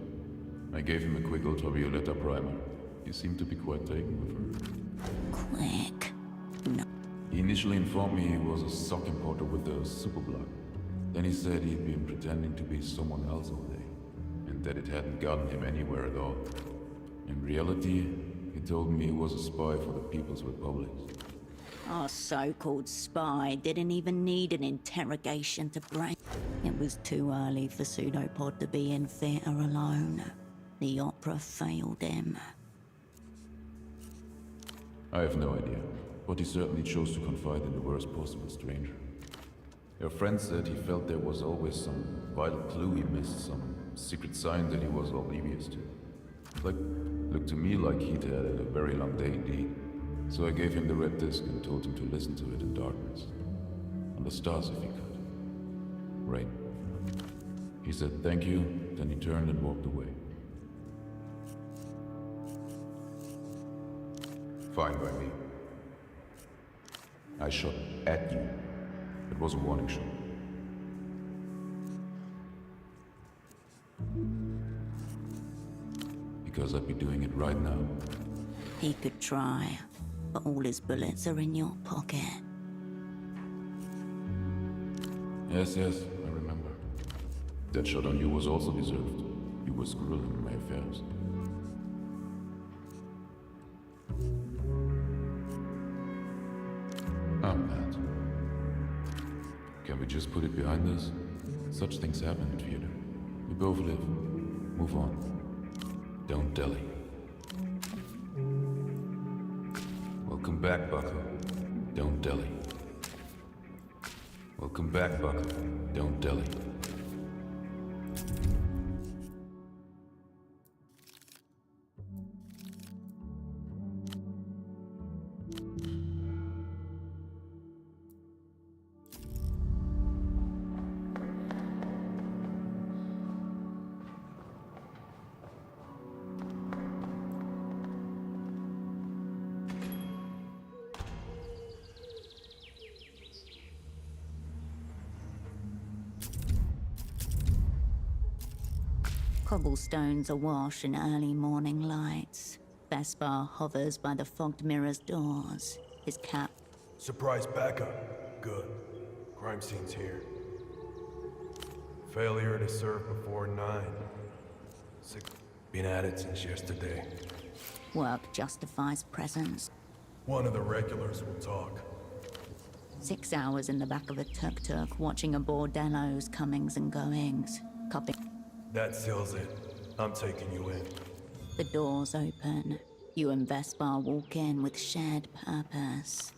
I gave him a quick Ultravioletta primer. He seemed to be quite taken with her. Quick. No. He initially informed me he was a sock importer with the Superblock. Then he said he'd been pretending to be someone else all day, and that it hadn't gotten him anywhere at all. In reality, he told me he was a spy for the People's Republic. Our so-called spy didn't even need an interrogation to break. It was too early for Pseudopod to be in theatre alone. The opera failed him. I have no idea, but he certainly chose to confide in the worst possible stranger. Your friend said he felt there was always some vital clue he missed, some secret sign that he was oblivious to. Looked to me like he'd had a very long day indeed. So I gave him the red disc and told him to listen to it in darkness. On the stars if he could. Right. He said thank you, then he turned and walked away. Fine by me. I shot at you. It was a warning shot. Because I'd be doing it right now. He could try, but all his bullets are in your pocket. Yes, I remember. That shot on you was also deserved. You were screwed in my affairs. I'm mad. Can we just put it behind us? Such things happen in theater. We both live. Move on. Don't dally. Welcome back, Bucko. Don't dally. Welcome back, Bucko. Don't dally. Cobblestones awash in early morning lights. Vespar hovers by the fogged mirror's doors, his cap. Surprise backup. Good. Crime scene's here. Failure to serve before 9. Been at it since yesterday. Work justifies presence. One of the regulars will talk. 6 hours in the back of a tuk-tuk, watching a bordello's comings and goings. Cupping. That seals it. I'm taking you in. The doors open. You and Vespar walk in with shared purpose.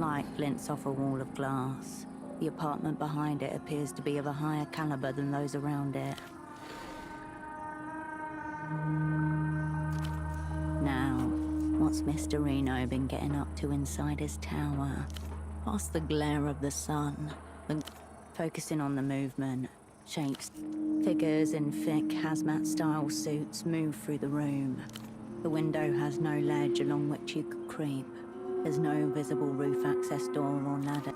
Light glints off a wall of glass. The apartment behind it appears to be of a higher caliber than those around it. Now, what's Mr. Reno been getting up to inside his tower? Past the glare of the sun, focusing on the movement, shapes, figures in thick hazmat-style suits move through the room. The window has no ledge along which you could creep. There's no visible roof access door or ladder.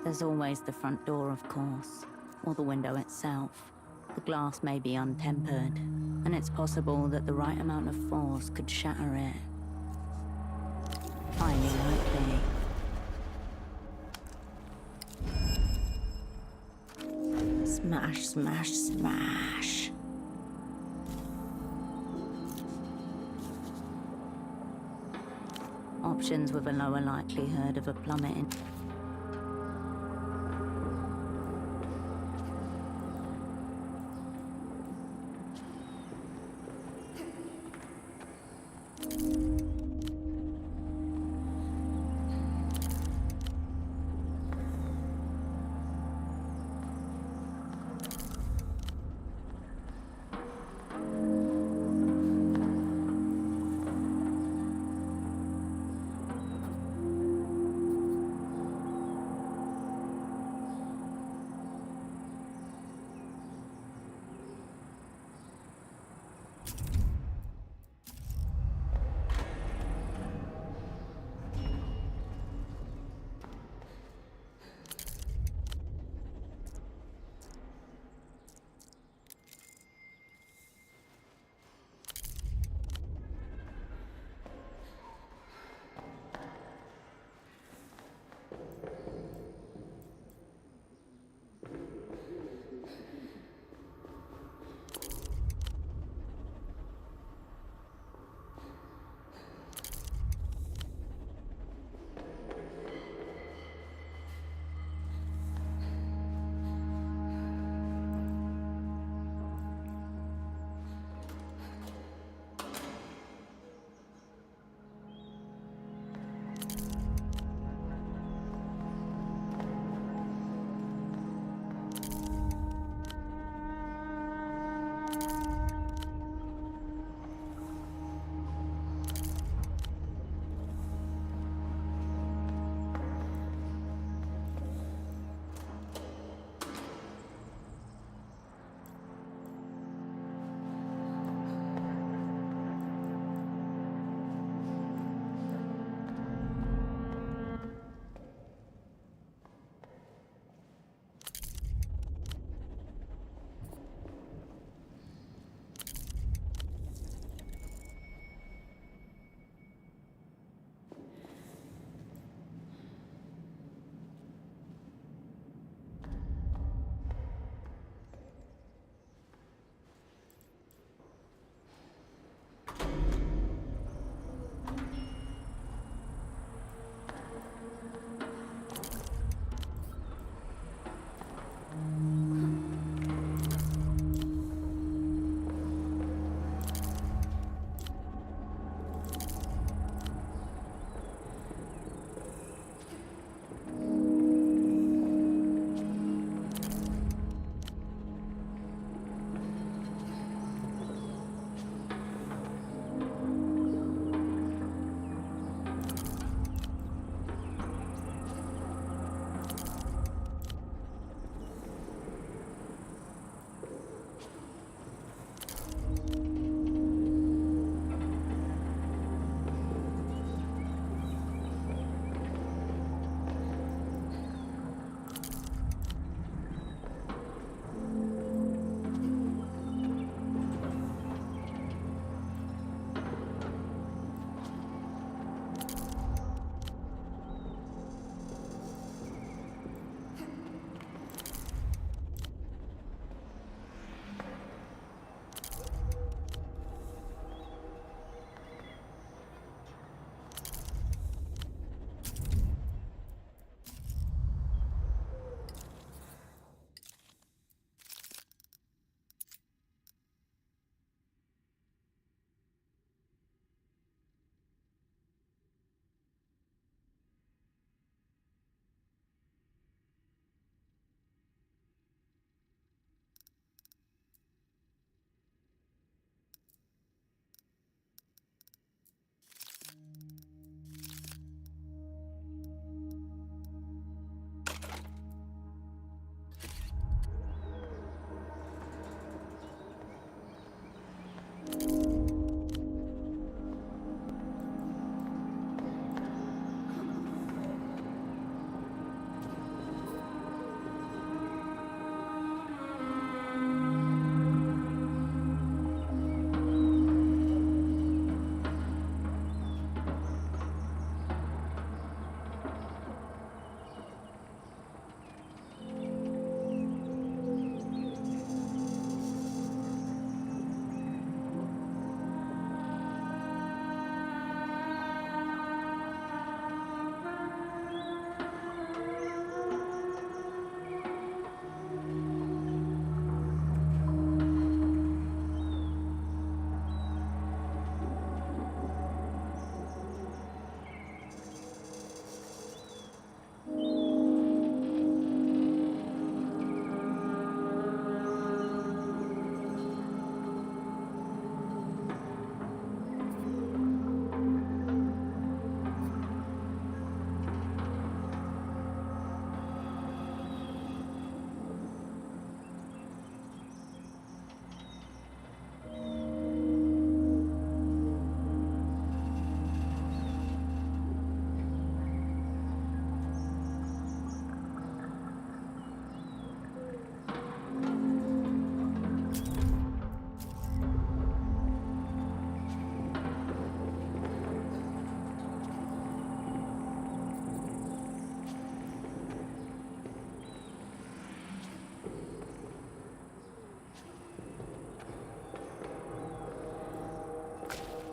There's always the front door, of course, or the window itself. The glass may be untempered, and it's possible that the right amount of force could shatter it. Highly likely. Smash, smash, smash. Options with a lower likelihood of a plummeting.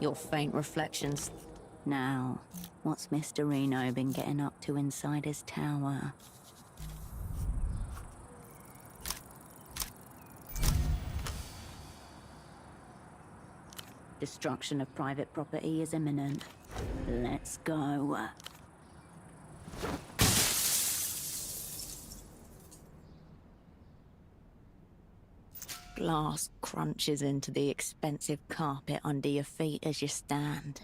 Your faint reflections. Now, what's Mr. Reno been getting up to inside his tower? Destruction of private property is imminent. Let's go. Glass crunches into the expensive carpet under your feet as you stand.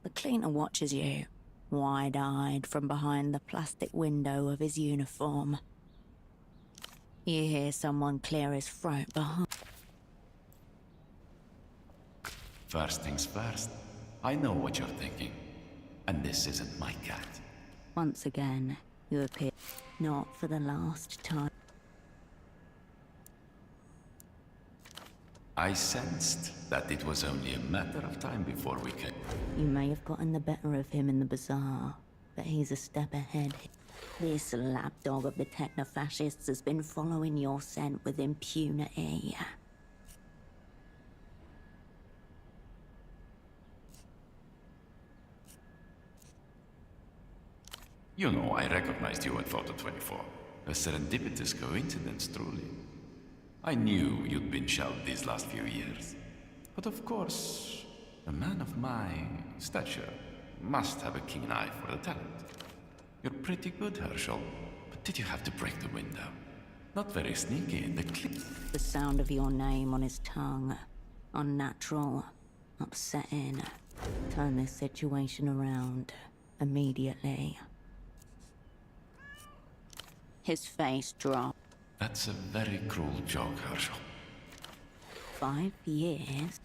The cleaner watches you, wide-eyed from behind the plastic window of his uniform. You hear someone clear his throat behind. First things first, I know what you're thinking. And this isn't my cat. Once again, you appear, not for the last time. I sensed that it was only a matter of time before we came. You may have gotten the better of him in the bazaar, but he's a step ahead. This lapdog of the techno-fascists has been following your scent with impunity. You know, I recognized you at Photo 24. A serendipitous coincidence, truly. I knew you'd been shelved these last few years. But of course, a man of my stature must have a keen eye for the talent. You're pretty good, Herschel. But did you have to break the window? Not very sneaky in the clip. The sound of your name on his tongue. Unnatural. Upsetting. Turn this situation around. Immediately. His face dropped. That's a very cruel joke, Herschel. 5 years?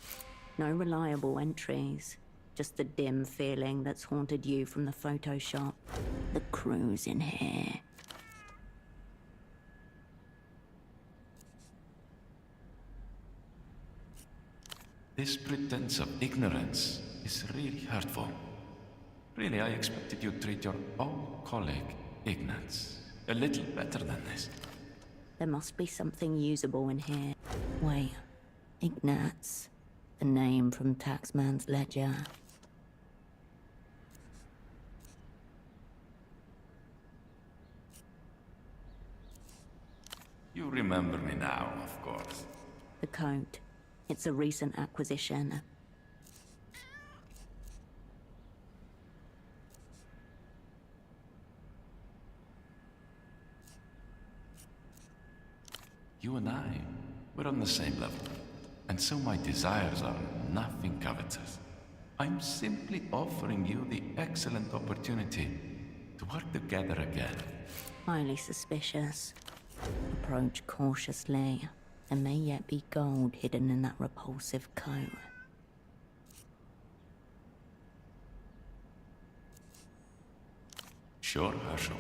No reliable entries. Just the dim feeling that's haunted you from the Photoshop. The crew's in here. This pretense of ignorance is really hurtful. Really, I expected you'd treat your old colleague, Ignatz, a little better than this. There must be something usable in here. Wait, Ignatz. The name from Taxman's ledger. You remember me now, of course. The coat. It's a recent acquisition. You and I, we're on the same level. And so my desires are nothing covetous. I'm simply offering you the excellent opportunity to work together again. Highly suspicious. Approach cautiously. There may yet be gold hidden in that repulsive coat. Sure, Herschel.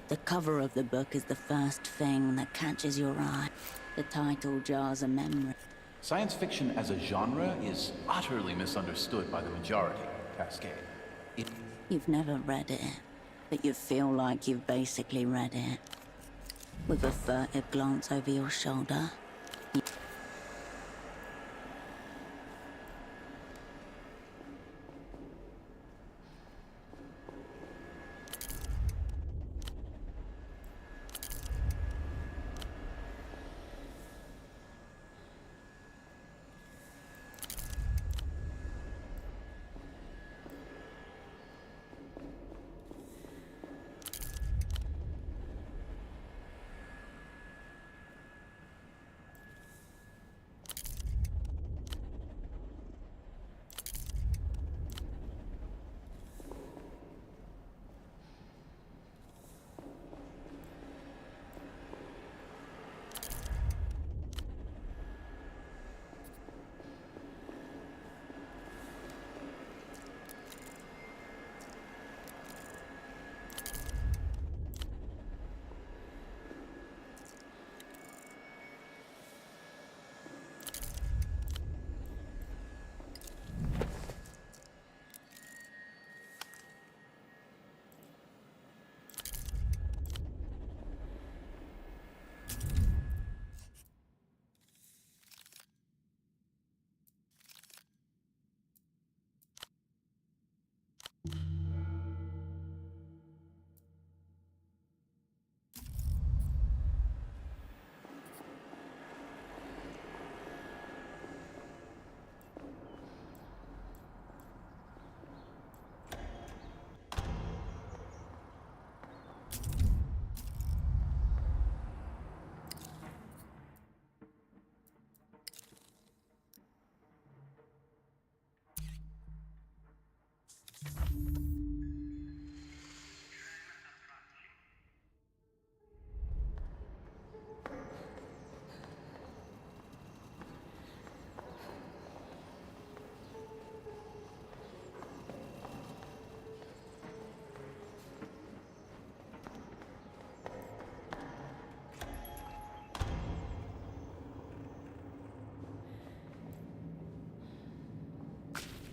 The cover of the book is the first thing that catches your eye. The title jars a memory. Science fiction as a genre is utterly misunderstood by the majority, Cascade. You've never read it, but you feel like you've basically read it. With a furtive glance over your shoulder.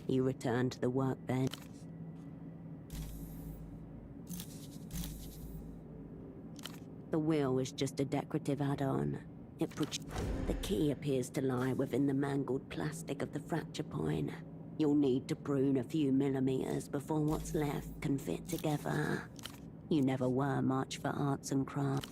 You return to the workbench. The wheel is just a decorative add-on. The key appears to lie within the mangled plastic of the fracture point. You'll need to prune a few millimeters before what's left can fit together. You never were much for arts and crafts.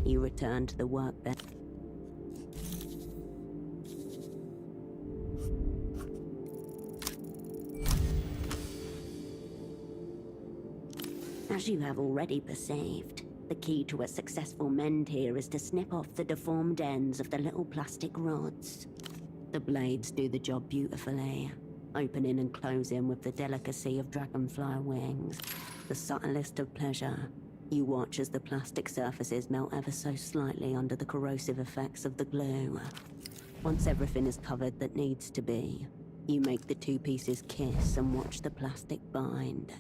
You return to the workbench. As you have already perceived, the key to a successful mend here is to snip off the deformed ends of the little plastic rods. The blades do the job beautifully, opening and closing with the delicacy of dragonfly wings. The subtlest of pleasure. You watch as the plastic surfaces melt ever so slightly under the corrosive effects of the glue. Once everything is covered that needs to be, you make the two pieces kiss and watch the plastic bind.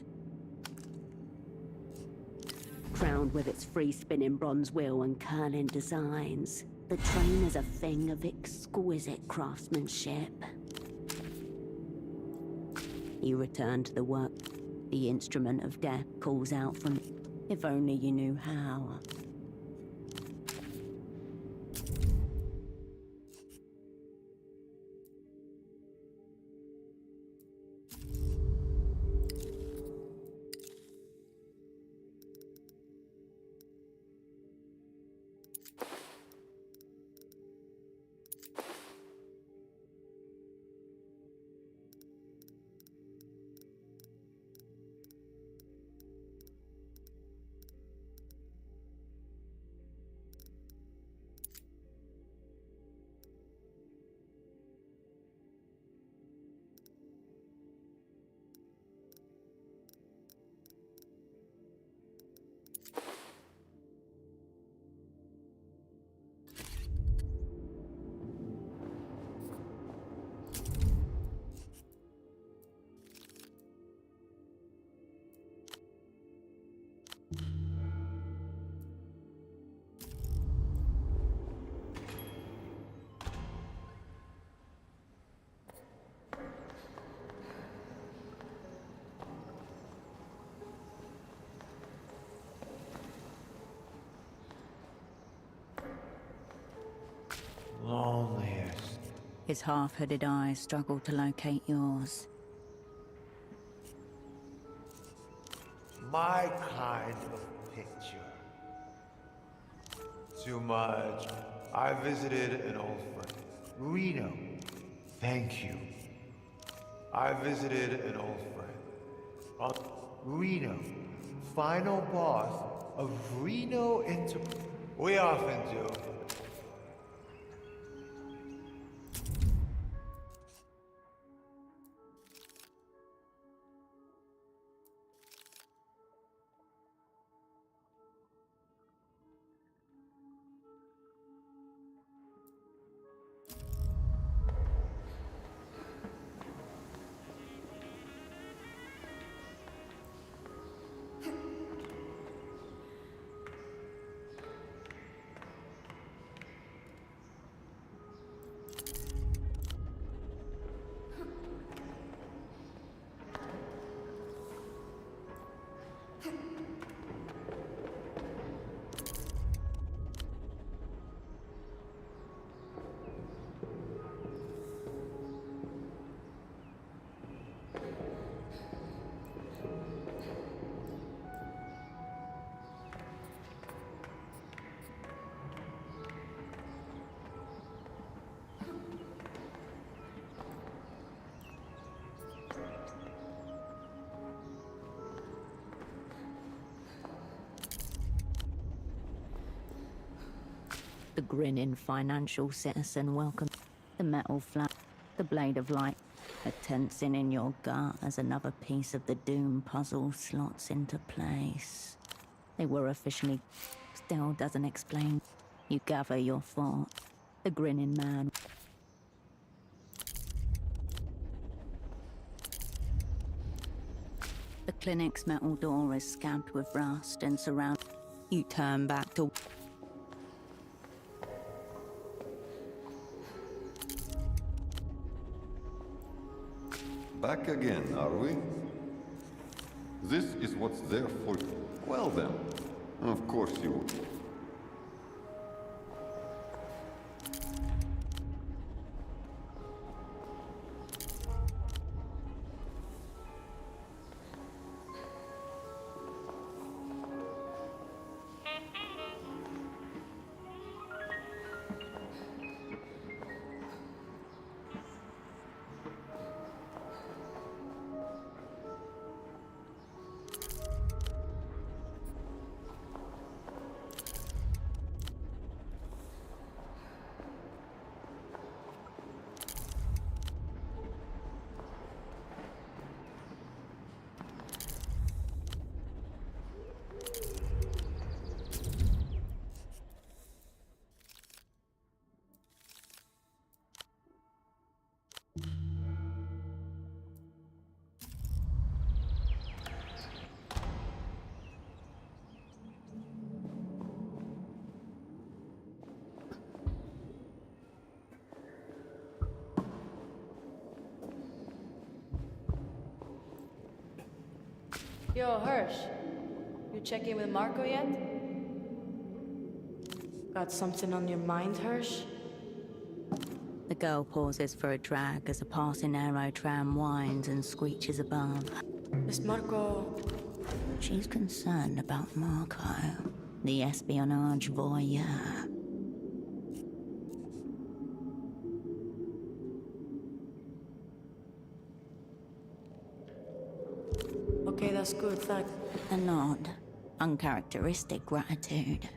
Crowned with its free-spinning bronze wheel and curling designs, the train is a thing of exquisite craftsmanship. You return to the work. The instrument of death calls out from... If only you knew how. Loneliest. His half-hooded eyes struggle to locate yours. My kind of picture. Too much. I visited an old friend. Reno. Thank you. I visited an old friend. Reno. Final boss of Reno Inter... We often do. The grinning financial citizen welcomes the metal flat, the blade of light, a tensing in your gut as another piece of the doom puzzle slots into place. They were officially... still doesn't explain. You gather your thought. The grinning man. The clinic's metal door is scabbed with rust and surrounded. You turn back to... Back again, are we? This is what's there for you. Well then, of course you would. Yo, Hirsch. You check in with Marco yet? Got something on your mind, Hirsch? The girl pauses for a drag as a passing aerotram whines and screeches above. Is Marco... She's concerned about Marco, the espionage voyeur. Okay, that's good, thanks. A nod. Uncharacteristic gratitude.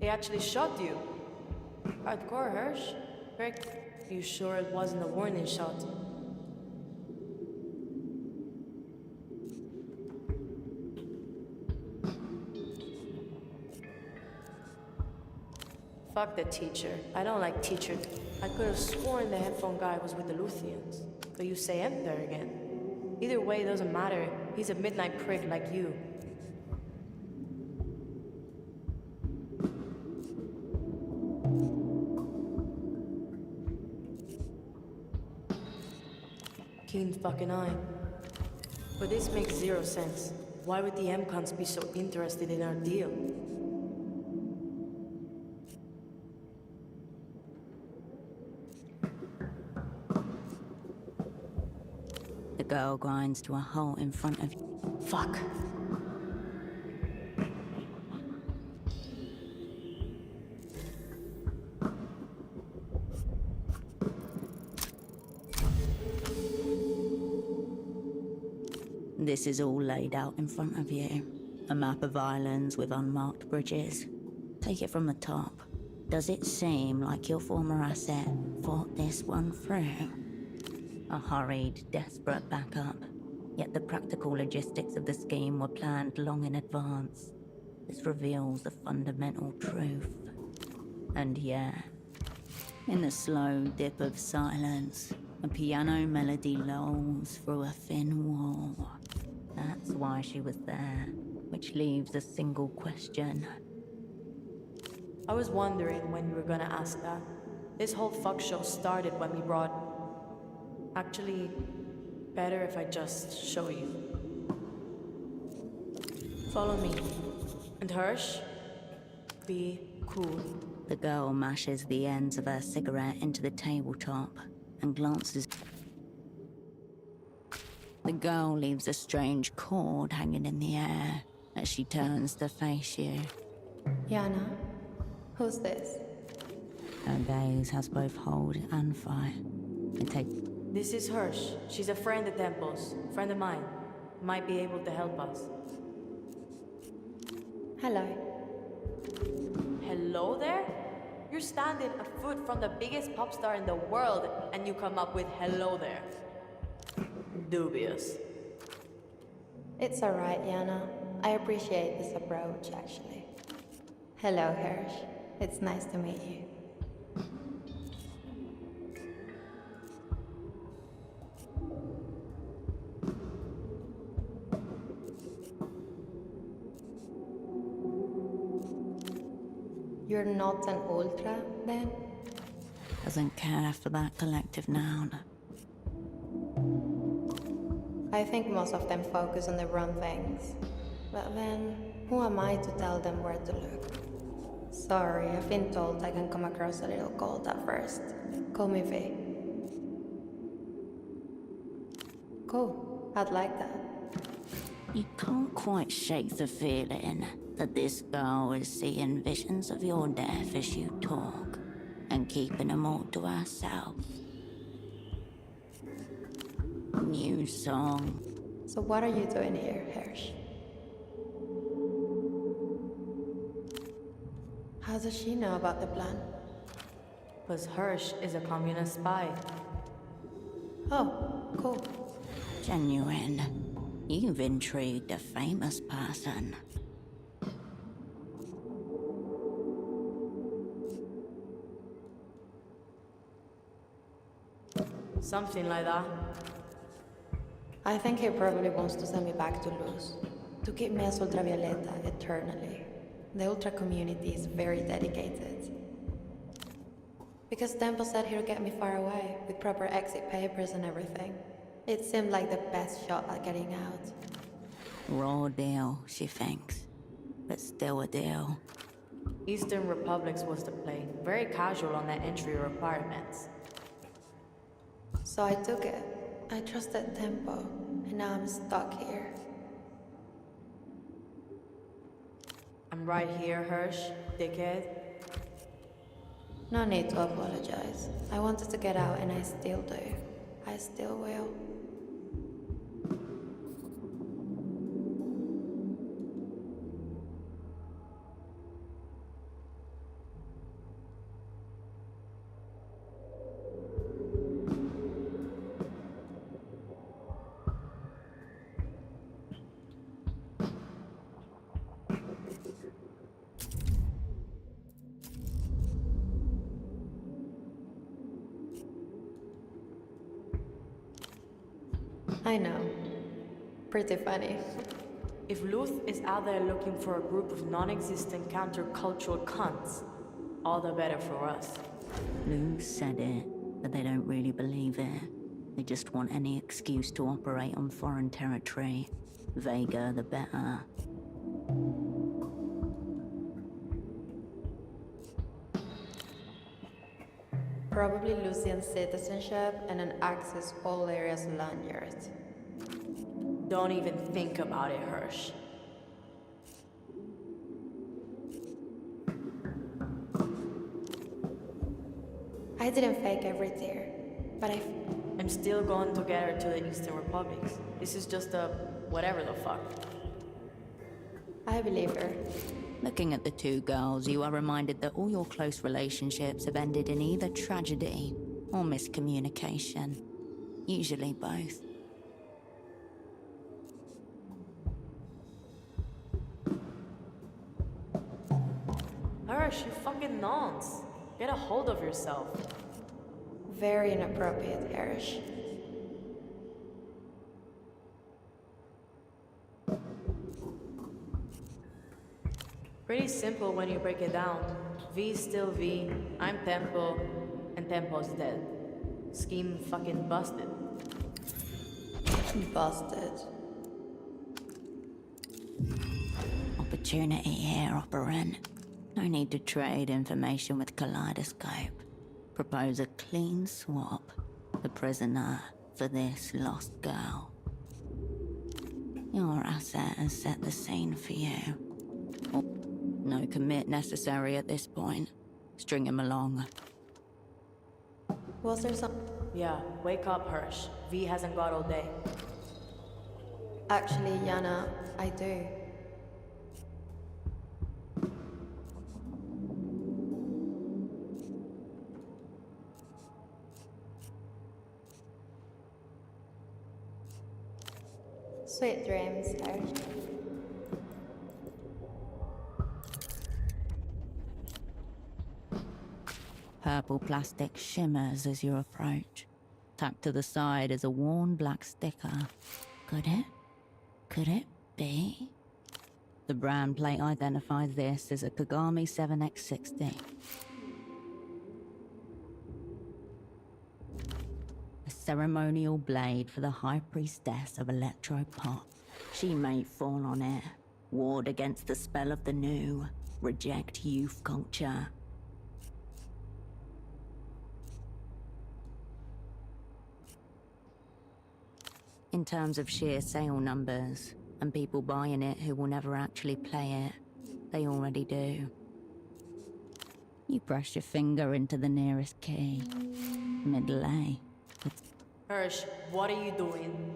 They actually shot you. Hardcore, Hirsch. Rick, you sure it wasn't a warning shot? Fuck the teacher. I don't like teachers. I could have sworn the headphone guy was with the Luthians. But you say him there again. Either way, it doesn't matter. He's a midnight prick like you. Keen fucking eye. But this makes zero sense. Why would the M-Cons be so interested in our deal? The girl grinds to a halt in front of you. Fuck. This is all laid out in front of you. A map of islands with unmarked bridges. Take it from the top. Does it seem like your former asset thought this one through? A hurried, desperate backup. Yet the practical logistics of the scheme were planned long in advance. This reveals the fundamental truth. And yeah, in the slow dip of silence, a piano melody lulls through a thin wall. That's why she was there, which leaves a single question. I was wondering when you were gonna ask that. This whole fuck show started when we brought... Actually, better if I just show you. Follow me. And Hirsch, be cool. The girl mashes the ends of her cigarette into the tabletop and glances. The girl leaves a strange cord hanging in the air as she turns to face you. Yana, who's this? Her gaze has both hold and fire. It takes. This is Hirsch. She's a friend at Temple's. Friend of mine. Might be able to help us. Hello. Hello there? You're standing a foot from the biggest pop star in the world, and you come up with hello there. Dubious. It's alright, Yana. I appreciate this approach, actually. Hello, Hirsch. It's nice to meet you. You're not an ultra, then? Doesn't care for that collective noun. I think most of them focus on the wrong things. But then, who am I to tell them where to look? Sorry, I've been told I can come across a little cold at first. Call me V. Cool, I'd like that. You can't quite shake the feeling that this girl is seeing visions of your death as you talk, and keeping them all to herself. New song. So what are you doing here, Hirsch? How does she know about the plan? Because Hirsch is a communist spy. Oh, cool. Genuine. You've intrigued a famous person. Something like that. I think he probably wants to send me back to Luz. To keep me as Ultravioleta eternally. The Ultra community is very dedicated. Because Temple said he'll get me far away, with proper exit papers and everything. It seemed like the best shot at getting out. Raw deal, she thinks. But still a deal. Eastern Republics was the play. Very casual on their entry requirements. So I took it. I trusted Tempo, and now I'm stuck here. I'm right here, Hirsch, dickhead. No need to apologize. I wanted to get out, and I still do. I still will. I know. Pretty funny. If Luth is out there looking for a group of non-existent countercultural cunts, all the better for us. Lou said it, but they don't really believe it. They just want any excuse to operate on foreign territory. Vaguer, the better. Probably Lucian citizenship and an access all areas lanyard. Don't even think about it, Hirsch. I didn't fake every tear, but I'm still going to get her to the Eastern Republics. This is just a whatever the fuck. I believe her. Looking at the two girls, you are reminded that all your close relationships have ended in either tragedy or miscommunication. Usually both. Hirsch, you fucking nonce. Get a hold of yourself. Very inappropriate, Erish. Pretty simple when you break it down. V's still V, I'm Tempo, and Tempo's dead. Scheme fucking busted. Busted. Opportunity here, operant. No need to trade information with Kaleidoscope. Propose a clean swap. The prisoner for this lost girl. Your asset has set the scene for you. No commit necessary at this point. String him along. Was there some... Yeah, wake up, Hirsch. V hasn't got all day. Actually, Yana, I do. Sweet dreams, Erish. Purple plastic shimmers as you approach. Tacked to the side is a worn black sticker. Could it? Could it be? The brand plate identifies this as a Kagami 7X60. A ceremonial blade for the High Priestess of Electropop. She may fall on it. Ward against the spell of the new. Reject youth culture. In terms of sheer sale numbers, and people buying it who will never actually play it, they already do. You press your finger into the nearest key. Middle A. Hirsch, what are you doing?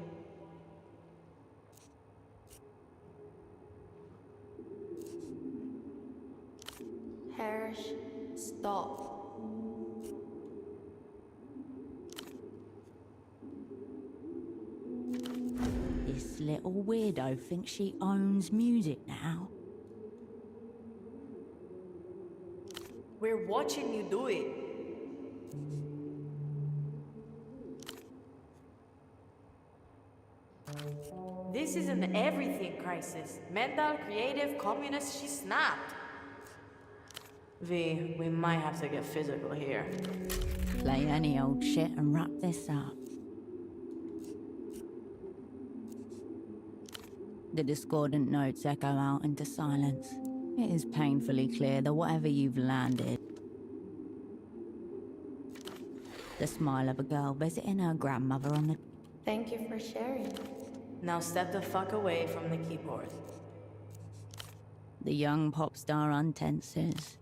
Hirsch, stop. This little weirdo thinks she owns music now. We're watching you do it. This is an everything crisis. Mental, creative, communist, she snapped. V, we might have to get physical here. Play any old shit and wrap this up. The discordant notes echo out into silence. It is painfully clear that whatever you've landed, the smile of a girl visiting her grandmother on the... Thank you for sharing. Now step the fuck away from the keyboard. The young pop star untenses.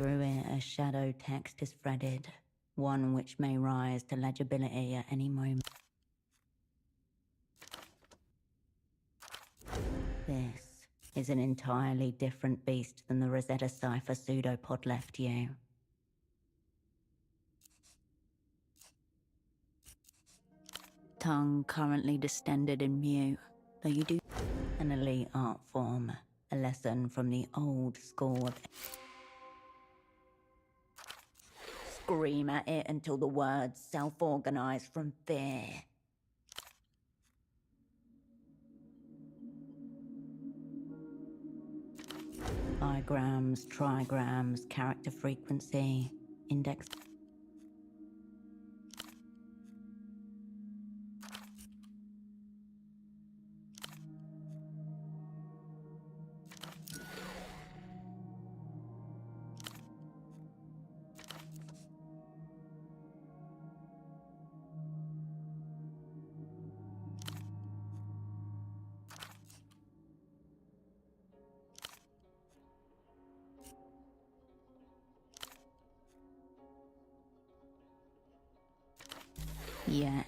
Through it, a shadow text is threaded, one which may rise to legibility at any moment. This is an entirely different beast than the Rosetta Cipher pseudopod left you. Tongue currently distended in mute, though you do an elite art form, a lesson from the old school of... Scream at it until the words self-organize from fear. Bigrams, trigrams, character frequency, index... Yet.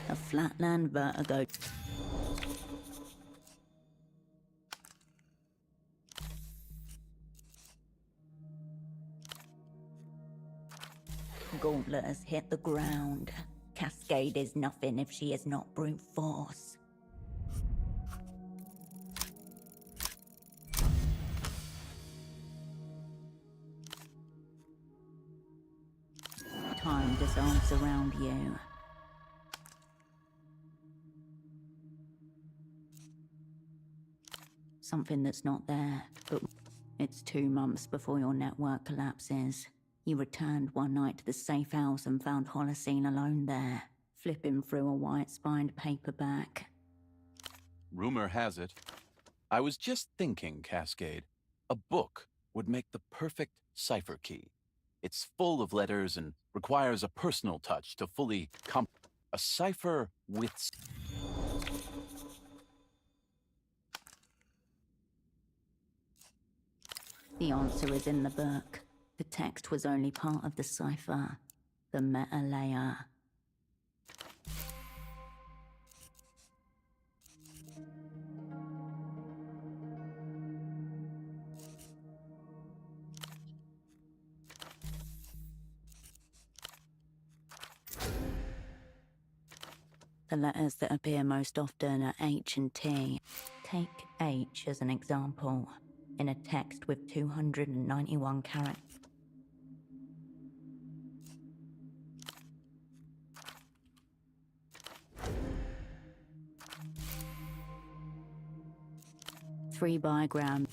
A flatland vertigo. Gauntlet has hit the ground. Cascade is nothing if she is not brute force. Time dissolves around you. Something that's not there, but it's 2 months before your network collapses. You returned one night to the safe house and found Holocene alone there, flipping through a white-spined paperback. Rumor has it. I was just thinking, Cascade, a book would make the perfect cipher key. It's full of letters and requires a personal touch to fully a cipher with... The answer is in the book. The text was only part of the cipher, the meta layer. The letters that appear most often are H and T. Take H as an example. In a text with 291 characters. Three bigrams.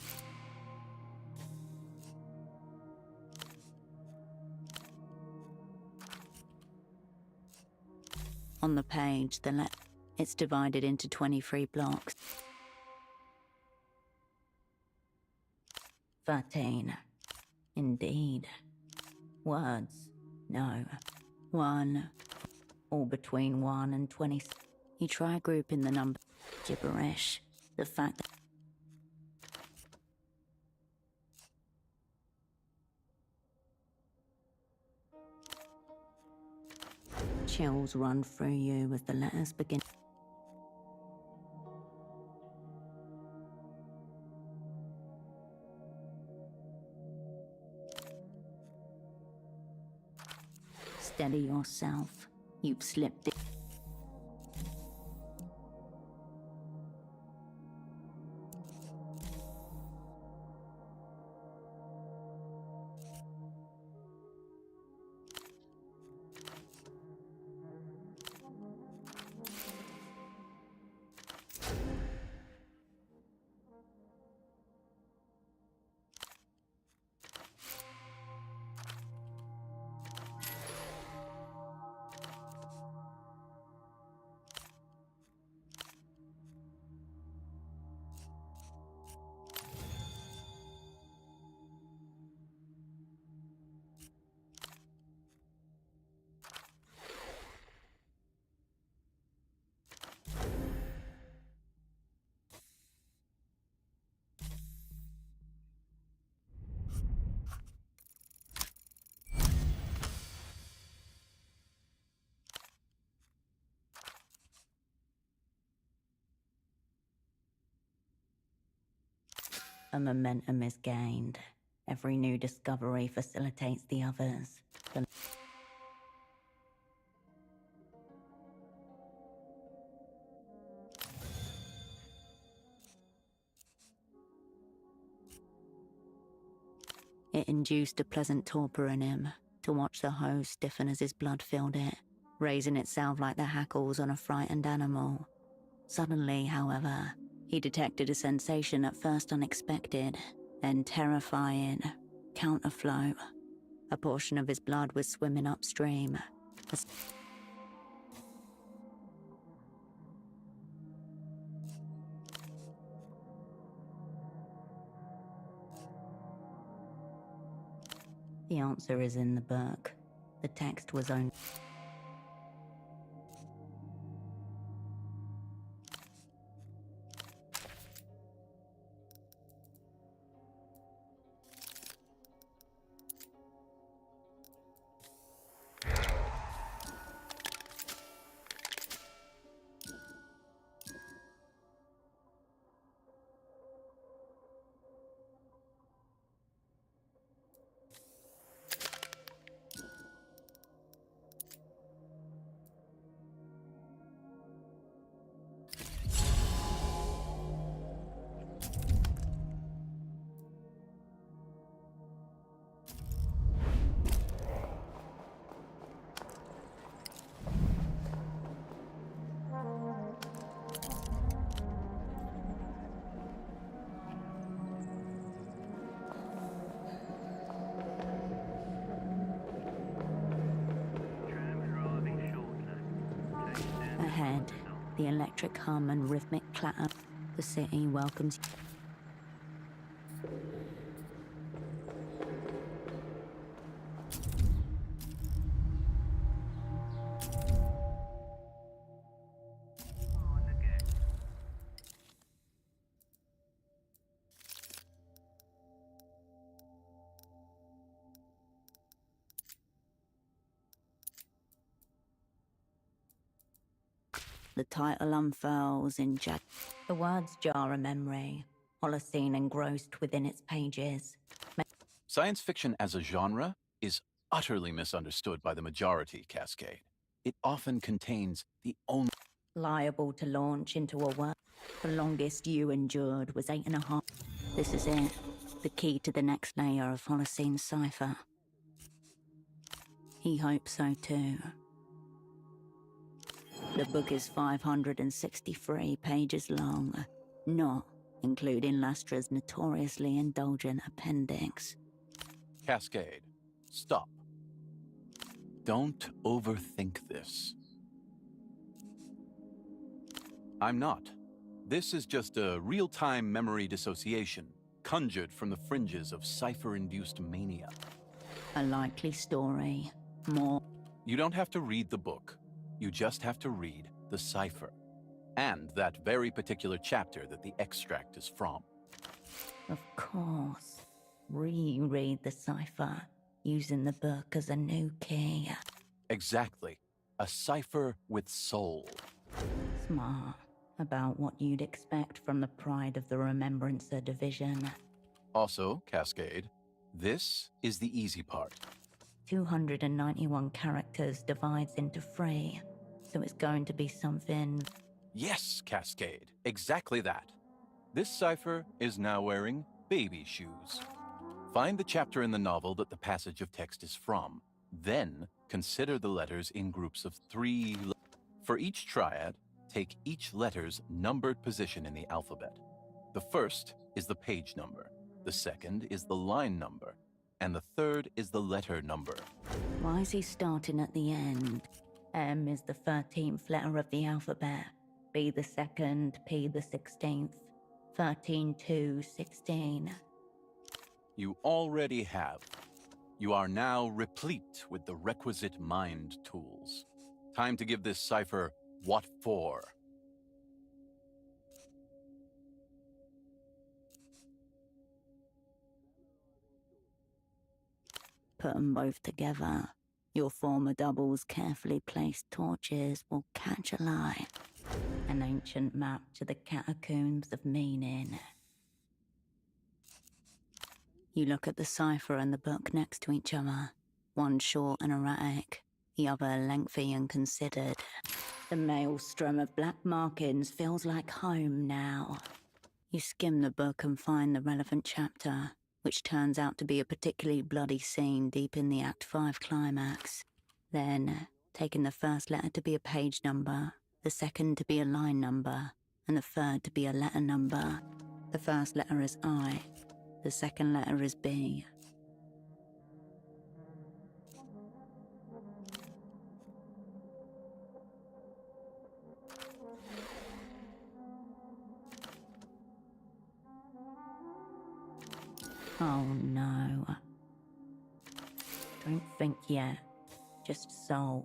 On the page, it's divided into 23 blocks. 13. Indeed. Words. No. 1. All between 1 and 20. You try grouping the number. Gibberish. The fact that... Chills run through you as the letters begin. Steady yourself. You've slipped it. A momentum is gained. Every new discovery facilitates the others. It induced a pleasant torpor in him to watch the hose stiffen as his blood filled it, raising itself like the hackles on a frightened animal. Suddenly, however, he detected a sensation at first unexpected, then terrifying. Counterflow. A portion of his blood was swimming upstream. The answer is in the book. The text was only... Ahead, the electric hum and rhythmic clatter. The city welcomes you. The title unfurls in Jack. The words jar a memory, Holocene engrossed within its pages. Science fiction as a genre is utterly misunderstood by the majority, Cascade. It often contains the only... Liable to launch into a world. The longest you endured was 8.5. This is it. The key to the next layer of Holocene's cipher. He hopes so too. The book is 563 pages long, not including Lastra's notoriously indulgent appendix. Cascade, stop. Don't overthink this. I'm not. This is just a real-time memory dissociation, conjured from the fringes of cipher-induced mania. A likely story. More. You don't have to read the book. You just have to read the cipher. And that very particular chapter that the extract is from. Of course. Reread the cipher, using the book as a new key. Exactly. A cipher with soul. Smart. About what you'd expect from the Pride of the Remembrancer division. Also, Cascade, this is the easy part. 291 characters divides into 3, so it's going to be something... Yes, Cascade, exactly that. This cipher is now wearing baby shoes. Find the chapter in the novel that the passage of text is from. Then, consider the letters in groups of 3. For each triad, take each letter's numbered position in the alphabet. The first is the page number, the second is the line number, and the third is the letter number. Why is he starting at the end? M is the 13th letter of the alphabet, B the 2nd, P the 16th, 13, 2, 16. You already have. You are now replete with the requisite mind tools. Time to give this cipher what for. Put them both together. Your former double's carefully placed torches will catch a light. An ancient map to the catacombs of meaning. You look at the cipher and the book next to each other. One short and erratic, the other lengthy and considered. The maelstrom of black markings feels like home now. You skim the book and find the relevant chapter, which turns out to be a particularly bloody scene deep in the Act 5 climax. Then, taking the first letter to be a page number, the second to be a line number, and the third to be a letter number. The first letter is I, the second letter is B. Oh no. Don't think yet. Just solve.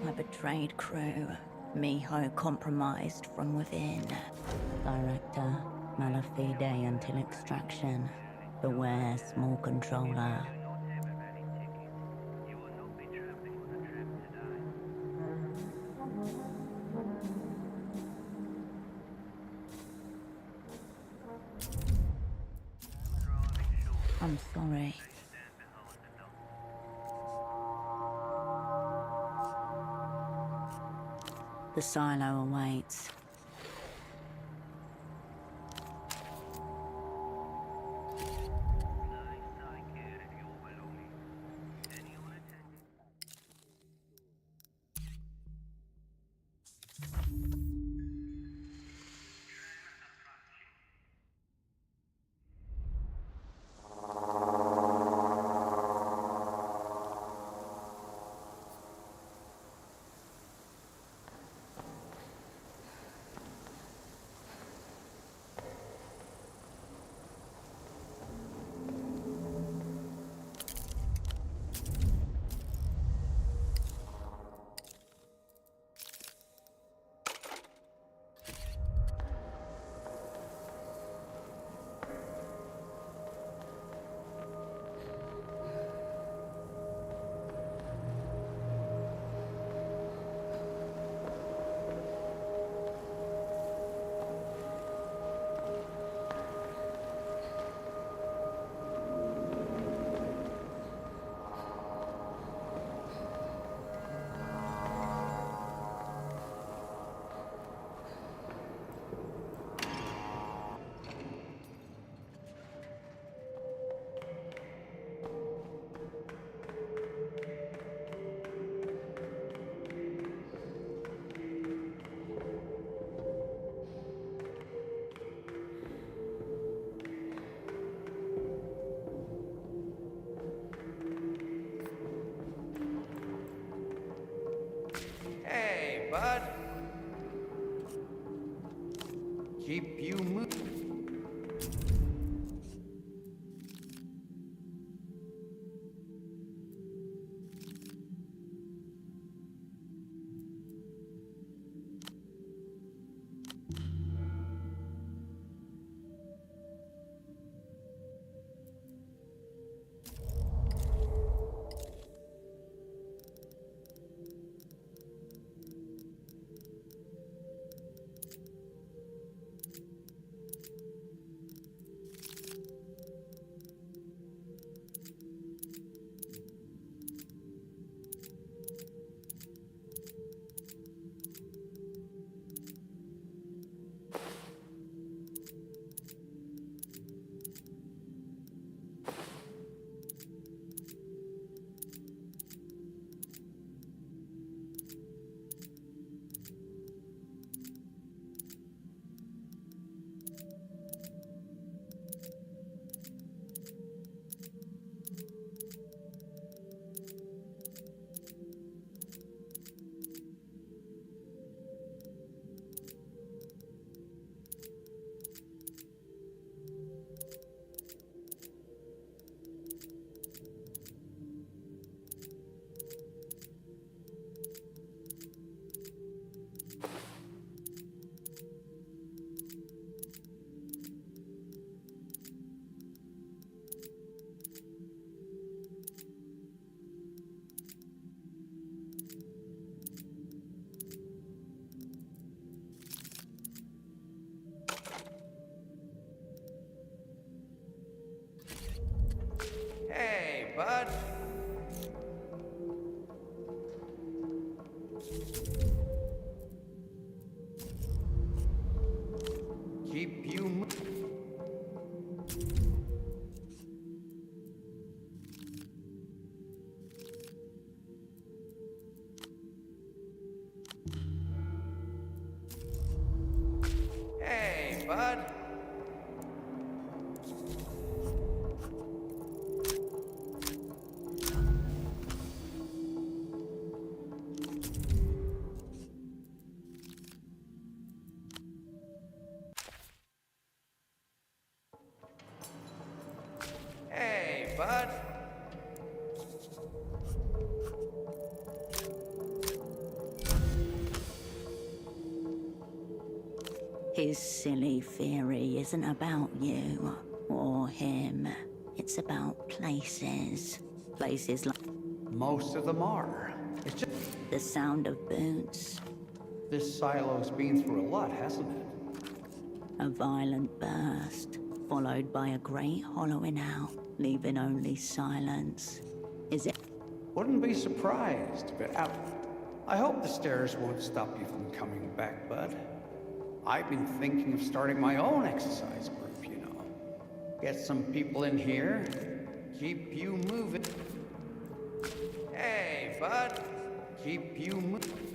My betrayed crew, Miho compromised from within. Director, Malafide until extraction. Beware, small controller. I'm sorry. The silo awaits. Hey, bud. Keep you moving. bud. His silly theory isn't about you or him. It's about places. Places like... Most of them are. It's just... The sound of boots. This silo's been through a lot, hasn't it? A violent burst, followed by a great hollowing out, leaving only silence. Is it? Wouldn't be surprised, but I hope the stairs won't stop you from coming back, bud. I've been thinking of starting my own exercise group, you know. Get some people in here, keep you moving. Hey, bud, keep you moving.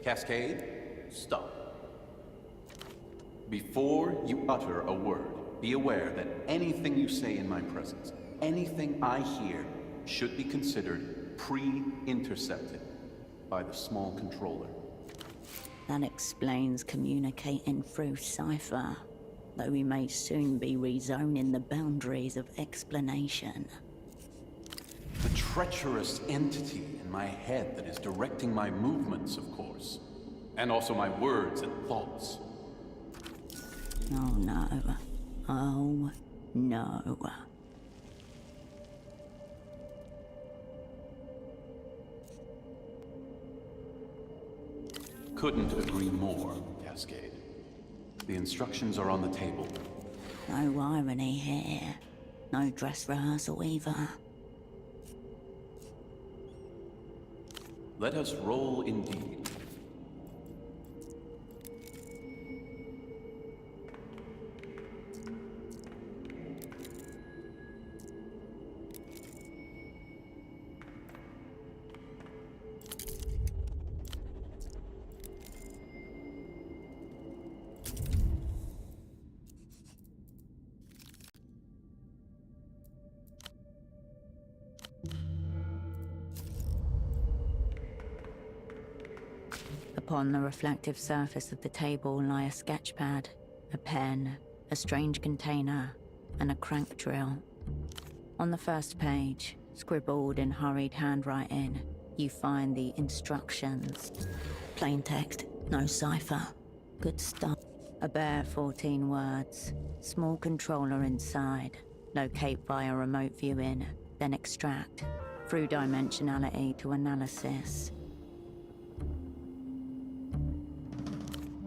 Cascade, stop. Before you utter a word, be aware that anything you say in my presence, anything I hear, should be considered pre-intercepted by the small controller. That explains communicating through cipher, though we may soon be rezoning the boundaries of explanation. The treacherous entity in my head that is directing my movements, of course. And also my words and thoughts. Oh no. Oh no. Couldn't agree more, Cascade. The instructions are on the table. No irony here. No dress rehearsal either. Let us roll indeed. Upon the reflective surface of the table lie a sketchpad, a pen, a strange container, and a crank drill. On the first page, scribbled in hurried handwriting, you find the instructions. Plain text, no cipher. Good stuff. A bare 14 words. Small controller inside. Locate via remote viewing, then extract. Through dimensionality to analysis.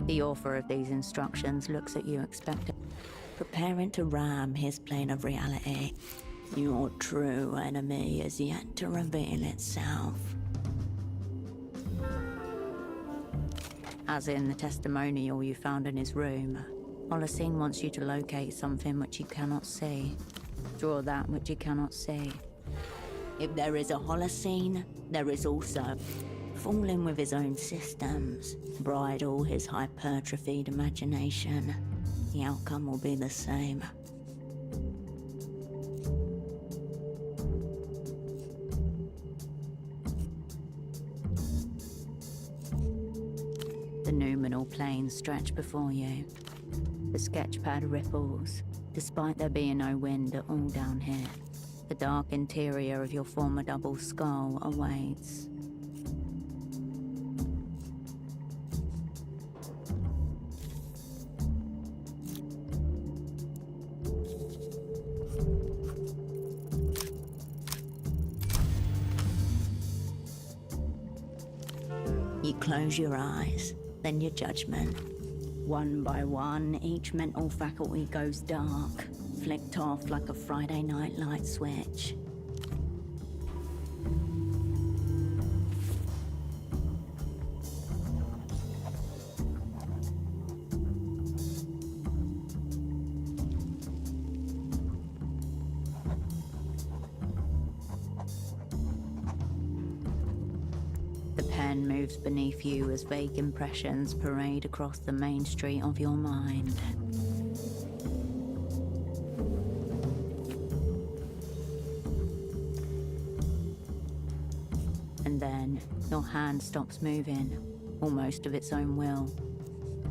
The author of these instructions looks at you expectant, preparing to ram his plane of reality. Your true enemy is yet to reveal itself. As in the testimonial you found in his room, Holocene wants you to locate something which you cannot see. Draw that which you cannot see. If there is a Holocene, there is also... Fall in with his own systems, bridle his hypertrophied imagination. The outcome will be the same. The numinal planes stretch before you. The sketchpad ripples, despite there being no wind at all down here. The dark interior of your former double skull awaits. You close your eyes, then your judgment. One by one, each mental faculty goes dark, flicked off like a Friday night light switch. The pen moves beneath you as vague impressions parade across the main street of your mind. And then, your hand stops moving, almost of its own will.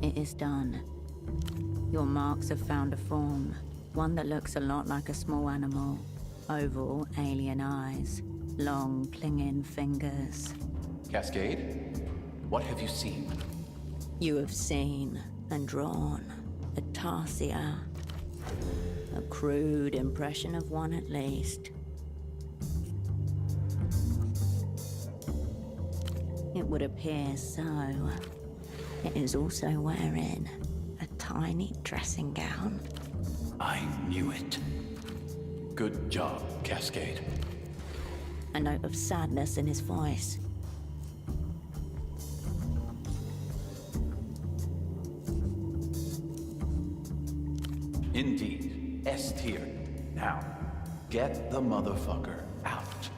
It is done. Your marks have found a form, one that looks a lot like a small animal. Oval, alien eyes, long, clinging fingers. Cascade, what have you seen? You have seen and drawn a tarsia. A crude impression of one at least. It would appear so. It is also wearing a tiny dressing gown. I knew it. Good job, Cascade. A note of sadness in his voice. Indeed, S tier. Now, get the motherfucker out.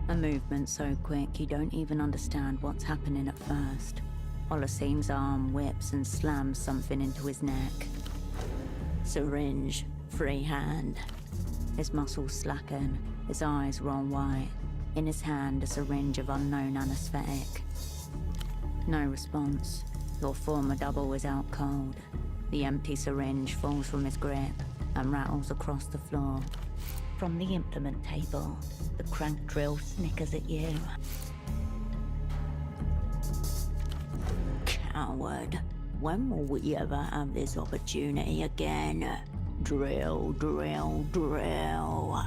A movement so quick you don't even understand what's happening at first. Holocene's arm whips and slams something into his neck. Syringe, free hand. His muscles slacken, his eyes roll white. In his hand, a syringe of unknown anesthetic. No response. Your former double is out cold. The empty syringe falls from his grip and rattles across the floor. From the implement table, the crank drill snickers at you. Coward. When will we ever have this opportunity again? Drill, drill, drill.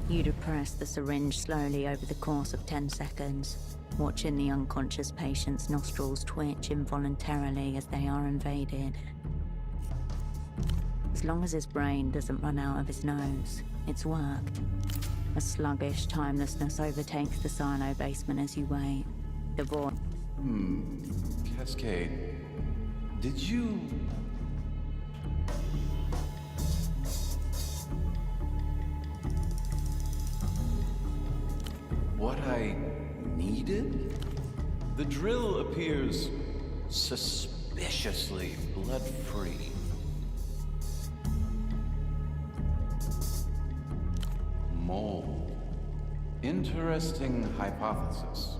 You depress the syringe slowly over the course of 10 seconds, watching the unconscious patient's nostrils twitch involuntarily as they are invaded. As long as his brain doesn't run out of his nose, it's worked. A sluggish timelessness overtakes the silo basement as you wait. The voice. Cascade, did you... what I needed? The drill appears suspiciously blood-free. Mold. Interesting hypothesis.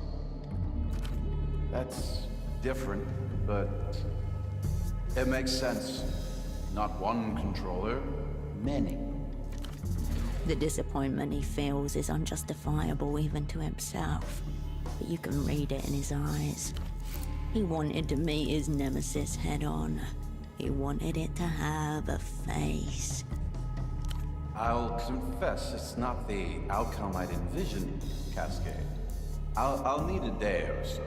That's different, but it makes sense. Not one controller, many. The disappointment he feels is unjustifiable even to himself, but you can read it in his eyes. He wanted to meet his nemesis head-on. He wanted it to have a face. I'll confess it's not the outcome I'd envisioned, Cascade. I'll need a day or so.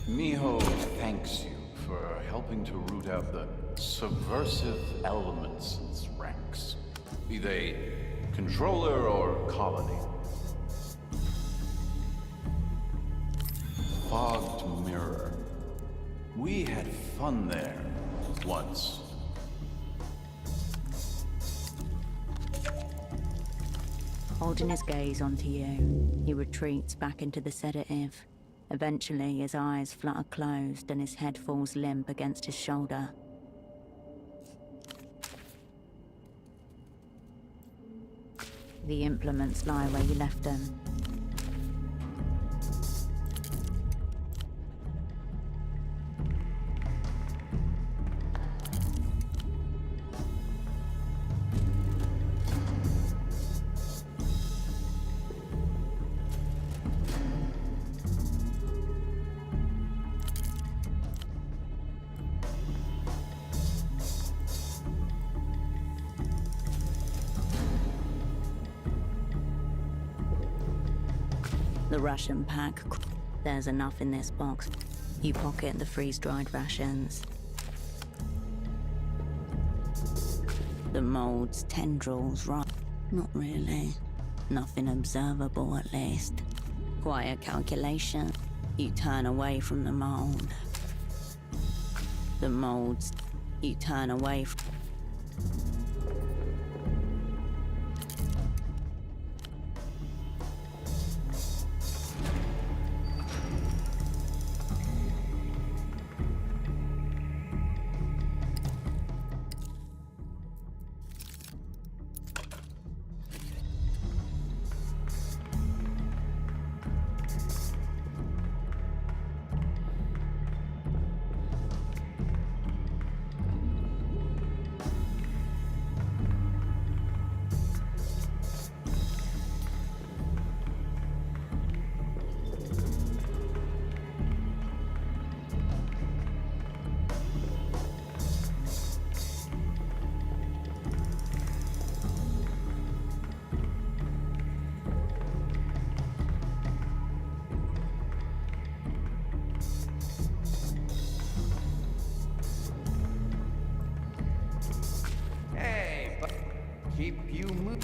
Miho thanks you for helping to root out the subversive elements in its ranks, be they controller or colony. Fogged Mirror. We had fun there once. Holding his gaze onto you, he retreats back into the sedative. Eventually, his eyes flutter closed and his head falls limp against his shoulder. The implements lie where you left them. The ration pack. There's enough in this box. You pocket the freeze-dried rations. The mold's tendrils rot. Not really. Nothing observable, at least. Quiet calculation. You turn away from the mold. The mold's... You turn away from... Hey, but keep you moving.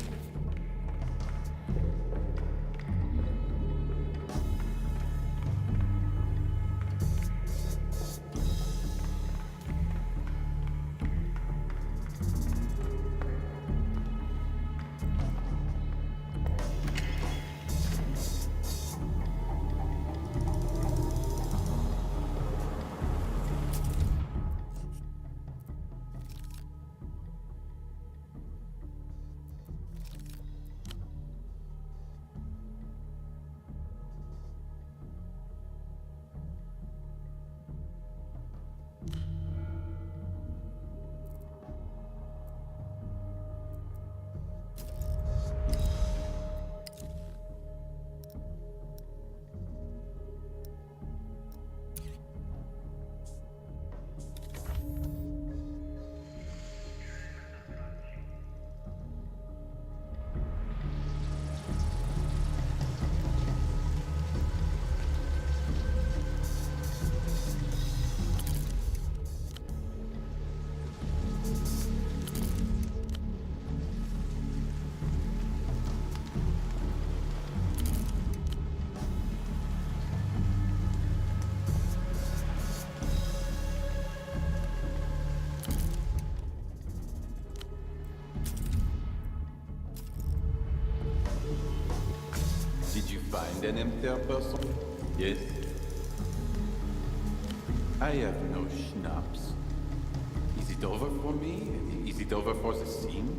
Find an empty person? Yes. I have no schnapps. Is it over for me? Is it over for the scene?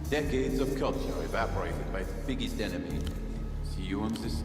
Decades of culture evaporated by the biggest enemy. See you on this.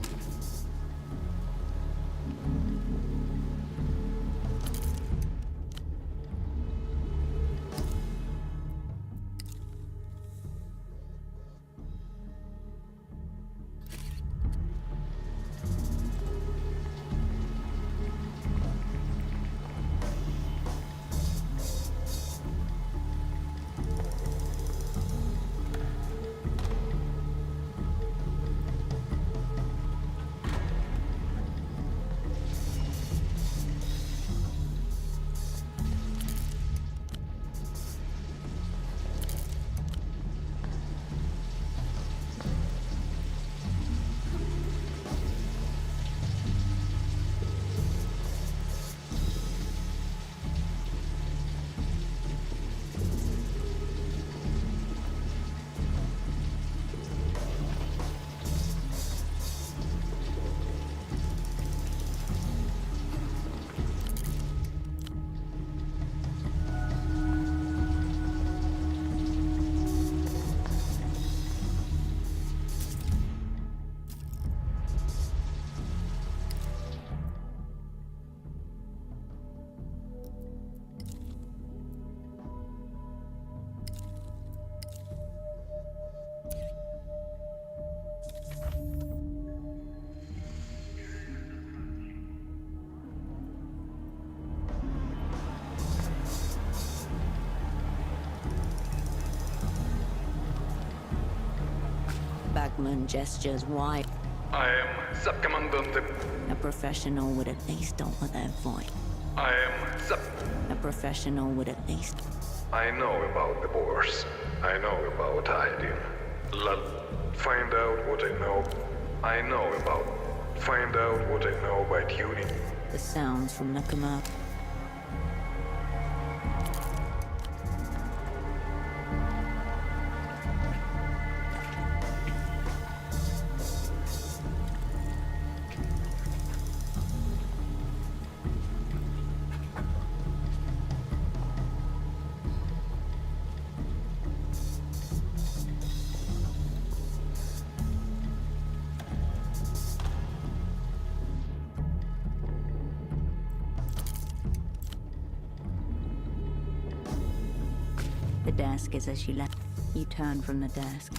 And gestures wide. I am Subcommandant. A professional would at least offer their voice. I am Sub... A professional would at least... I know about the wars. I know about hiding. Find out what I know. I know about... Find out what I know by tuning. The sounds from the command. The desk is as you left. You turn from the desk.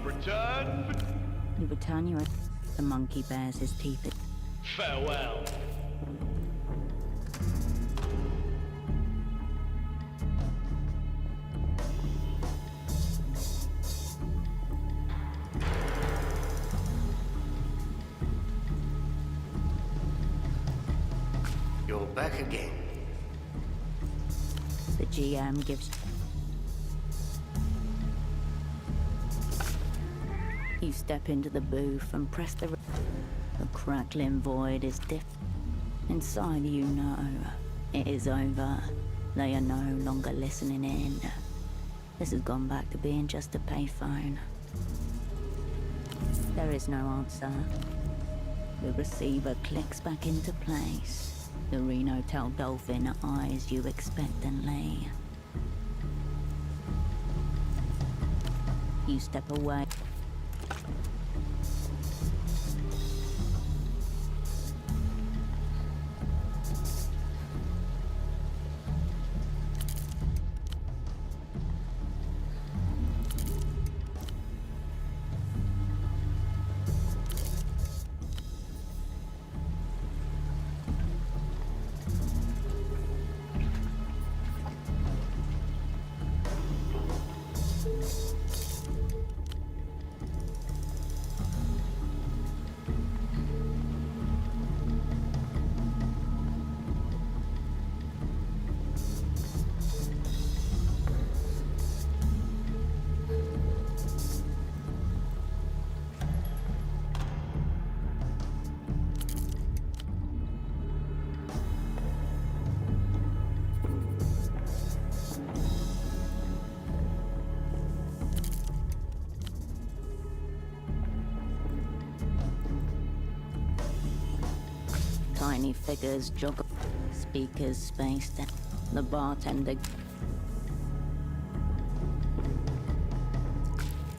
Returned. You return your... The monkey bares his teeth. Farewell. You're back again. The GM gives... You step into the booth and press the... The crackling void is diff... Inside you know it is over. They are no longer listening in. This has gone back to being just a payphone. There is no answer. The receiver clicks back into place. The Reno Tel Dolphin eyes you expectantly. You step away. Tiny figures jog, speakers spaced. The bartender.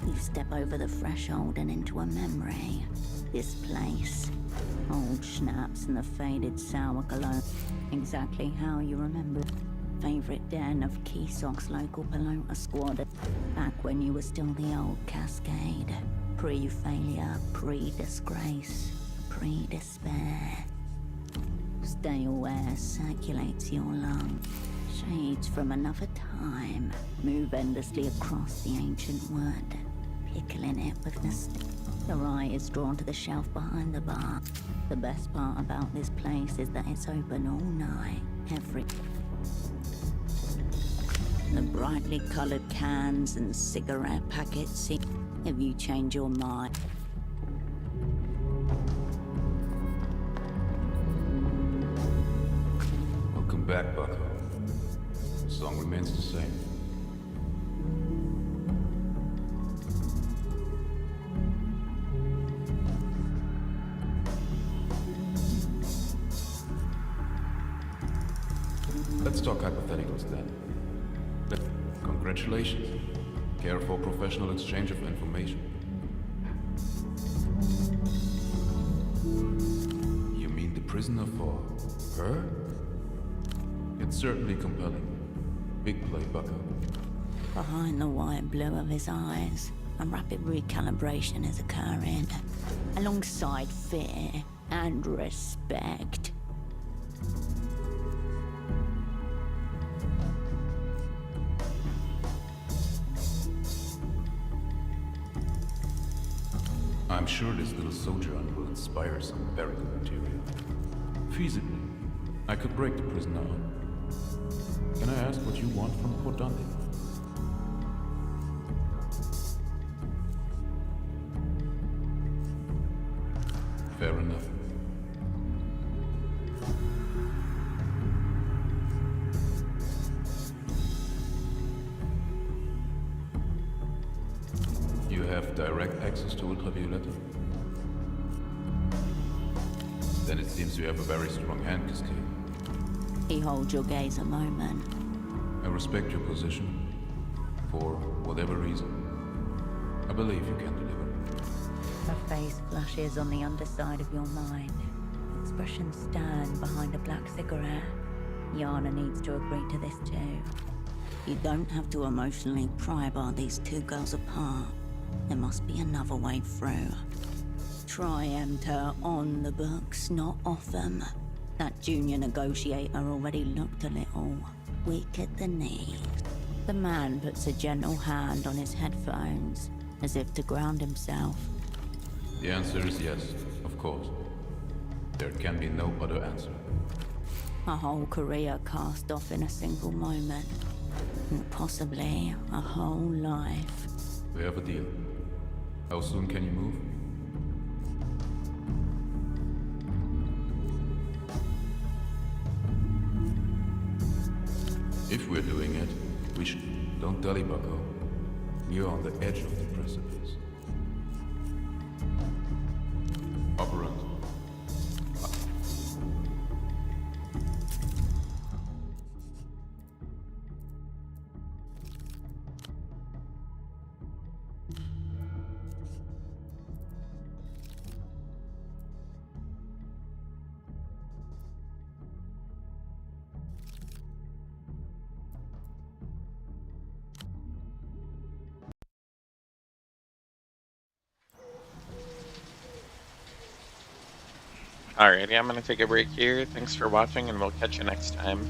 You step over the threshold and into a memory. This place. Old schnapps and the faded sour cologne. Exactly how you remember. Favorite den of Keysok's local pelota squad. Back when you were still the old Cascade. Pre-failure, pre-disgrace, pre-despair. Stale air circulates your lungs. Shades from another time move endlessly across the ancient wood, pickling it with nostalgia. Your eye is drawn to the shelf behind the bar. The best part about this place is that it's open all night, The brightly colored cans and cigarette packets. If you change your mind. Welcome back, Bucko. The song remains the same. Let's talk hypotheticals then. Congratulations. Careful professional exchange of information. You mean the prisoner for her? It's certainly compelling. Big play, Bucko. Behind the white blue of his eyes, a rapid recalibration is occurring, alongside fear and respect. I'm sure this little sojourn will inspire some very good material. Feasibly, I could break the prisoner on. Can I ask what you want from Portandi? Fair enough. You have direct access to Ultravioletta? Then it seems you have a very strong hand, Cascade. He holds your gaze a moment. I respect your position. For whatever reason, I believe you can deliver. A face flashes on the underside of your mind. Expression stern behind a black cigarette. Yana needs to agree to this too. You don't have to emotionally pry bar these two girls apart. There must be another way through. Try enter on the books, not off them. That junior negotiator already looked a little weak at the knees. The man puts a gentle hand on his headphones, as if to ground himself. The answer is yes, of course. There can be no other answer. A whole career cast off in a single moment. And possibly a whole life. We have a deal. How soon can you move? If we're doing it, we should. Don't dally, Bucko. You're on the edge of the precipice. Operant. Alrighty, I'm gonna take a break here. Thanks for watching, and we'll catch you next time.